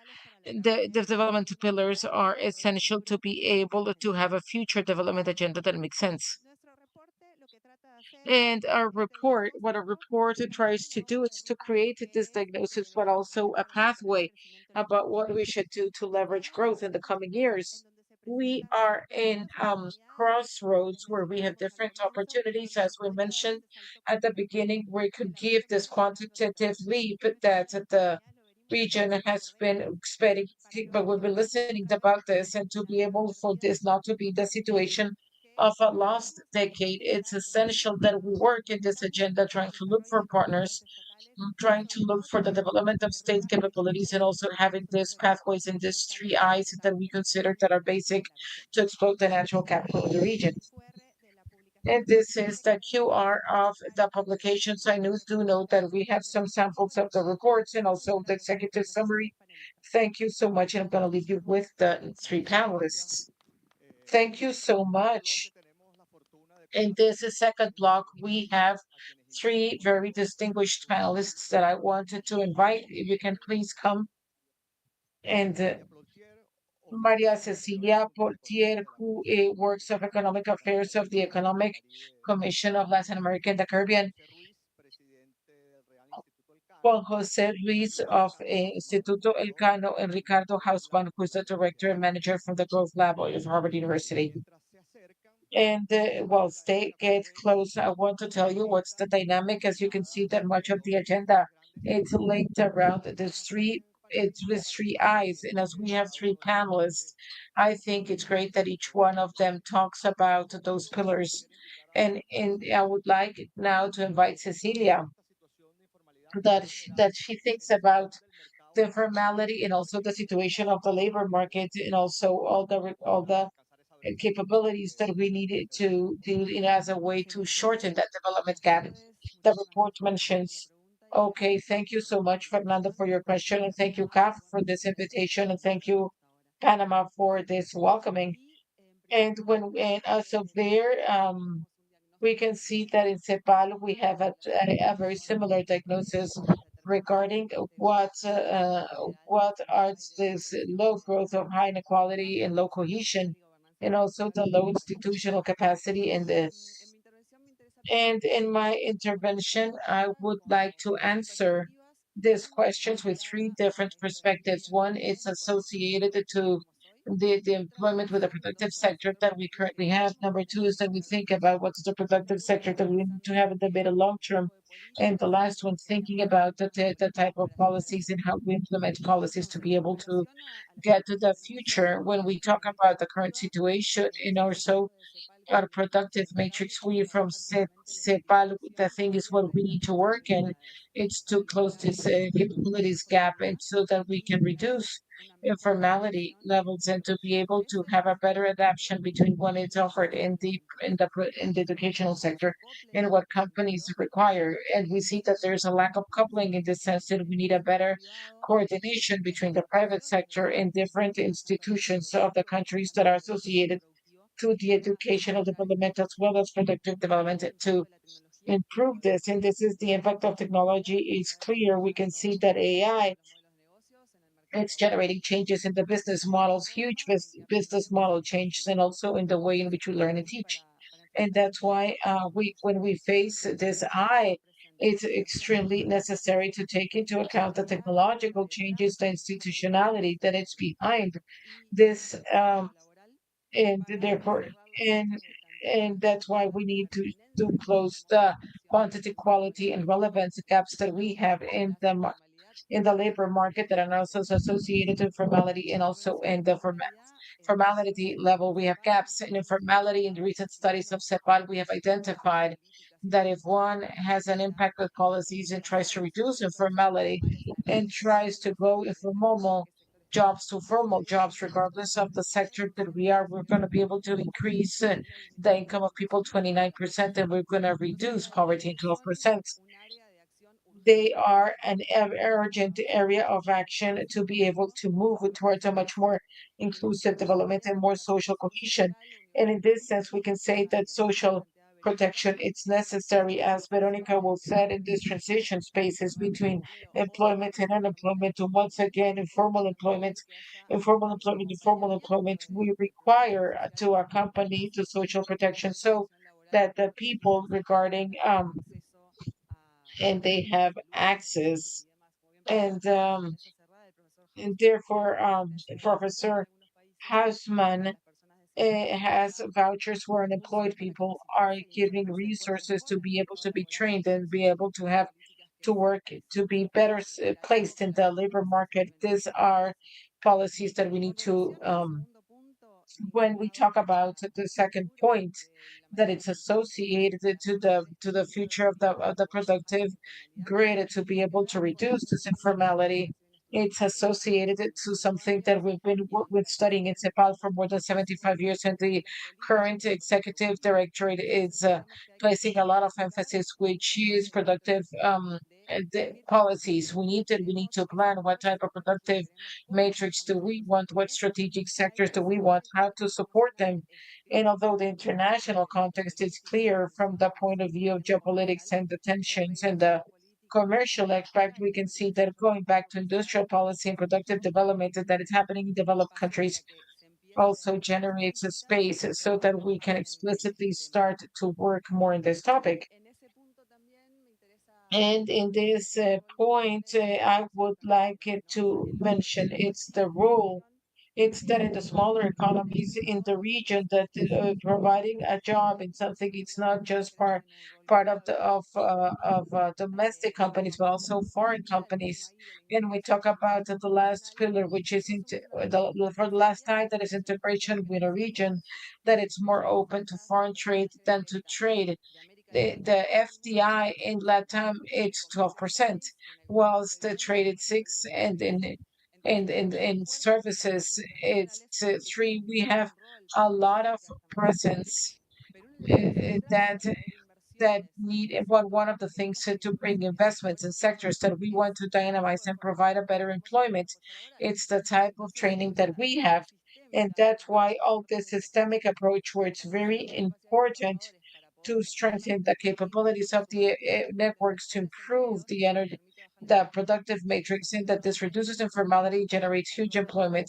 the development pillars are essential to be able to have a future development agenda that makes sense. And our report, what our report tries to do is to create this diagnosis, but also a pathway about what we should do to leverage growth in the coming years. We are in crossroads where we have different opportunities. As we mentioned at the beginning, we could give this quantitative leap that the region has been expecting, but we've been listening about this, and to be able for this not to be the situation of a lost decade, it's essential that we work in this agenda, trying to look for partners, trying to look for the development of state capabilities, and also having these pathways in these three eyes that we consider that are basic to exploit the natural capital of the region. And this is the QR of the publications. I do know that we have some samples of the reports and also the executive summary. Thank you so much. And I'm going to leave you with the three panelists. Thank you so much. In this second block, we have three very distinguished panelists that I wanted to invite. If you can please come. And Maria Cecilia Portier, who works of Economic Affairs of the Economic Commission of Latin America and the Caribbean. Juan Jose Ruiz of Instituto Elcano, and Ricardo Hausmann, who is the director and manager from the Growth Lab of Harvard University. And whilst they get close, I want to tell you what's the dynamic. As you can see, that much of the agenda it's linked around it's with three eyes. And as we have three panelists, I think it's great that each one of them talks about those pillars. And I would like now to invite Cecilia that she thinks about the formality and also the situation of the labor market, and also all the capabilities that we needed to do as a way to shorten that development gap. The report mentions. Okay, thank you so much, Fernando, for your question, and thank you, CAF, for this invitation, and thank you, Panama, for this welcoming. And as of there, we can see that in CEPAL we have a very similar diagnosis regarding what are this low growth of high inequality and low cohesion, and also the low institutional capacity in the. And in my intervention, I would like to answer these questions with three different perspectives. One is associated to the employment with the productive sector that we currently have. Number two is that we think about what is the productive sector that we need to have in the mid and long term. And the last one, thinking about the type of policies and how we implement policies to be able to get to the future. When we talk about the current situation and also our productive matrix, we from CEPAL, the thing is what we need to work in. It's to close this capabilities gap, and so that we can reduce informality levels and to be able to have a better adaptation between what is offered in the educational sector and what companies require. And we see that there's a lack of coupling in the sense that we need a better coordination between the private sector and different institutions of the countries that are associated to the educational development as well as productive development to improve this. And this is the impact of technology is clear. We can see that AI, it's generating changes in the business models, huge business model changes, and also in the way in which we learn and teach. And that's why when we face this it's extremely necessary to take into account the technological changes, the institutionality that it's behind this and therefore and and that's why we need to close the quantity, quality, and relevance gaps that we have in in the labor market that are also associated to formality, and also in the formality level we have gaps in informality. In the recent studies of CEPAL, we have identified that if one has an impact with policies and tries to reduce informality and tries to go informal jobs to formal jobs, regardless of the sector that we're going to be able to increase the income of people 29%, and we're going to reduce poverty 12%. They are an urgent area of action to be able to move towards a much more inclusive development and more social cohesion. And in this sense, we can say that social protection. It's necessary, as Veronica will said, in these transition spaces between employment and unemployment, to once again informal employment, informal employment, we require to accompany to social protection so that the people regarding and they have access and therefore Professor Hausman has vouchers where unemployed people are giving resources to be able to be trained and be able to have to work to be better placed in the labor market. These are policies that we need to when we talk about the second point that it's associated to the future of the productive grid to be able to reduce this informality. It's associated to something that we've been studying in CEPAL for more than 75 years, and the current executive directorate is placing a lot of emphasis, which is productive the policies. We need to plan what type of productive matrix do we want, what strategic sectors do we want, how to support them. And although the international context is clear from the point of view of geopolitics and the tensions and the commercial aspect, we can see that going back to industrial policy and productive development that is happening in developed countries also generates a space so that we can explicitly start to work more in this topic. And in this point, I would like to mention it's the role. It's that in the smaller economies in the region that providing a job in something, it's not just part of the of domestic companies, but also foreign companies. And we talk about the last pillar, which is for the last time that is integration with a region that it's more open to foreign trade than to trade the FDI in Latam it's 12%, whilst the trade is 6, and in services it's 3. We have a lot of presence that need one of the things to bring investments in sectors that we want to dynamize and provide a better employment. It's the type of training that we have. And that's why all this systemic approach where it's very important to strengthen the capabilities of the networks to improve the energy, the productive matrix, and that this reduces informality, generates huge employment.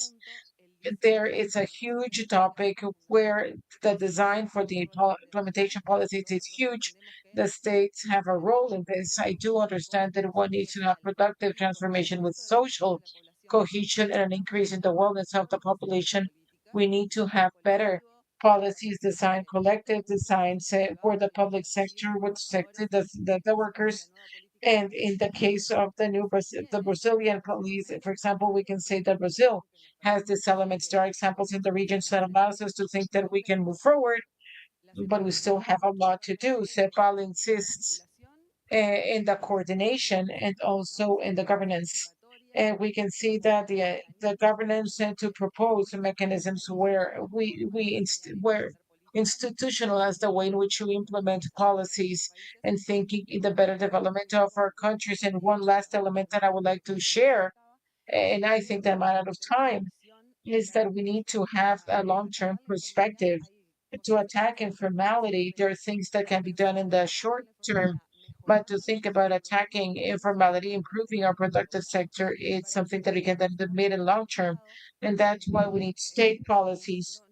There is a huge topic where the design for the implementation policies is huge. The states have a role in this. I do understand that one needs to have productive transformation with social cohesion and an increase in the wellness of the population. We need to have better policies designed, collective designs for the public sector, with sector, the workers, and in the case of the Brazilian police, for example, we can say that Brazil has these elements. There are examples in the regions that allows us to think that we can move forward, but we still have a lot to do. CEPAL insists in the coordination and also in the governance. And we can see that the governance and to propose mechanisms where where institutionalize the way in which we implement policies and thinking in the better development of our countries. And one last element that I would like to share, and I think that I'm out of time, is that we need to have a long-term perspective to attack informality. There are things that can be done in the short term, but to think about attacking informality, improving our productive sector, it's something that we can do in the mid and long term. And that's why we need state policies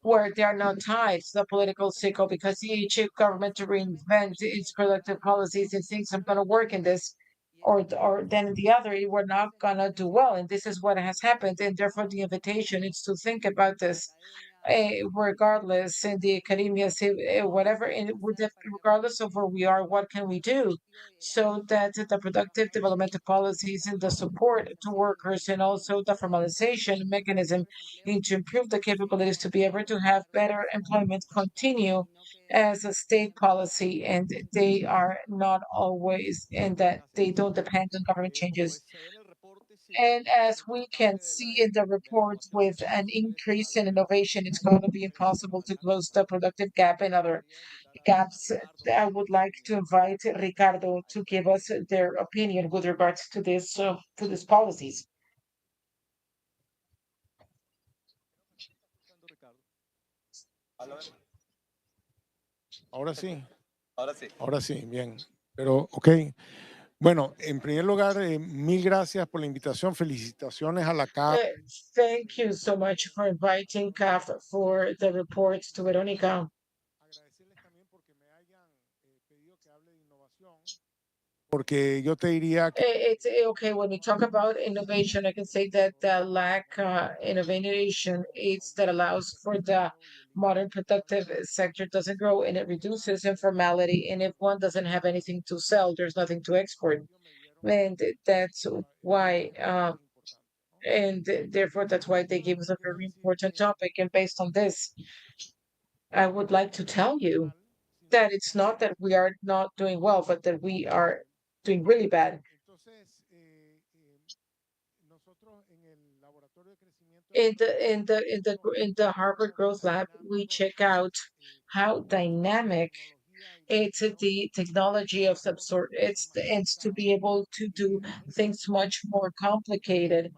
where they are not tied to the political cycle, because each government to reinvent its productive policies and thinks I'm going to work in this or then the other, we're not going to do well. And this is what has happened. And therefore, the invitation is to think about this regardless in the academia, say, whatever, regardless of where we are, what can we do so that the productive development policies and the support to workers and also the formalization mechanism and to improve the capabilities to be able to have better employment continue as a state policy, and they are not always, and that they don't depend on government changes. And as we can see in the report, with an increase in innovation, it's going to be impossible to close the productive gap and other gaps. I would like to invite Ricardo to give us their opinion with regards to these policies. Ahora sí, Ahora sí. ahora sí, bien. Pero, ok. Bueno, en primer lugar, mil gracias por la invitación. Felicitaciones a la CAF. Thank you so much for inviting CAF for the report to Veronica. Agradecerles también porque me hayan pedido que hable de innovación, porque yo te diría que It's okay when we talk about innovation. I can say that the lack innovation is that allows for the modern productive sector doesn't grow and it reduces informality. And if one doesn't have anything to sell, there's nothing to export. And that's why, and therefore that's why they gave us a very important topic. And based on this, I would like to tell you that it's not that we are not doing well, but that we are doing really bad. entonces nosotros en el laboratorio de crecimiento In the Harvard Growth Lab, we check out how dynamic it's the technology of some sort. It's to be able to do things much more complicated.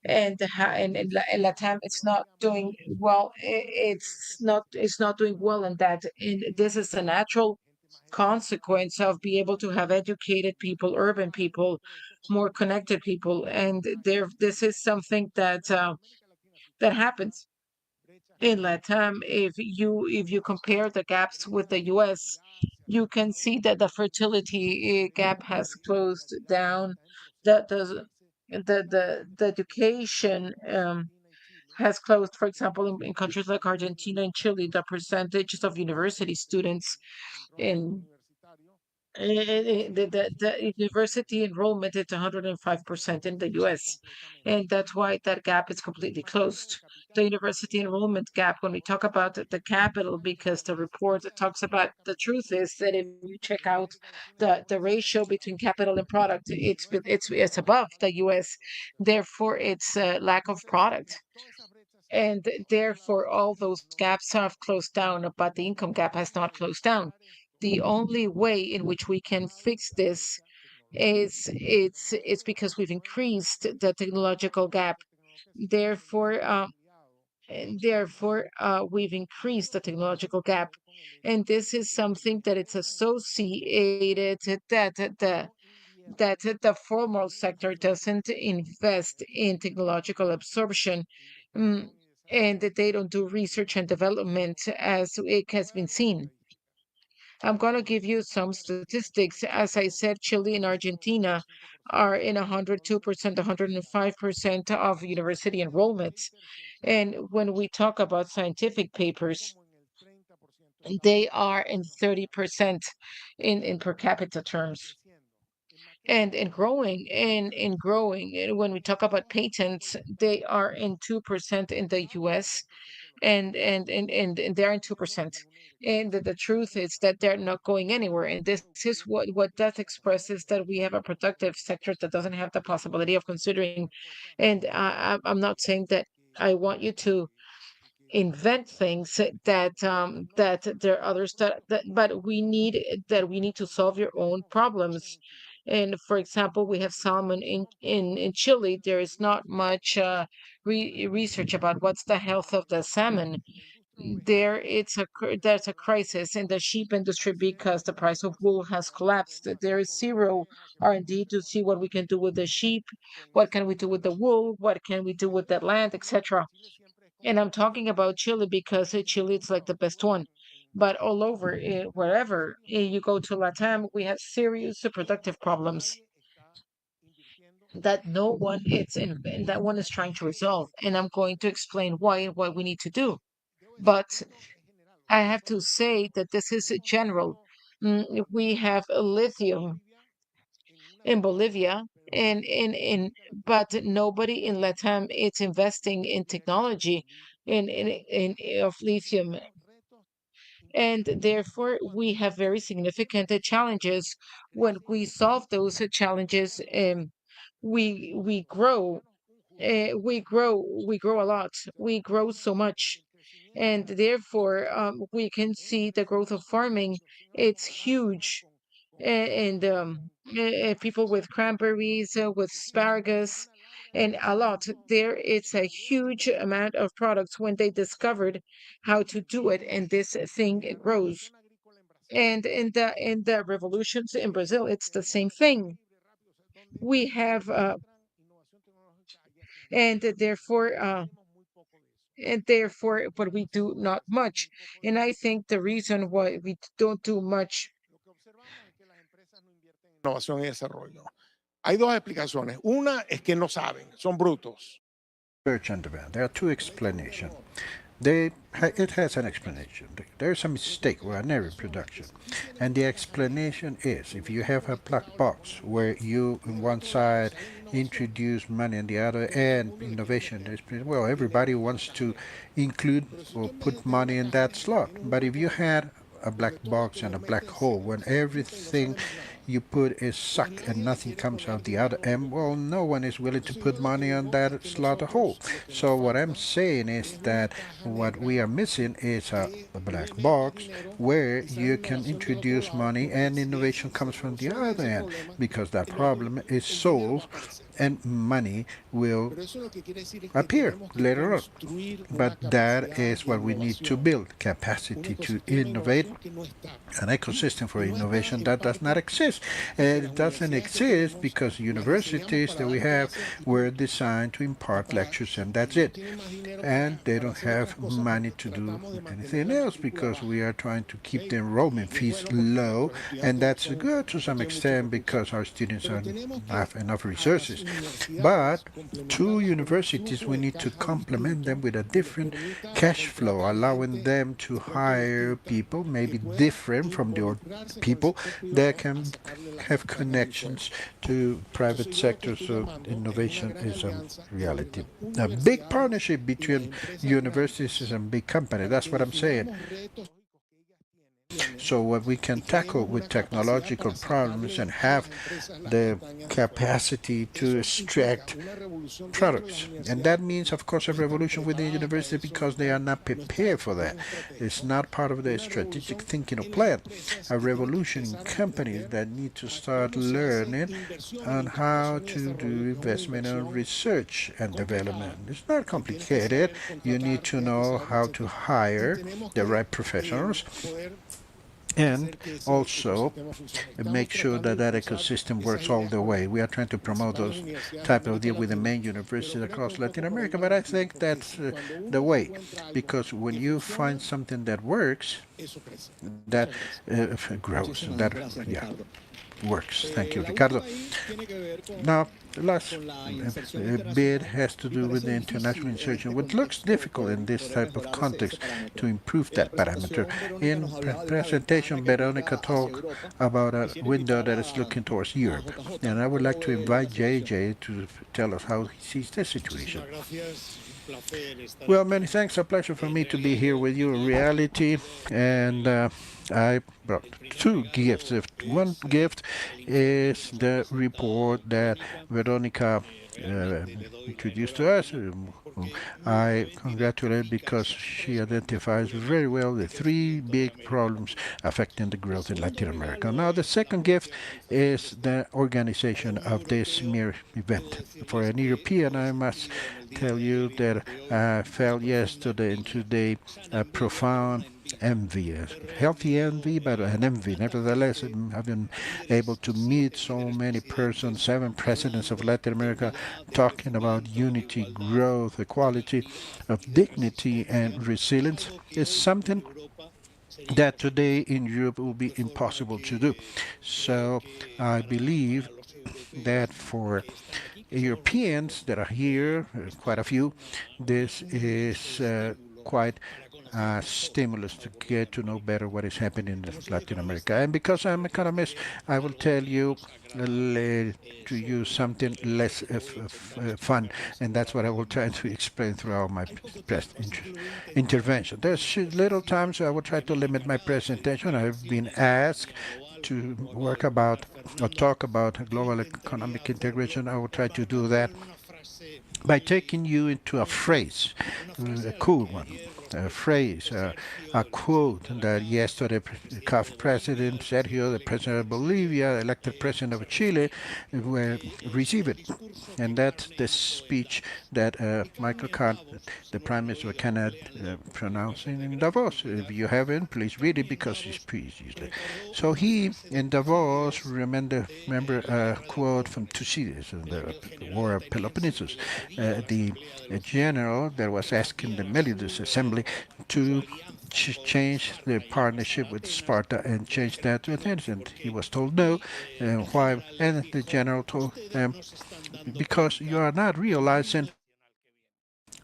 And in Latam, it's not doing well. It's not doing well in that. And this is a natural consequence of being able to have educated people, urban people, more connected people, and there. This is something that happens in Latam. If you compare the gaps with the U.S., you can see that the fertility gap has closed down. The education has closed. For example, in countries like Argentina and Chile, the percentages of university students in the university enrollment is 105% in the US. And that's why that gap is completely closed. The university enrollment gap, when we talk about the capital, because the report talks about the truth is that if you check out the ratio between capital and product, it's above the US. Therefore, it's a lack of product. And therefore, all those gaps have closed down, but the income gap has not closed down. The only way in which we can fix this is it's because we've increased the technological gap. Therefore, we've increased the technological gap, and this is something that it's associated that the formal sector doesn't invest in technological absorption, mm, and that they don't do research and development as it has been seen. I'm going to give you some statistics. As I said, Chile and Argentina are in 102%, 105% of university enrollments. And when we talk about scientific papers, they are in 30% in per capita terms. And growing, and when we talk about patents, they are in 2% in the US, and they're in 2%. And the truth is that they're not going anywhere. And this is what that expresses, that we have a productive sector that doesn't have the possibility of considering. And I'm not saying that I want you to invent things that there are others that but we need to solve your own problems. And for example, we have salmon in Chile. There is not much research about what's the health of the salmon. There's a crisis in the sheep industry because the price of wool has collapsed. There is zero R&D to see what we can do with the sheep, what can we do with the wool, what can we do with the land, etc. And I'm talking about Chile because Chile is like the best one. But all over, wherever you go to Latam, we have serious reproductive problems that no one that one is trying to resolve. And I'm going to explain why and what we need to do. But I have to say that this is general. We have lithium in Bolivia, but nobody in Latam is investing in technology of lithium, and therefore we have very significant challenges. When we solve those challenges, we grow. We grow a lot. We grow so much, and therefore we can see the growth of farming. It's huge, and people with cranberries, with asparagus, and a lot. There, it's a huge amount of products when they discovered how to do it, and this thing grows. And in the revolutions in Brazil, it's the same thing. We have and therefore, but we do not much. And I think the reason why we don't do much. Innovación y desarrollo. Hay dos explicaciones. Una es que no saben, son brutos. Search and demand. There are two explanations. It has an explanation. There's a mistake or an error in production. And the explanation is if you have a black box where you, on one side, introduce money and the other end innovation, well, everybody wants to include or put money in that slot. But if you had a black box and a black hole when everything you put is sucked and nothing comes out the other end, well, no one is willing to put money on that slot hole. So what I'm saying is that what we are missing is a black box where you can introduce money and innovation comes from the other end, because that problem is solved and money will appear later on. But that is what we need to build, capacity to innovate, an ecosystem for innovation that does not exist. And it doesn't exist because universities that we have were designed to impart lectures and that's it. And they don't have money to do anything else because we are trying to keep the enrollment fees low, and that's good to some extent because our students have enough resources. But to universities, we need to complement them with a different cash flow, allowing them to hire people, maybe different from the people that can have connections to private sector, so innovation is a reality. A big partnership between universities and big companies, that's what I'm saying. So what we can tackle with technological problems and have the capacity to extract products. And that means, of course, a revolution within the university because they are not prepared for that. It's not part of their strategic thinking or plan. A revolution in companies that need to start learning on how to do investment and research and development. It's not complicated. You need to know how to hire the right professionals and also make sure that that ecosystem works all the way. We are trying to promote those type of deal with the main universities across Latin America, but I think that's the way, because when you find something that works, that grows, that works. Thank you, Ricardo. Now, the last bit has to do with the international insertion, which looks difficult in this type of context to improve that parameter. In presentation, Veronica talked about a window that is looking towards Europe, and I would like to invite JJ to tell us how he sees this situation. Well, many thanks. A pleasure for me to be here with you in reality. And I brought two gifts. One gift is the report that Veronica introduced to us. I congratulate because she identifies very well the three big problems affecting the growth in Latin America. Now, the second gift is the organization of this mere event. For an European, I must tell you that I felt yesterday and today a profound envy, a healthy envy, but an envy. Nevertheless, I've been able to meet so many persons, 7 presidents of Latin America, talking about unity, growth, equality, of dignity and resilience is something that today in Europe will be impossible to do. So I believe that for Europeans that are here, quite a few, this is quite a stimulus to get to know better what is happening in Latin America. And because I'm an economist, I will tell you to use something less fun, and that's what I will try to explain throughout my intervention. There's little time, so I will try to limit my presentation. I've been asked to work about or talk about global economic integration. I will try to do that by taking you into a phrase, a cool one. phrase, a quote that yesterday CAF President Sergio, the president of Bolivia, elected president of Chile, received it. And that's the speech that Michael Kahn, the Prime Minister of Canada, pronounced in Davos. If you haven't, please read it because it's pretty useless. So he, in Davos, remember a quote from Thucydides in the War of Peloponnesus, the general that was asking the Melidus assembly to change the partnership with Sparta and change that to Athens. And he was told no. Why? And the general told them, because you are not realizing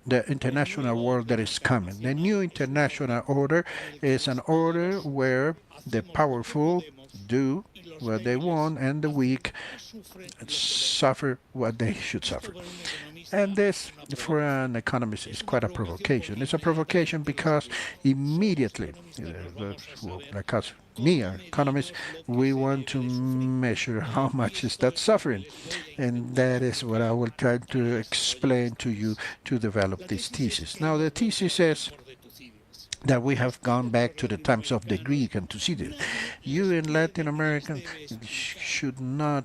the international world that is coming. The new international order is an order where the powerful do what they want and the weak suffer what they should suffer. And this, for an economist, is quite a provocation. It's a provocation because immediately, like us, me, economists, we want to measure how much is that suffering. And that is what I will try to explain to you to develop this thesis. Now, the thesis says that we have gone back to the times of the Greek and Thucydides. You in Latin America should not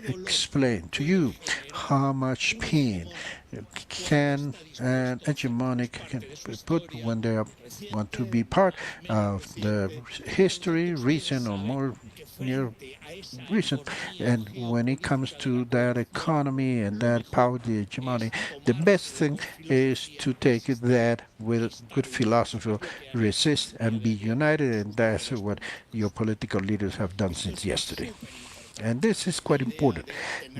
explain to you how much pain can an hegemonic can put when they want to be part of the history, recent or more near recent. And when it comes to that economy and that power, the hegemony, the best thing is to take it that with good philosophy, resist and be united, and that's what your political leaders have done since yesterday. And this is quite important.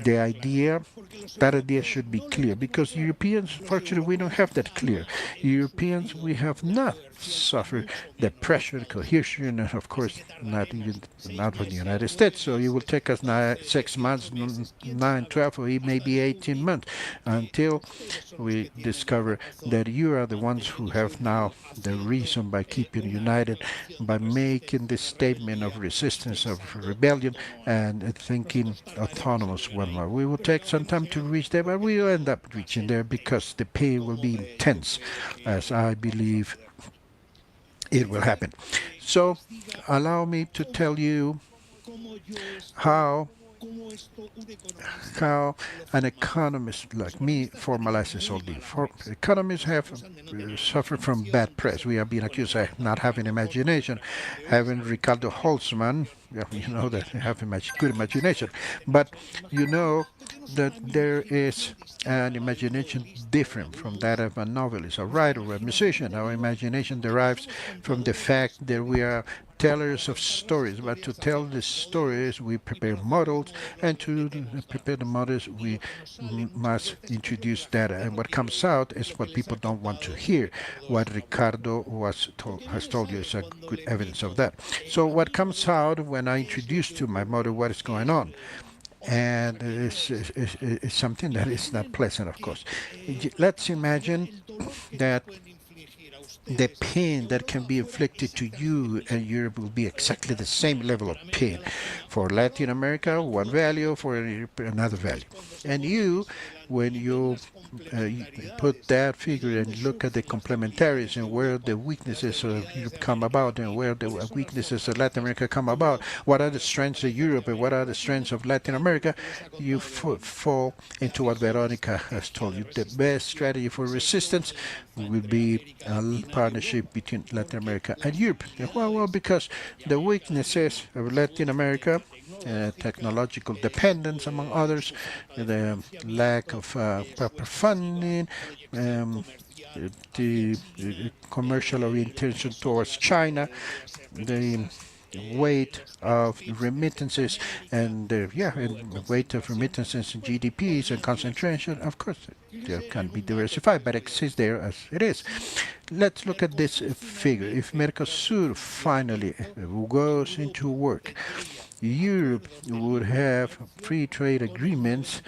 That idea should be clear because Europeans, fortunately, we don't have that clear. Europeans, we have not suffered the pressure, cohesion, and of course, not with the United States. So it will take us 6 months, 9, 12, or maybe 18 months until we discover that you are the ones who have now the reason by keeping united, by making this statement of resistance, of rebellion, and thinking autonomous one more. We will take some time to reach there, but we will end up reaching there because the pain will be intense, as I believe it will happen. So allow me to tell you how an economist like me formalizes all these. Economists have suffered from bad press. We are being accused of not having imagination, having Ricardo Holtzman, you know that they have good imagination, but you know that there is an imagination different from that of a novelist, a writer, or a musician. Our imagination derives from the fact that we are tellers of stories, but to tell the stories we prepare models, and to prepare the models we must introduce data, and what comes out is what people don't want to hear. What Ricardo has told you is a good evidence of that. So what comes out when I introduce to my model what is going on, and it's something that is not pleasant, of course. Let's imagine that the pain that can be inflicted to you and Europe will be exactly the same level of pain. For Latin America, one value, for Europe, another value. And you, when you put that figure and look at the complementaries and where the weaknesses of Europe come about and where the weaknesses of Latin America come about, what are the strengths of Europe and what are the strengths of Latin America, you fall into what Veronica has told you. The best strategy for resistance will be a partnership between Latin America and Europe. Well, because the weaknesses of Latin America, technological dependence among others, the lack of proper funding, the commercial orientation towards China, the weight of remittances and weight of remittances in GDPs and concentration. Of course, they can be diversified, but exists there as it is. Let's look at this figure. If Mercosur finally goes into work, Europe would have free trade agreements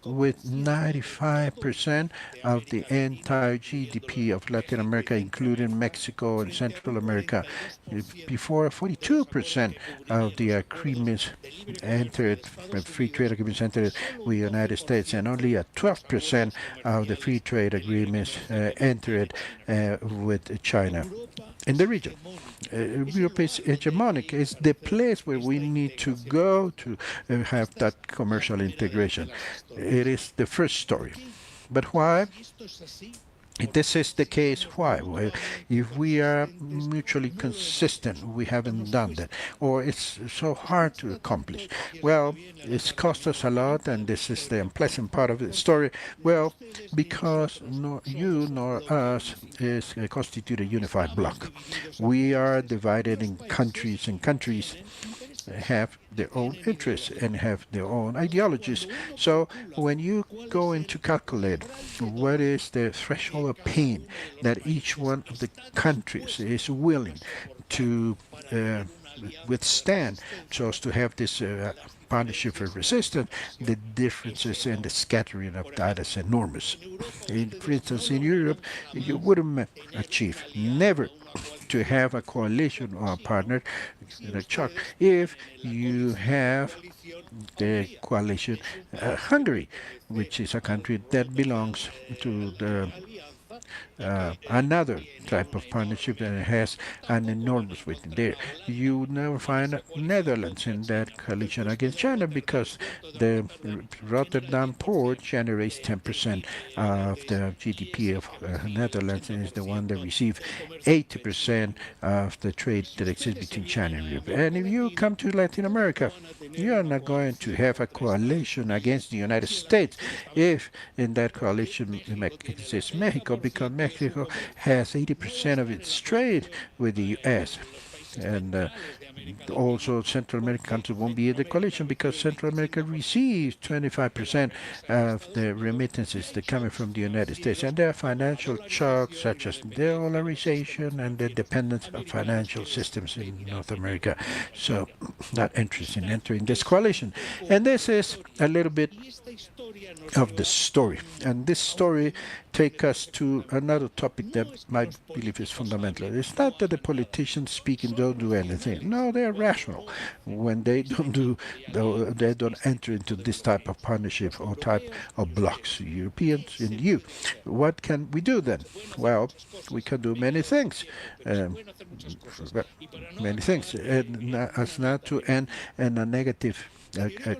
with 95% of the entire GDP of Latin America, including Mexico and Central America. Before 42% of the agreements entered, free trade agreements entered with the United States, and only at 12% of the free trade agreements entered with China in the region. Europe is hegemonic. It's the place where we need to go to have that commercial integration. It is the first story. But why? This is the case. Why? Well, if we are mutually consistent, we haven't done that, or it's so hard to accomplish. Well, it's cost us a lot, and this is the unpleasant part of the story. Well, because nor you nor us is constitute a unified bloc. We are divided in countries, and countries have their own interests and have their own ideologies. So when you go in to calculate what is the threshold of pain that each one of the countries is willing to withstand so as to have this partnership for resistance, the differences and the scattering of that is enormous. For instance, in Europe, you wouldn't achieve never to have a coalition or a partner like Chuck if you have the coalition Hungary, which is a country that belongs to the another type of partnership that has an enormous weight there. You would never find Netherlands in that coalition against China because the Rotterdam port generates 10% of the GDP of Netherlands and is the one that receives 80% of the trade that exists between China and Europe. And if you come to Latin America, you are not going to have a coalition against the United States if in that coalition exists Mexico, because Mexico has 80% of its trade with the U.S. And also Central American countries won't be in the coalition because Central America receives 25% of the remittances that coming from the United States. And there are financial shocks such as dollarization and the dependence of financial systems in North America. So not interested in entering this coalition. And this is a little bit of the story. And this story takes us to another topic that I believe is fundamental. It's not that the politicians speak and don't do anything. No, they're rational when they they don't enter into this type of partnership or type of blocks. Europeans and you. What can we do then? Well, we can do many things. Many things. And as not to end in a negative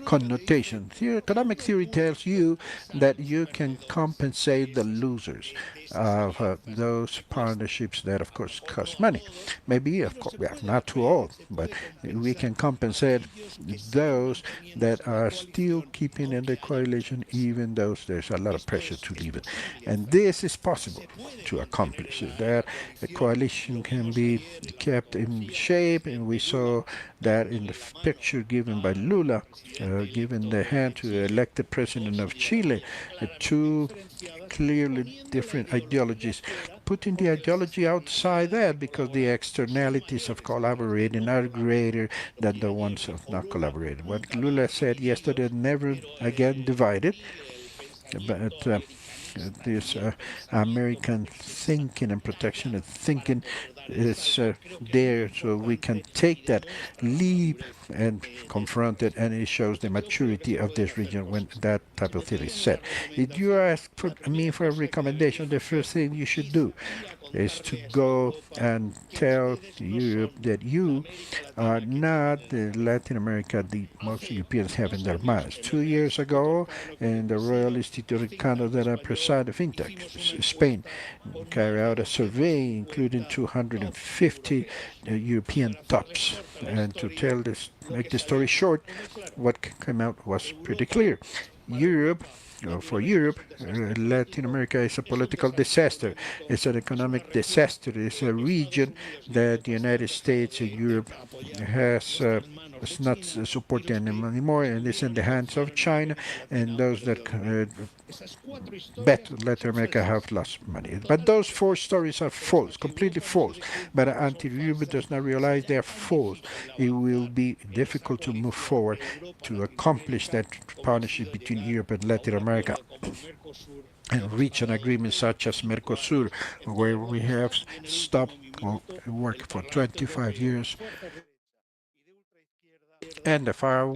connotation. Economic theory tells you that you can compensate the losers of those partnerships that, of course, cost money. Maybe, of course, not to all, but we can compensate those that are still keeping in the coalition, even though there's a lot of pressure to leave it. And this is possible to accomplish. That a coalition can be kept in shape, and we saw that in the picture given by Lula, given the hand to the elected president of Chile, two clearly different ideologies, putting the ideology outside that because the externalities of collaborating are greater than the ones of not collaborating. What Lula said yesterday, never again divided, but this American thinking and protectionist thinking is there, so we can take that leap and confront it, and it shows the maturity of this region when that type of thing is said. If you ask me for a recommendation, the first thing you should do is to go and tell Europe that you are not the Latin America the most Europeans have in their minds. 2 years ago, in the Royal Institute of Canada that I preside, FinTech, Spain, carried out a survey including 250 European tops. And to tell this, make the story short, what came out was pretty clear. For Europe, Latin America is a political disaster. It's an economic disaster. It's a region that the United States and Europe is not supporting them anymore, and it's in the hands of China and those that bet Latin America have lost money. But those four stories are false, completely false. But until Europe does not realize they are false, it will be difficult to move forward to accomplish that partnership between Europe and Latin America. America and reach an agreement such as Mercosur, where we have stopped work for 25 years, and the far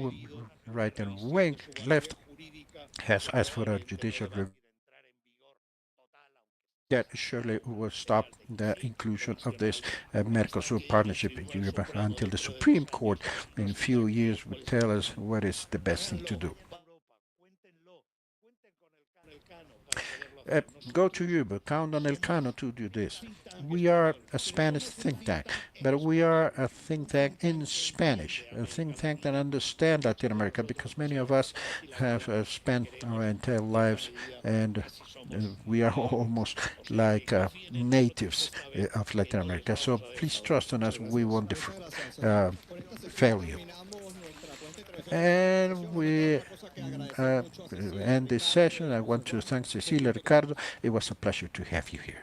right and wing left has asked for a judicial review that surely will stop the inclusion of this Mercosur partnership in Europe until the Supreme Court in a few years will tell us what is the best thing to do. Go to Europe, count on Elcano to do this. We are a Spanish think tank, but we are a think tank in Spanish, a think tank that understands Latin America, because many of us have spent our entire lives, and we are almost like natives of Latin America. So please trust in us. We won't fail you. And we end this session. I want to thank Cecilia, Ricardo. It was a pleasure to have you here.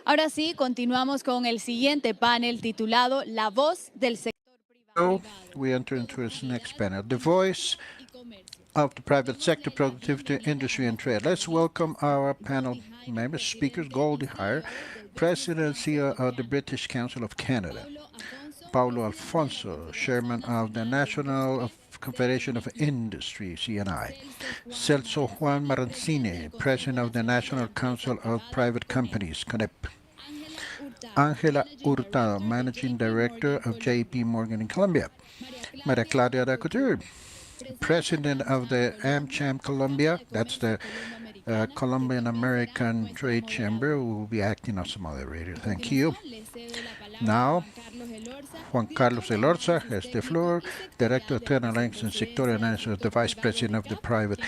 Ahora sí, continuamos con el siguiente panel titulado La voz del sector So privado. we enter into this next panel, the voice of the private sector, productivity, industry, and trade. Let's welcome our panel members, speakers, Goldie Hire, President and CEO of the British Council of Canada, Paulo Alfonso, Chairman of the National Confederation of Industry, CNI, Celso Juan Marancini, President of the National Council of Private Companies, CONEP, Ángela Hurtado, Managing Director of JP Morgan in Colombia, Maria Claudia da Couture, President of the AmCham Colombia, that's the Colombian American Trade Chamber, who will be acting as moderator. Thank you. Now, Juan Carlos Elorza has the floor, Director of Internal Links and Sectorial Analysis, the Vice President of the Private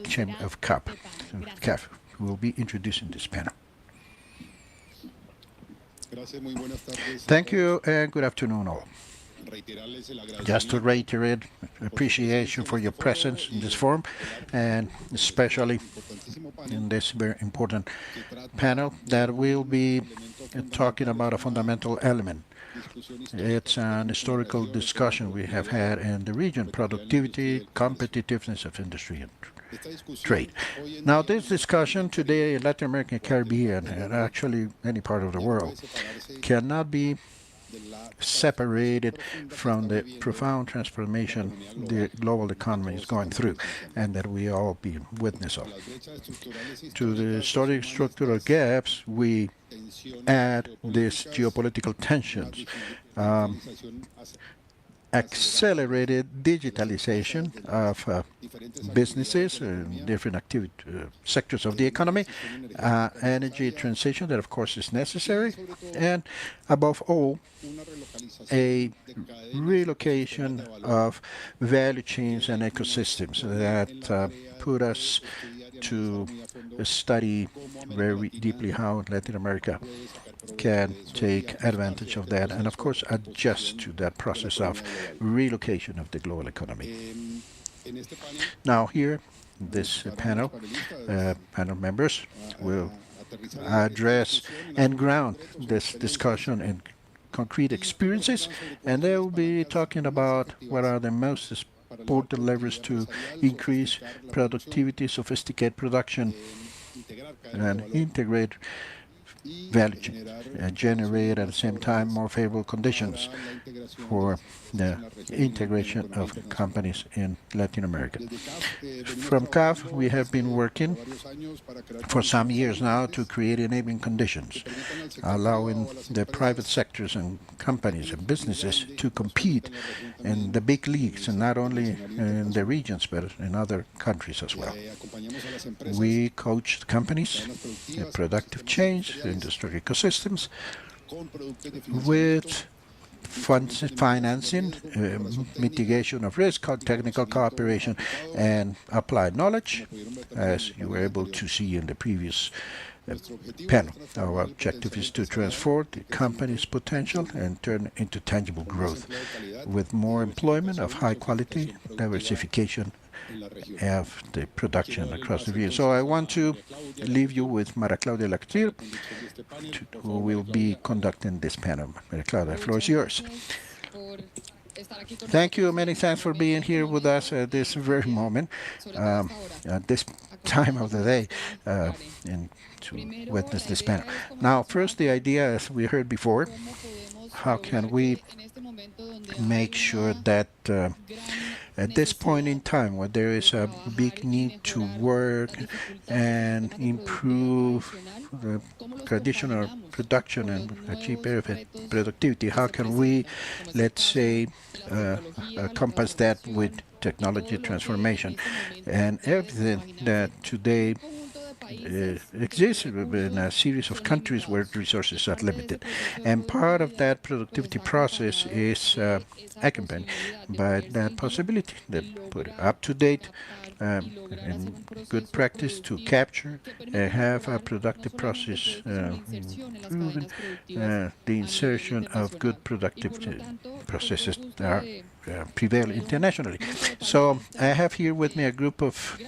Chamber of CAF, who will be introducing this panel. Thank you and good afternoon all. Just to reiterate appreciation for your presence in this forum, and especially in this very important panel that will be talking about a fundamental element. It's an historical discussion we have had in the region, productivity, competitiveness of industry and trade. Now, this discussion today in Latin America and Caribbean, and actually any part of the world, cannot be separated from the profound transformation the global economy is going through and that we all be witness of. To the historic structural gaps, we add these geopolitical tensions, accelerated digitalization of businesses in different sectors of the economy, energy transition that of course is necessary, and above all, a relocation of value chains and ecosystems that put us to study very deeply how Latin America can take advantage of that and of course adjust to that process of relocation of the global economy. Now here, this panel members will address and ground this discussion in concrete experiences, and they will be talking about what are the most important levers to increase productivity, sophisticate production, and integrate value chains, and generate at the same time more favorable conditions for the integration of companies in Latin America. From CAF, we have been working for some years now to create enabling conditions, allowing the private sectors and companies and businesses to compete in the big leagues, and not only in the regions, but in other countries as well. We coach companies in productive change, industrial ecosystems, with financing, mitigation of risk, technical cooperation, and applied knowledge, as you were able to see in the previous panel. Our objective is to transform the company's potential and turn it into tangible growth with more employment of high quality, diversification of the production across the region. So I want to leave you with Maria Claudia Lactir, who will be conducting this panel. Maria Claudia, the floor is yours. Thank you. Many thanks for being here with us at this very moment, at this time of the day, and to witness this panel. Now, first, the idea, as we heard before, how can we make sure that at this point in time, where there is a big need to work and improve the traditional production and achieve better productivity, how can we, let's say, encompass that with technology transformation and everything that today exists in a series of countries where resources are limited. And part of that productivity process is accompanied by that possibility that put up-to-date and good practice to capture, have a productive process, improving the insertion of good productive processes that are prevail internationally. So I have here with me a group of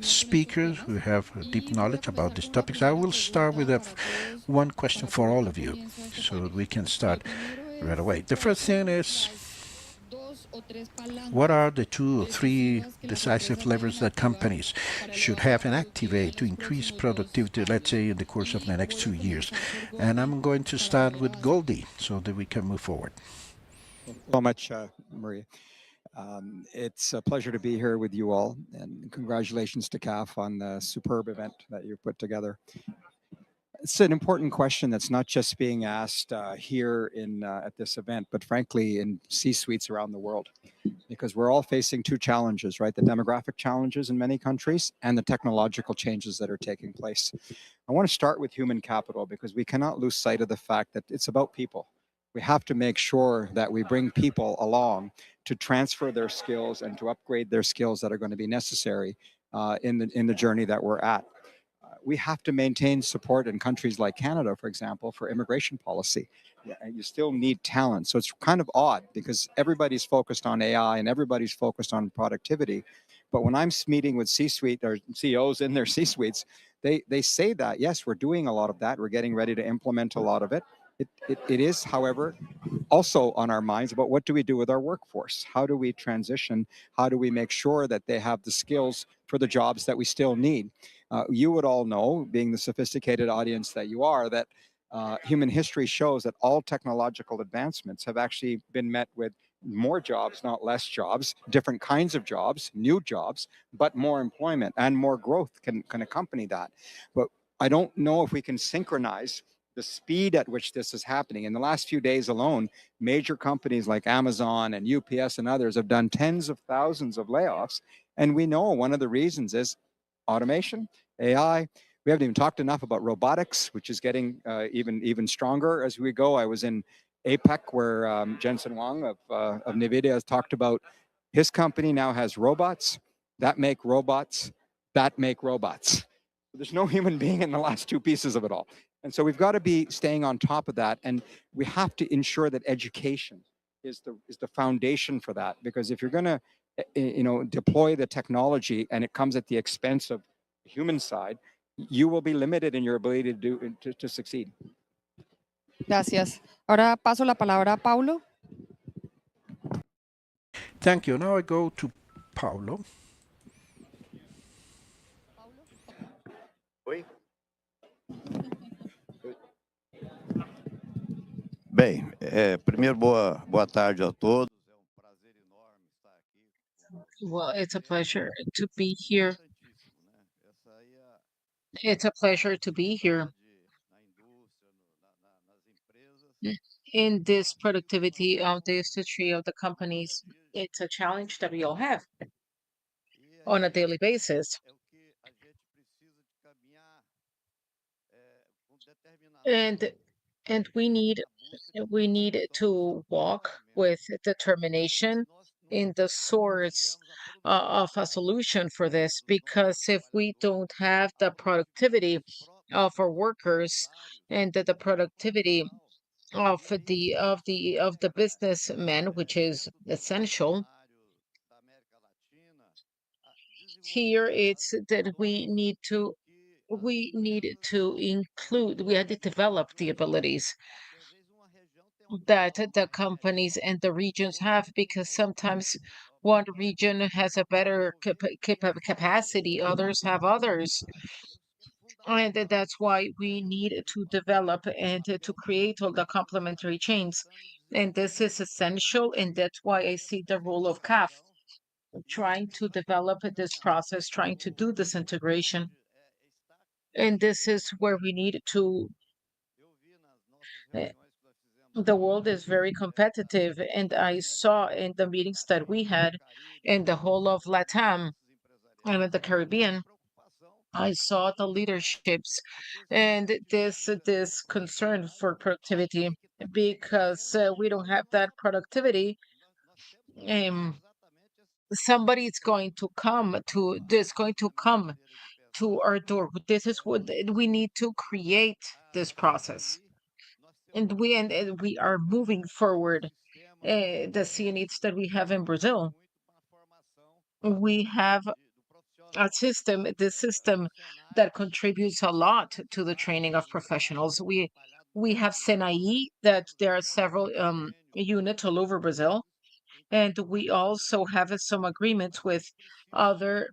speakers who have deep knowledge about these topics. I will start with one question for all of you, so we can start right away. The first thing is, what are the 2 or 3 decisive levers that companies should have and activate to increase productivity, let's say, in the course of the next 2 years? And I'm going to start with Goldie so that we can move forward. So much, Maria. It's a pleasure to be here with you all, and congratulations to CAF on the superb event that you put together. It's an important question that's not just being asked here at this event, but frankly in C-suites around the world, because we're all facing 2 challenges, right? The demographic challenges in many countries and the technological changes that are taking place. I want to start with human capital because we cannot lose sight of the fact that it's about people. We have to make sure that we bring people along to transfer their skills and to upgrade their skills that are going to be necessary in the journey that we're at. We have to maintain support in countries like Canada, for example, for immigration policy. And you still need talent. So it's kind of odd because everybody's focused on AI and everybody's focused on productivity. But when I'm meeting with C-suite or CEOs in their C-suites, they say that, yes, we're doing a lot of that. We're getting ready to implement a lot of it. It is, however, also on our minds about what do we do with our workforce? How do we transition? How do we make sure that they have the skills for the jobs that we still need? You would all know, being the sophisticated audience that you are, that human history shows that all technological advancements have actually been met with more jobs, not less jobs, different kinds of jobs, new jobs, but more employment and more growth can accompany that. But I don't know if we can synchronize the speed at which this is happening. In the last few days alone, major companies like Amazon and UPS and others have done tens of thousands of layoffs. And we know one of the reasons is automation, AI. We haven't even talked enough about robotics, which is getting even stronger as we go. I was in APEC where Jensen Huang of NVIDIA has talked about his company now has robots that make robots that make robots. There's no human being in the last 2 pieces of it all. And so we've got to be staying on top of that. And we have to ensure that education is the foundation for that. Because if you're going to deploy the technology and it comes at the expense of the human side, you will be limited in your ability to succeed. Gracias. Ahora paso la palabra a Paulo. Thank you. Now I go to Paulo. Bem, primeiro, boa tarde a todos. Well, it's a pleasure to be here. It's a pleasure to be here in this productivity of the industry of the companies. It's a challenge that we all have on a daily basis. And we need to walk with determination in the source of a solution for this, because if we don't have the productivity of our workers and the productivity of the businessmen, which is essential here, it's that we need to include, we had to develop the abilities that the companies and the regions have, because sometimes one region has a better capacity, others have others. And that's why we need to develop and to create all the complementary chains. And this is essential. And that's why I see the role of CAF trying to develop this process, trying to do this integration. And this is where we need to. The world is very competitive, and I saw in the meetings that we had in the whole of Latam and in the Caribbean, I saw the leaderships and this concern for productivity, because we don't have that productivity. somebody's going to come to this going to come to our door. This is what we need to create this process, and we are moving forward. The units that we have in Brazil, we have the system that contributes a lot to the training of professionals. We have SENAI, that there are several units all over Brazil, and we also have some agreements with other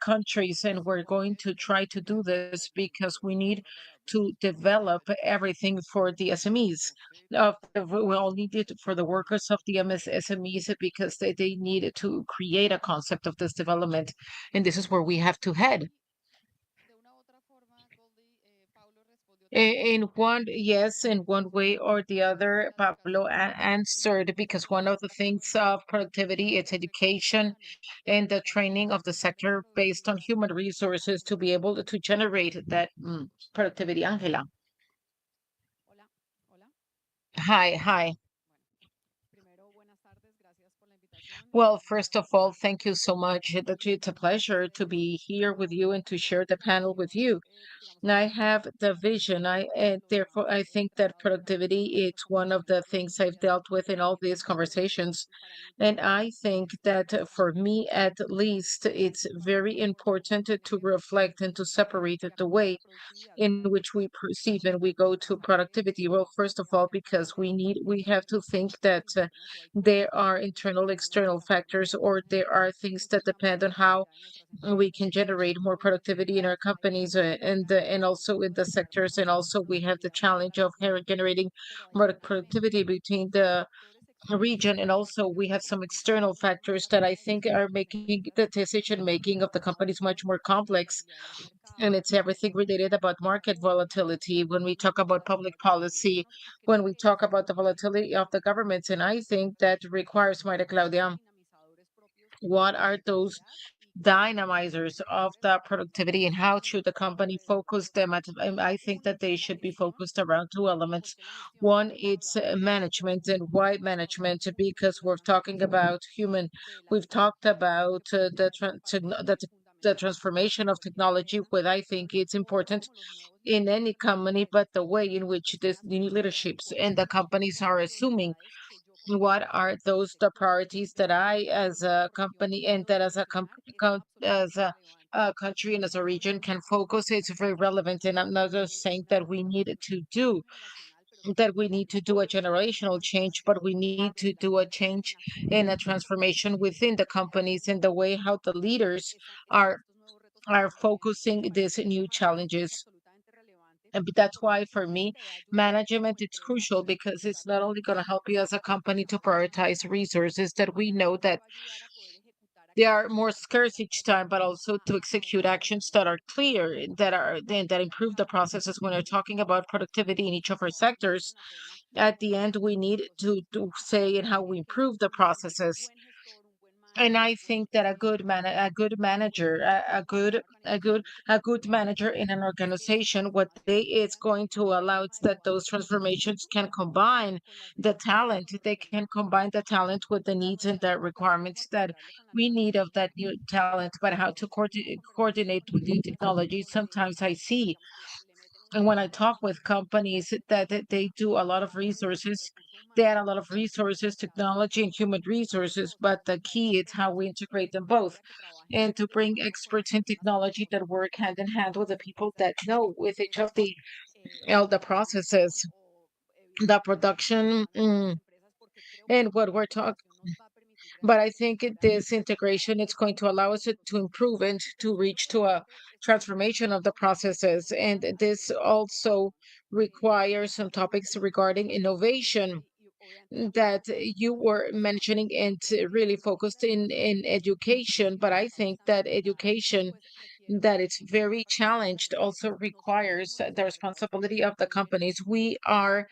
countries, and we're going to try to do this because we need to develop everything for the SMEs. We all need it for the workers of the SMEs because they need to create a concept of this development, and this is where we have to head. Yes, in one way or the other, Pablo answered, because one of the things of productivity is education and the training of the sector based on human resources to be able to generate that productivity. Angela. Hi. Well, first of all, thank you so much. It's a pleasure to be here with you and to share the panel with you. And I have the vision. Therefore I think that productivity it's one of the things I've dealt with in all these conversations. And I think that for me at least it's very important to reflect and to separate the way in which we perceive and we go to productivity. Well, first of all, because we have to think that there are internal, external factors, or there are things that depend on how we can generate more productivity in our companies and also in the sectors. And also we have the challenge of generating more productivity between the region. And also we have some external factors that I think are making the decision making of the companies much more complex. And it's everything related about market volatility. When we talk about public policy, when we talk about the volatility of the governments, and I think that requires, Maria Claudia, what are those dynamizers of the productivity and how should the company focus them at? I think that they should be focused around two elements. One, it's management. And why management? Because we're talking about human. We've talked about the transformation of technology, what I think it's important in any company, but the way in which this the new leaderships and the companies are assuming what are those the priorities that I as a company and that as a as a country and as a region can focus. It's very relevant, and I'm not just saying that we need to do that we need to do a generational change, but we need to do a change and a transformation within the companies in the way how the leaders are are focusing these new challenges. And that's why for me, management it's crucial because it's not only going to help you as a company to prioritize resources that we know that they are more scarce each time, but also to execute actions that are clear, that improve the processes. When we're talking about productivity in each of our sectors, at the end we need to say in how we improve the processes. And I think that a good manager, a good manager in an organization, what they it's going to allow is that those transformations can combine the talent. They can combine the talent with the needs and the requirements that we need of that new talent. But how to coordinate with new technology? Sometimes I see, and when I talk with companies that they do a lot of resources, they add a lot of resources, technology and human resources, but the key is how we integrate them both and to bring experts in technology that work hand in hand with the people that know with each of all the processes, the production, and what we're talking. But I think this integration is going to allow us to improve and to reach to a transformation of the processes. And this also requires some topics regarding innovation that you were mentioning and really focused in education. But I think that education that it's very challenged also requires the responsibility of the companies. We are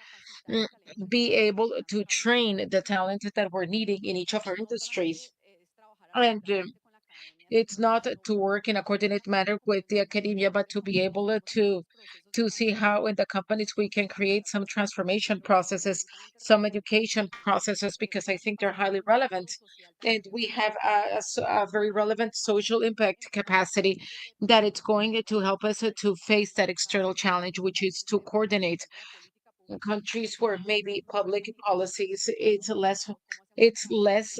mm, be able to train the talent that we're needing in each of our industries. And It's not to work in a coordinated manner with the academia, but to be able to see how in the companies we can create some transformation processes, some education processes, because I think they're highly relevant. And we have a very relevant social impact capacity that it's going to help us to face that external challenge, which is to coordinate countries where maybe public policies it's less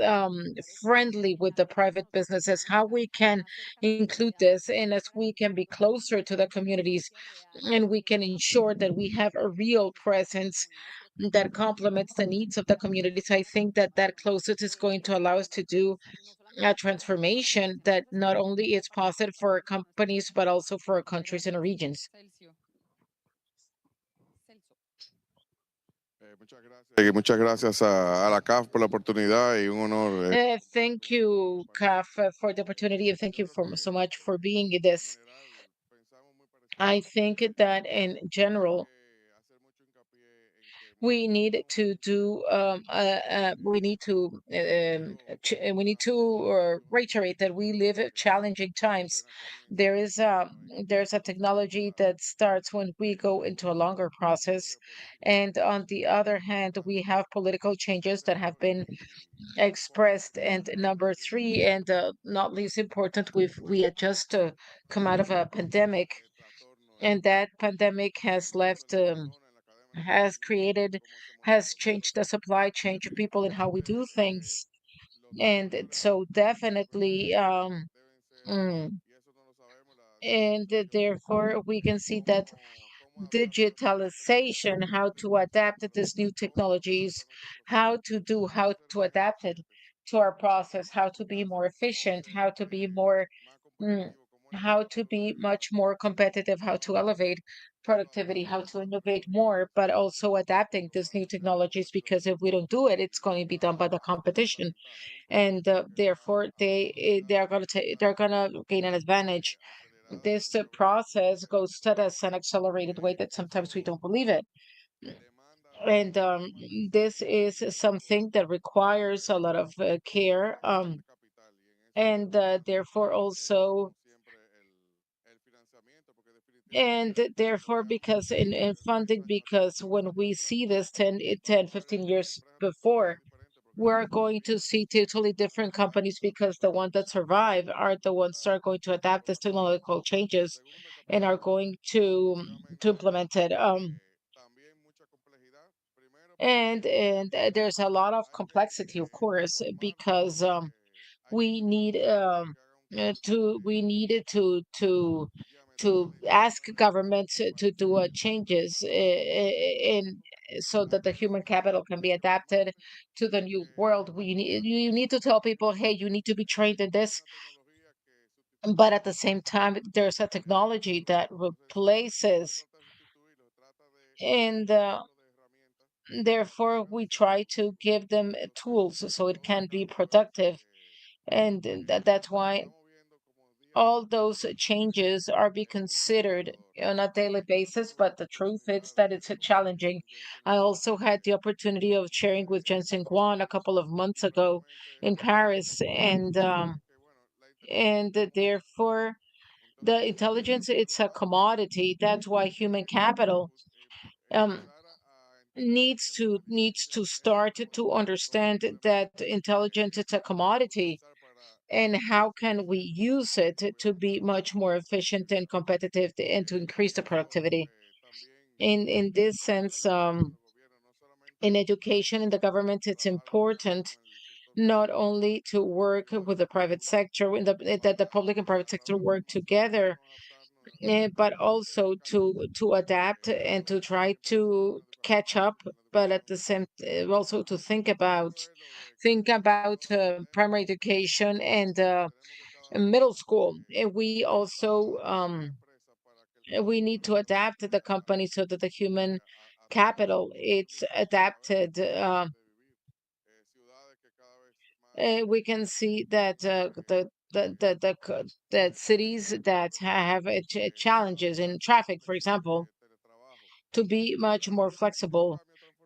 friendly with the private businesses, how we can include this, and as we can be closer to the communities and we can ensure that we have a real presence that complements the needs of the communities. I think that that closeness is going to allow us to do a transformation that not only is positive for our companies but also for our countries and regions. Muchas gracias a la CAF por la oportunidad y un honor. Thank you, Kaf, for the opportunity, and thank you for so much for being in this. I think that in general, we need to do we need to reiterate that we live at challenging times. There's a technology that starts when we go into a longer process, and on the other hand, we have political changes that have been expressed. And number three, and not least important, we had just come out of a pandemic, and that pandemic has left has created has changed the supply chain to people and how we do things. And so definitely mm, and therefore we can see that digitalization, how to adapt to these new technologies, how to adapt it to our process, how to be more efficient, mm, how to be much more competitive, how to elevate productivity, how to innovate more, but also adapting these new technologies, because if we don't do it, it's going to be done by the competition, and therefore they're going to gain an advantage. This process goes at an accelerated way that sometimes we don't believe it. And this is something that requires a lot of care, and therefore also and therefore because in funding, because when we see this 15 years before, we're going to see totally different companies, because the ones that survive are the ones that are going to adapt these technological changes and are going to implement it. And there's a lot of complexity, of course, because we need to we needed to ask governments to do changes in so that the human capital can be adapted to the new world. You need to tell people, hey, you need to be trained in this, but at the same time, there's a technology that replaces, and therefore we try to give them tools so it can be productive, and that's why all those changes are being considered on a daily basis. But the truth is that it's a challenging. I also had the opportunity of sharing with Jensen Guan a couple of months ago in Paris, and therefore the intelligence, it's a commodity. That's why human capital um, needs to start to understand that intelligence, it's a commodity, and how can we use it to be much more efficient and competitive and to increase the productivity. In this sense, in education in the government, it's important not only to work with the private sector, that the public and private sector work together, but also to adapt and to try to catch up, but at the same also to think about primary education and middle school. We also we need to adapt the company so that the human capital it's adapted. We can see that the cities that have challenges in traffic, for example, to be much more flexible.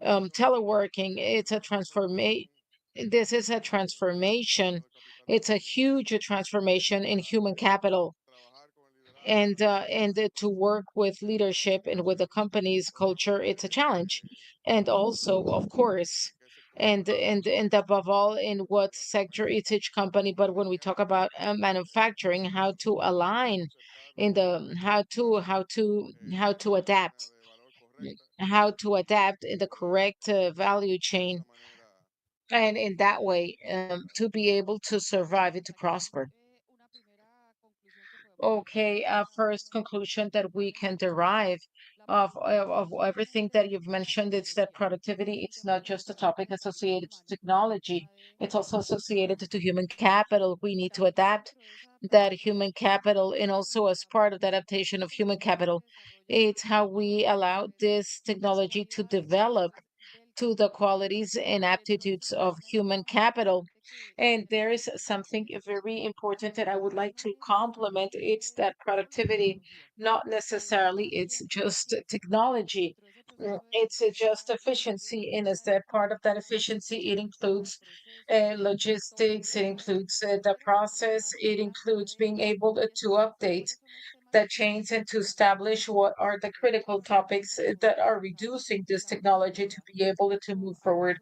Teleworking, it's a transformation. This is a transformation It's a huge transformation in human capital. And to work with leadership and with the company's culture, it's a challenge. And also, of course, and above all, in what sector it's each company. But when we talk about manufacturing, how to align in the how to adapt, in the correct value chain, and in that way, to be able to survive and to prosper. Okay, first conclusion that we can derive of everything that you've mentioned is that productivity, it's not just a topic associated to technology, it's also associated to human capital. We need to adapt that human capital, and also as part of the adaptation of human capital, it's how we allow this technology to develop to the qualities and aptitudes of human capital. And there is something very important that I would like to complement. It's that productivity, not necessarily it's just technology. It's just efficiency. And as that part of that efficiency, it includes logistics, it includes the process, it includes being able to update the chains and to establish what are the critical topics that are reducing this technology to be able to move forward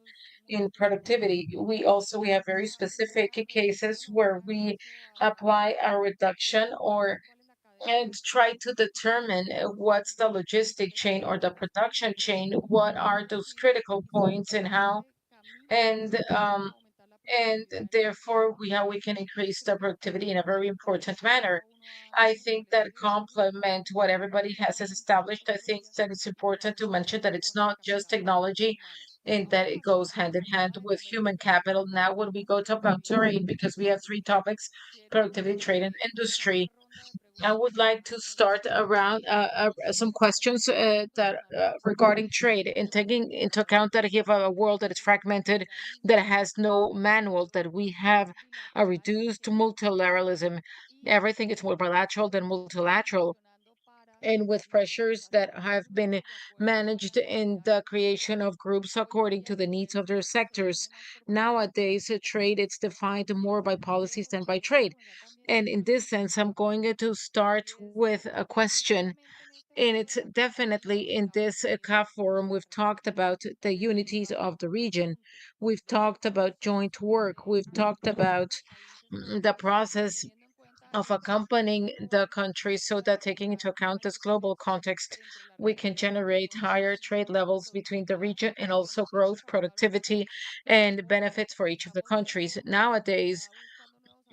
in productivity. We have very specific cases where we apply a reduction or and try to determine what's the logistic chain or the production chain, what are those critical points and how, and and therefore how we can increase the productivity in a very important manner. I think that complement what everybody has established. I think that it's important to mention that it's not just technology and that it goes hand in hand with human capital. Now, when we go to about trade, because we have three topics: productivity, trade, and industry. I would like to start around some questions that regarding trade, and taking into account that we have a world that is fragmented, that has no manual, that we have a reduced multilateralism. Everything is more bilateral than multilateral, and with pressures that have been managed in the creation of groups according to the needs of their sectors. Nowadays, trade is defined more by policies than by trade. And in this sense, I'm going to start with a question. And it's definitely in this CAF forum, we've talked about the unities of the region. We've talked about joint work. We've talked about the process of accompanying the country so that taking into account this global context, we can generate higher trade levels between the region and also growth, productivity, and benefits for each of the countries. Nowadays,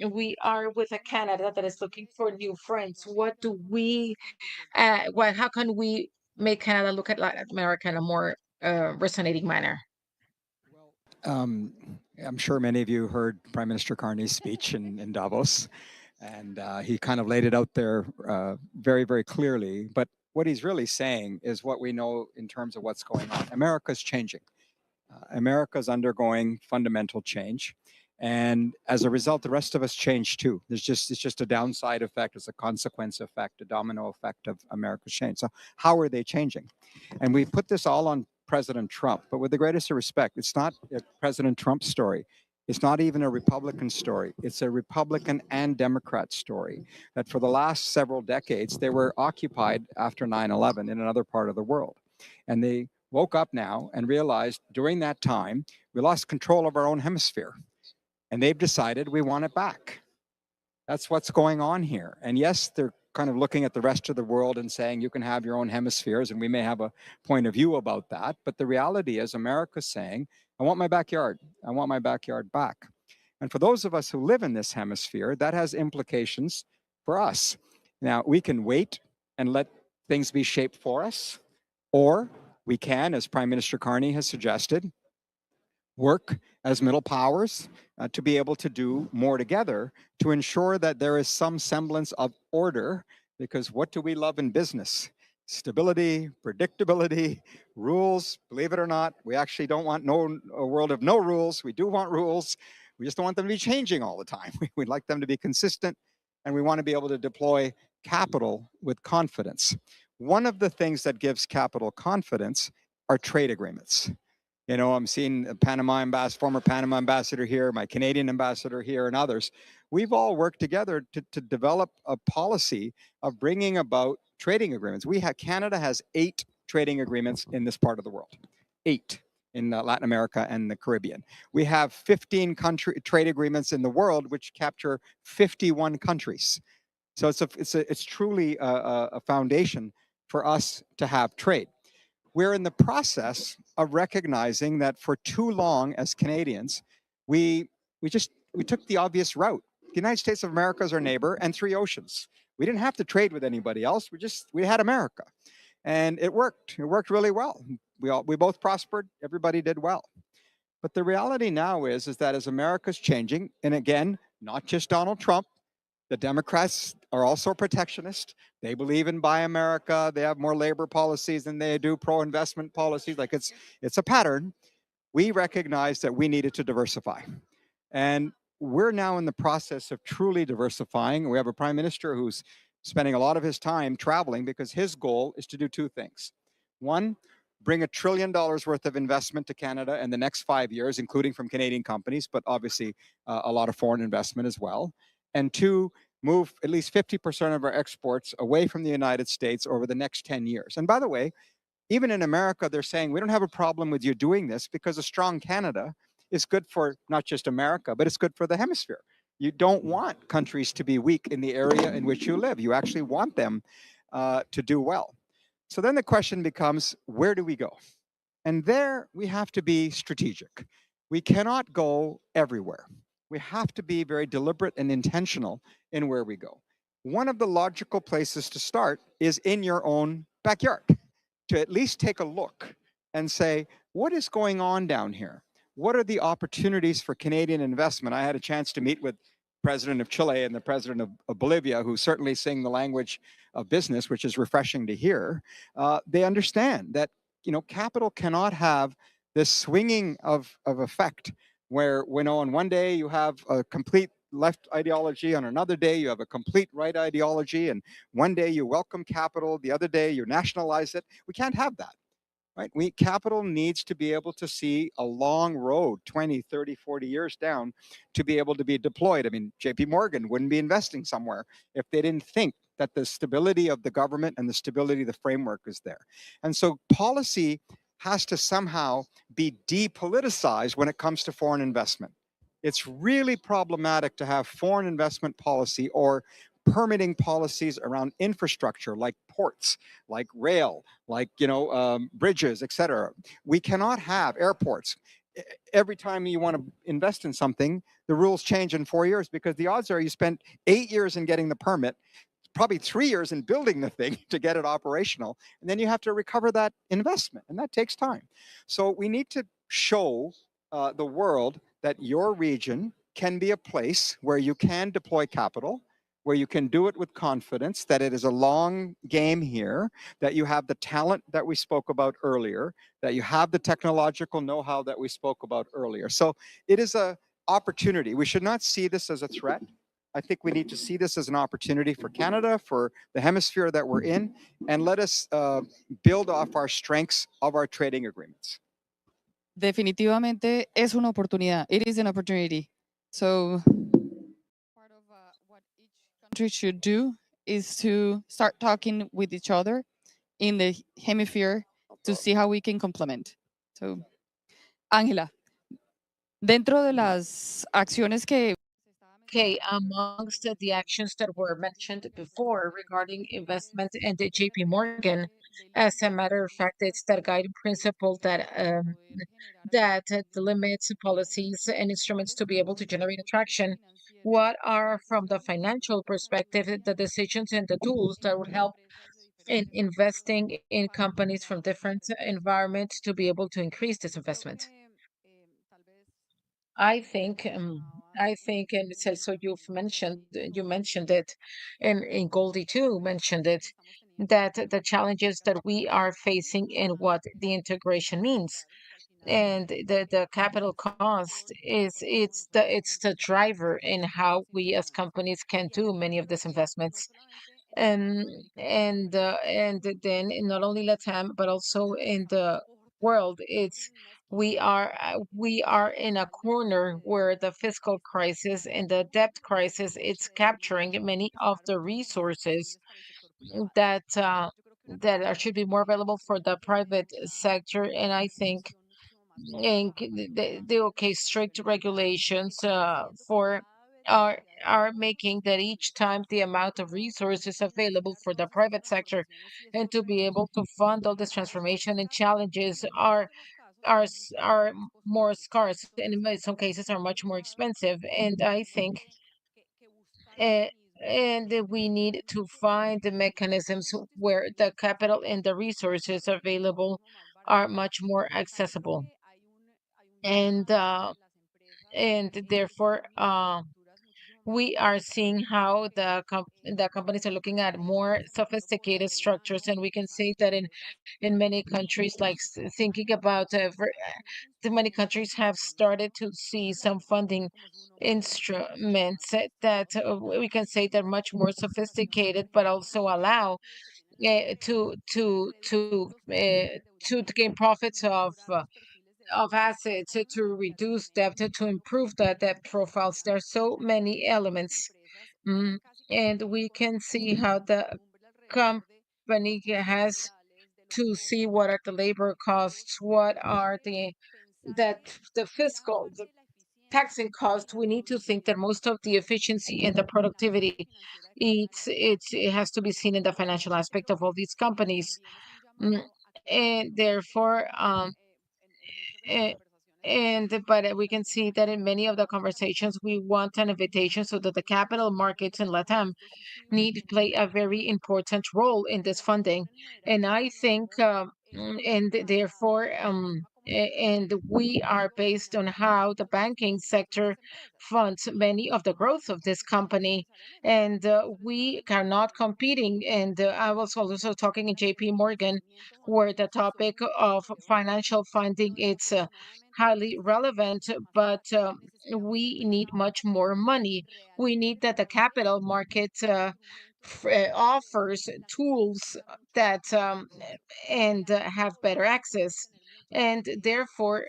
we are with a Canada that is looking for new friends. What do we, how can we make Canada look at Latin America in a more resonating manner? Um, I'm sure many of you heard Prime Minister Carney's speech in Davos, and he kind of laid it out there very, very clearly. But what he's really saying is what we know in terms of what's going on. America's changing. America's undergoing fundamental change. And as a result, the rest of us change too. It's just a downside effect, it's a consequence effect, a domino effect of America's change. So how are they changing? And we put this all on President Trump, but with the greatest of respect, it's not a President Trump story. It's not even a Republican story. It's a Republican and Democrat story that for the last several decades, they were occupied after 9/11 in another part of the world. And they woke up now and realized during that time, we lost control of our own hemisphere. And they've decided we want it back. That's what's going on here. And yes, they're kind of looking at the rest of the world and saying you can have your own hemispheres, and we may have a point of view about that. But the reality is America's saying, I want my backyard. I want my backyard back. And for those of us who live in this hemisphere, that has implications for us. Now, we can wait and let things be shaped for us, or we can, as Prime Minister Carney has suggested, work as middle powers to be able to do more together to ensure that there is some semblance of order, because what do we love in business? Stability, predictability, rules. Believe it or not, we actually don't want a world of no rules. We do want rules. We just don't want them to be changing all the time. We'd like them to be consistent, and we want to be able to deploy capital with confidence. One of the things that gives capital confidence are trade agreements. You know, I'm seeing the former Panama ambassador here, my Canadian ambassador here, and others. We've all worked together to develop a policy of bringing about trading agreements. Canada has 8 trading agreements in this part of the world, 8 in Latin America and the Caribbean. We have 15 trade agreements in the world, which capture 51 countries. So it's truly a foundation for us to have trade. We're in the process of recognizing that for too long as Canadians, we took the obvious route. The United States of America is our neighbor and 3 oceans. We didn't have to trade with anybody else. We had America, and it worked. It worked really well. We both prospered. Everybody did well. But the reality now is that as America's changing, and again, not just Donald Trump, the Democrats are also protectionist. They believe in Buy America. They have more labor policies than they do pro-investment policies. Like it's a pattern. We recognize that we needed to diversify. And we're now in the process of truly diversifying. We have a prime minister who's spending a lot of his time traveling because his goal is to do 2 things. One, bring $1 trillion worth of investment to Canada in the next 5 years, including from Canadian companies, but obviously a lot of foreign investment as well. And 2, move at least 50% of our exports away from the United States over the next 10 years. And by the way, even in America, they're saying we don't have a problem with you doing this because a strong Canada is good for not just America, but it's good for the hemisphere. You don't want countries to be weak in the area in which you live. You actually want them to do well. So then the question becomes, where do we go? And there we have to be strategic. We cannot go everywhere. We have to be very deliberate and intentional in where we go. One of the logical places to start is in your own backyard, to at least take a look and say, what is going on down here? What are the opportunities for Canadian investment? I had a chance to meet with President of Chile and the President of Bolivia, who certainly sing the language of business, which is refreshing to hear. They understand that capital cannot have this swinging of effect where on one day you have a complete left ideology, on another day you have a complete right ideology, and one day you welcome capital, the other day you nationalize it. We can't have that. Right? Capital needs to be able to see a long road, 20, 30, 40 years down, to be able to be deployed. I mean, JP Morgan wouldn't be investing somewhere if they didn't think that the stability of the government and the stability of the framework is there. And so policy has to somehow be depoliticized when it comes to foreign investment. It's really problematic to have foreign investment policy or permitting policies around infrastructure like ports, like rail, like bridges, etc. We cannot have airports. Every time you want to invest in something, the rules change in 4 years because the odds are you spent 8 years in getting the permit, probably 3 years in building the thing to get it operational, and then you have to recover that investment, and that takes time. So we need to show the world that your region can be a place where you can deploy capital, where you can do it with confidence, that it is a long game here, that you have the talent that we spoke about earlier, that you have the technological know-how that we spoke about earlier. So it is an opportunity. We should not see this as a threat. I think we need to see this as an opportunity for Canada, for the hemisphere that we're in, and let us build off our strengths of our trading agreements. Definitivamente es una oportunidad. It is an opportunity. So part of what each country should do is to start talking with each other in the hemisphere to see how we can complement. So, Ángela, dentro de las acciones que Okay, amongst the actions that were mentioned before regarding investment and the JP Morgan, as a matter of fact, it's that guiding principle that delimits policies and instruments to be able to generate attraction. What are, from the financial perspective, the decisions and the tools that would help in investing in companies from different environments to be able to increase this investment? I think, and Celso, you mentioned it, and Goldie too mentioned it, that the challenges that we are facing and what the integration means, and the capital cost it's the driver in how we as companies can do many of these investments. And then not only Latam but also in the world, it's we are in a corner where the fiscal crisis and the debt crisis, it's capturing many of the resources that should be more available for the private sector. And I think okay, strict regulations for are making that each time the amount of resources available for the private sector and to be able to fund all this transformation and challenges are more scarce, and in some cases are much more expensive. And I think uh, we need to find the mechanisms where the capital and the resources available are much more accessible. And therefore we are seeing how the companies are looking at more sophisticated structures, and we can say that in many countries, like thinking about many countries have started to see some funding instruments that we can say they're much more sophisticated, but also allow to gain profits of assets, to reduce debt, to improve the debt profiles. There are so many elements. Mm, and we can see how the company has to see what are the labor costs, what are the fiscal, the taxing costs. We need to think that most of the efficiency and the productivity, it has to be seen in the financial aspect of all these companies. Mm, and therefore, eh, but we can see that in many of the conversations, we want an invitation so that the capital markets in Latam need to play a very important role in this funding. And I think, and therefore, and we are based on how the banking sector funds many of the growth of this company, and we are not competing. And I was also talking in JP Morgan, where the topic of financial funding, it's highly relevant, but we need much more money. We need that the capital market offers tools that and have better access, and therefore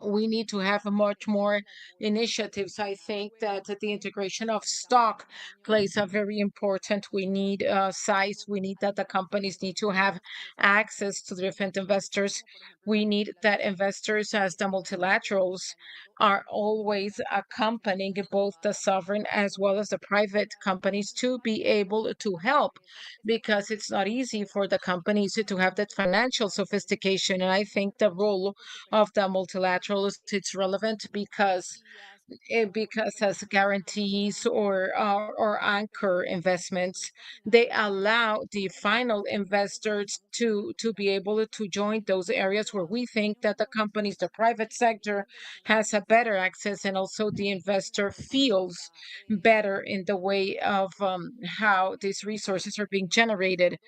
we need to have a much more initiatives. I think that the integration of stock plays a very important. We need size. We need that the companies need to have access to the different investors. We need that investors, as the multilaterals, are always accompanying both the sovereign as well as the private companies to be able to help, because it's not easy for the companies to have that financial sophistication. And I think the role of the multilaterals, it's relevant because as guarantees or anchor investments, they allow the final investors to be able to join those areas where we think that the companies, the private sector, has a better access, and also the investor feels better in the way of how these resources are being generated.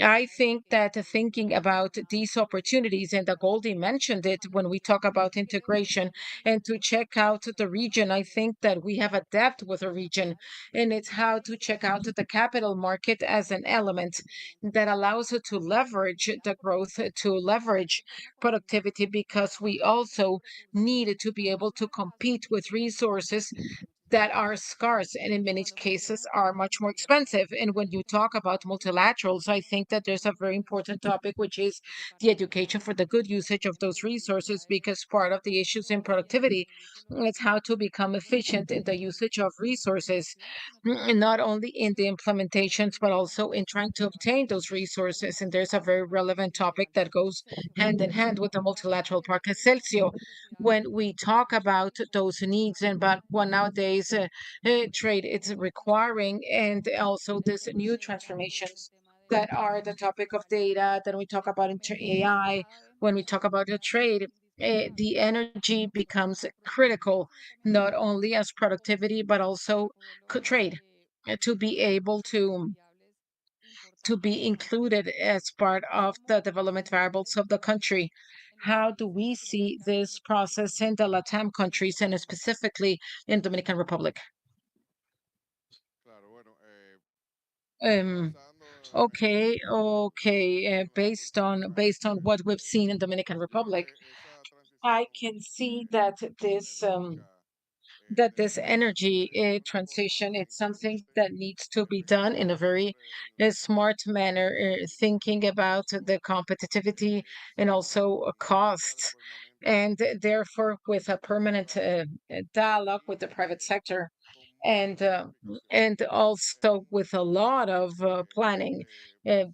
I think that thinking about these opportunities, and the Goldie mentioned it when we talk about integration and to check out the region, I think that we have a depth with a region, and it's how to check out the capital market as an element that allows it to leverage the growth, to leverage productivity, because we also need to be able to compete with resources that are scarce and in many cases are much more expensive. And when you talk about multilaterals, I think that there's a very important topic, which is the education for the good usage of those resources, because part of the issues in productivity is how to become efficient in the usage of resources, not only in the implementations, but also in trying to obtain those resources. And there's a very relevant topic that goes hand in hand with the multilateral part. Celcio, when we talk about those needs, and but what nowadays trade it's requiring, and also this new transformations that are the topic of data, then we talk about AI, when we talk about the trade, the energy becomes critical, not only as productivity, but also trade, to be able to be included as part of the development variables of the country. How do we see this process in the LATAM countries, and specifically in Dominican Republic? Um, Okay. Based on what we've seen in Dominican Republic, I can see that this energy transition, it's something that needs to be done in a very smart manner, thinking about the competitivity and also costs, and therefore with a permanent dialogue with the private sector, and also with a lot of planning.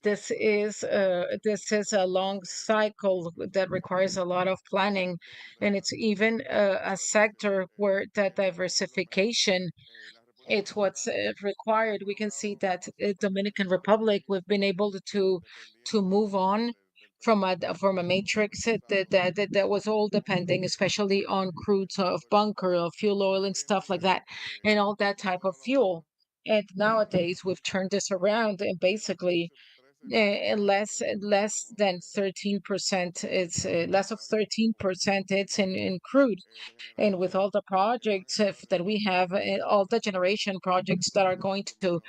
This is a long cycle that requires a lot of planning, and it's even a sector where that diversification, it's what's required. We can see that Dominican Republic, we've been able to move on from a matrix that was all depending, especially on crudes of bunker, of fuel oil, and stuff like that, and all that type of fuel. And nowadays, we've turned this around, and basically, less than 13%. It's less of 13%. It's in crude, and with all the projects that we have, all the generation projects that are going to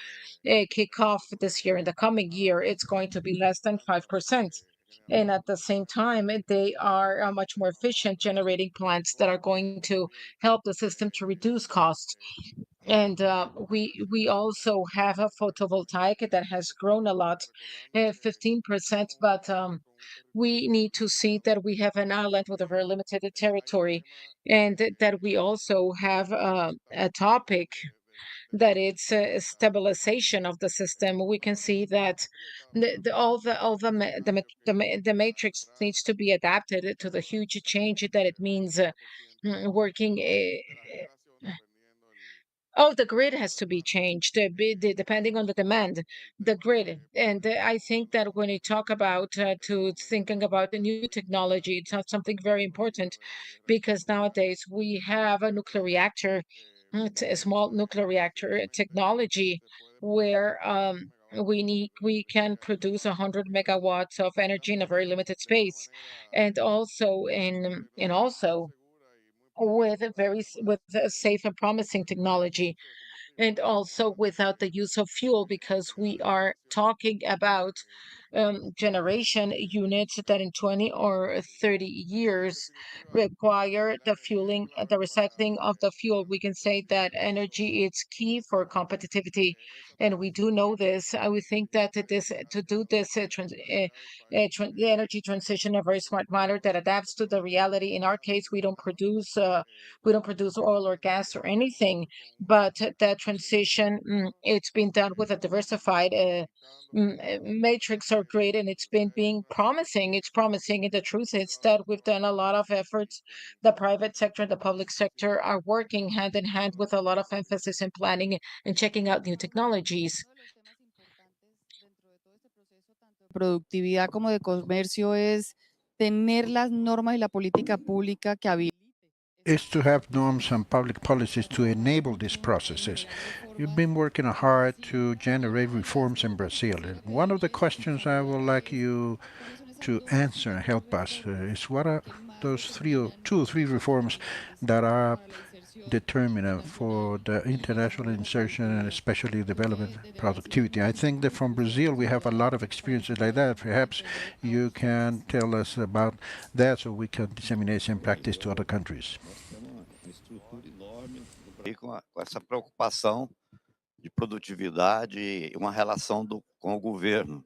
kick off this year, in the coming year, it's going to be less than 5%. And at the same time, they are much more efficient generating plants that are going to help the system to reduce costs. And we also have a photovoltaic that has grown a lot, 15%, but we need to see that we have an island with a very limited territory, and that we also have a topic that it's a stabilization of the system. We can see that the matrix needs to be adapted to the huge change that it means working. Oh, the grid has to be changed, depending on the demand, the grid. And I think that when you talk about thinking about the new technology, it's not something very important, because nowadays we have a nuclear reactor, a small nuclear reactor technology, where we can produce 100 megawatts of energy in a very limited space, and also with with a safe and promising technology, and also without the use of fuel, because we are talking about generation units that in 20 or 30 years require the fueling, the recycling of the fuel. We can say that energy is key for competitivity, and we do know this. I would think that to do this the energy transition in a very smart manner that adapts to the reality. In our case, we don't produce oil or gas or anything, but that transition, it's been done with a diversified matrix or grid, and it's been being promising. It's promising, and the truth is that we've done a lot of efforts. The private sector and the public sector are working hand in hand with a lot of emphasis in planning and checking out new technologies. Productividad como de comercio es tener las normas y la política pública que habiliten. Is to have norms and public policies to enable these processes. You've been working hard to generate reforms in Brazil. And one of the questions I would like you to answer and help us is what are those two or three reforms that are determinant for the international insertion and especially development productivity. I think that from Brazil we have a lot of experiences like that. Perhaps you can tell us about that so we can disseminate some practice to other countries. E com essa preocupação de produtividade e uma relação com o governo.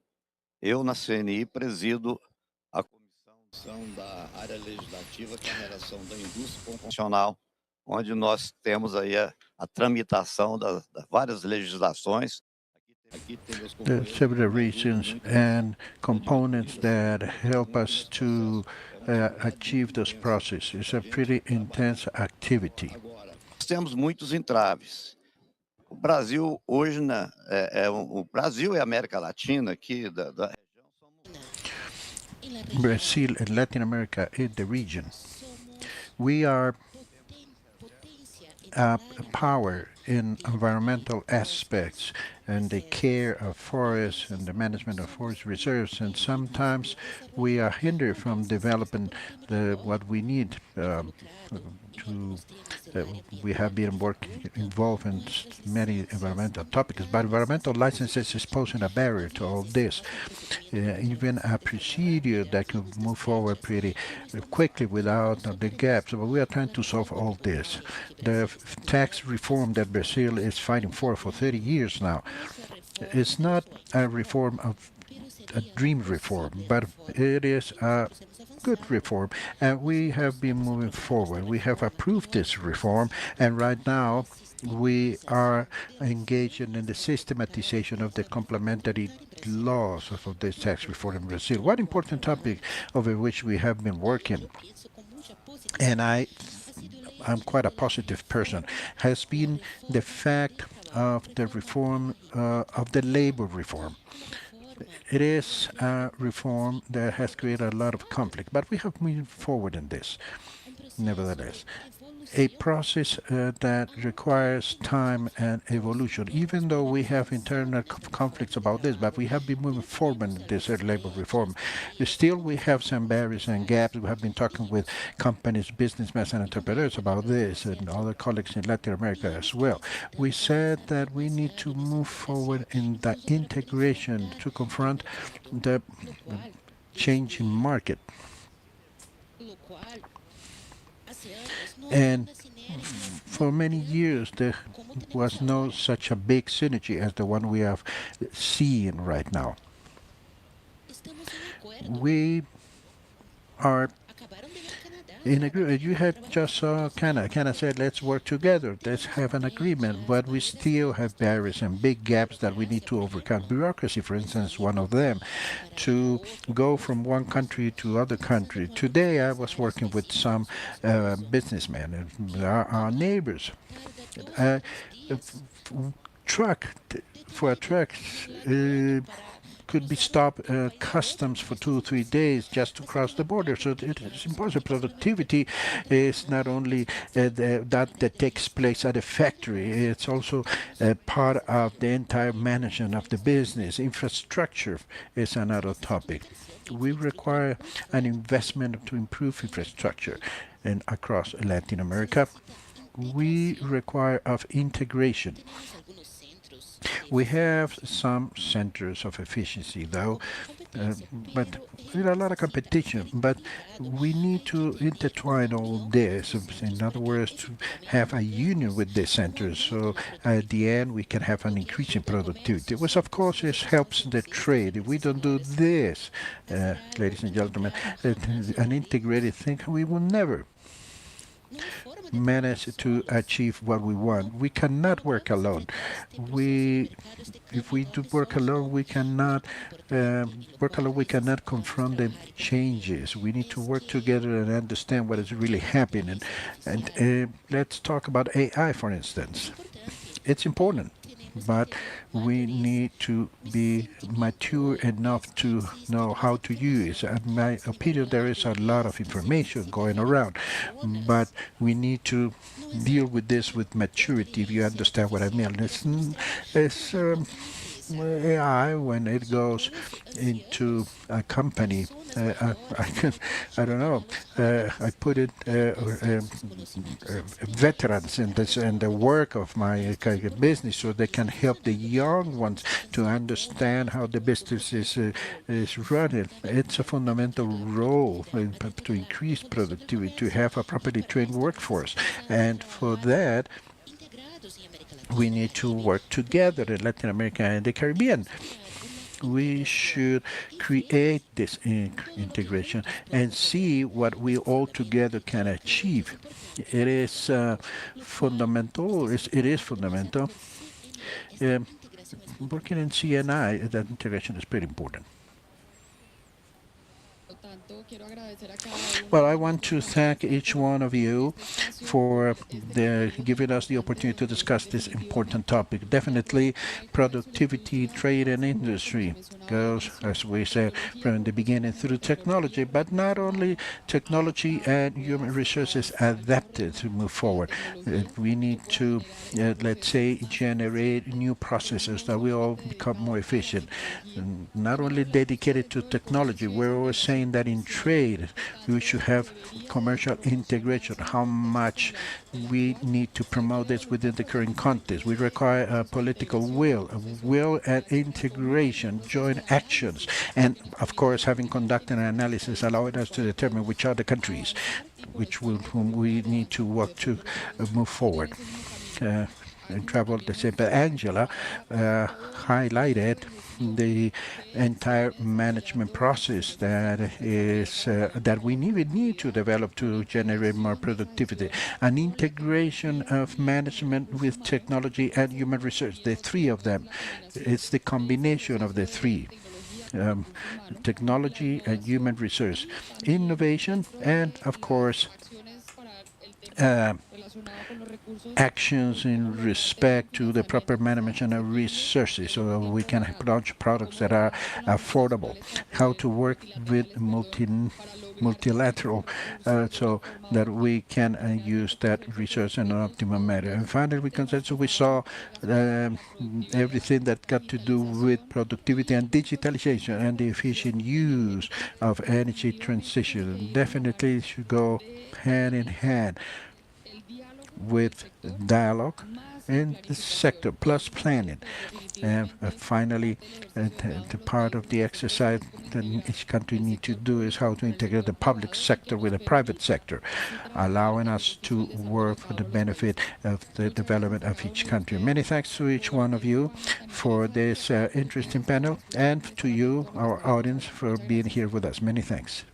Eu, na CNI, presido a comissão da área legislativa, que é a relação da indústria convencional, onde nós temos aí a tramitação das várias legislações. There are several reasons and components that help us to achieve those processes. It's a pretty intense activity. Nós temos muitos entraves. O Brasil hoje, o Brasil e a América Latina aqui da Brazil and Latin America is the region. We are a power in environmental aspects, and the care of forests and the management of forest reserves. And sometimes we are hindered from developing what we need to. We have been involved in many environmental topics, but environmental licenses is posing a barrier to all this. Even a procedure that could move forward pretty quickly without the gaps. But we are trying to solve all this. The tax reform that Brazil is fighting for 30 years now is not a reform of a dream reform, but it is a good reform, and we have been moving forward. We have approved this reform, and right now we are engaged in the systematization of the complementary laws of this tax reform in Brazil. One important topic over which we have been working, and I'm quite a positive person, has been the fact of the reform of the labor reform. It is a reform that has created a lot of conflict, but we have moved forward in this, nevertheless. A process that requires time and evolution, even though we have internal conflicts about this, but we have been moving forward in this labor reform. Still, we have some barriers and gaps. We have been talking with companies, businessmen, and entrepreneurs about this, and other colleagues in Latin America as well. We said that we need to move forward in the integration to confront the changing market. And for many years, there was no such a big synergy as the one we have seen right now. We are in agreement. You had just saw Canada. Canada said, let's work together. Let's have an agreement. But we still have barriers and big gaps that we need to overcome. Bureaucracy, for instance, one of them. To go from one country to other country. Today, I was working with some businessmen, our neighbors. Truck for a truck could be stopped customs for 2 or 3 days just to cross the border. So it is impossible. Productivity is not only that takes place at a factory. It's also part of the entire management of the business. Infrastructure is another topic. We require an investment to improve infrastructure and across Latin America. We require of integration. We have some centers of efficiency, though, but there are a lot of competition. But we need to intertwine all this. In other words, to have a union with the centers, so at the end we can have an increase in productivity, which of course helps the trade. If we don't do this, ladies and gentlemen, an integrated thing, we will never manage to achieve what we want. We cannot work alone. If we do work alone, we cannot We cannot confront the changes. We need to work together and understand what is really happening. And let's talk about AI, for instance. It's important, but we need to be mature enough to know how to use. In my opinion, there is a lot of information going around, but we need to deal with this with maturity, if you understand what I mean. It's AI, when it goes into a company, I don't know, I put it veterans in this and the work of my business, so they can help the young ones to understand how the business is running. It's a fundamental role to increase productivity, to have a properly trained workforce, and for that we need to work together in Latin America and the Caribbean. We should create this integration and see what we all together can achieve. It is fundamental. It is fundamental. Working in CNI, that integration is pretty important. Well, I want to thank each one of you for giving us the opportunity to discuss this important topic. Definitely, productivity, trade, and industry goes, as we said, from the beginning through technology, but not only technology and human resources adapted to move forward. We need to, let's say, generate new processes that will all become more efficient. And not only dedicated to technology, we're always saying that in trade, we should have commercial integration, how much we need to promote this within the current context. We require a political will and integration, joint actions, and of course having conducted an analysis allowing us to determine which are the countries whom we need to work to move forward. And travel the same. But Angela highlighted the entire management process that we need to develop to generate more productivity. An integration of management with technology and human research, the three of them. It's the combination of the three. Technology and human research, innovation, and of course actions in respect to the proper management of resources so that we can launch products that are affordable, how to work with multilateral so that we can use that resource in an optimum manner. And finally, we saw everything that got to do with productivity and digitalization and the efficient use of energy transition. Definitely should go hand in hand with dialogue in the sector plus planning. And finally, the part of the exercise that each country needs to do is how to integrate the public sector with the private sector, allowing us to work for the benefit of the development of each country. Many thanks to each one of you for this interesting panel, and to you, our audience, for being here with us. Many thanks.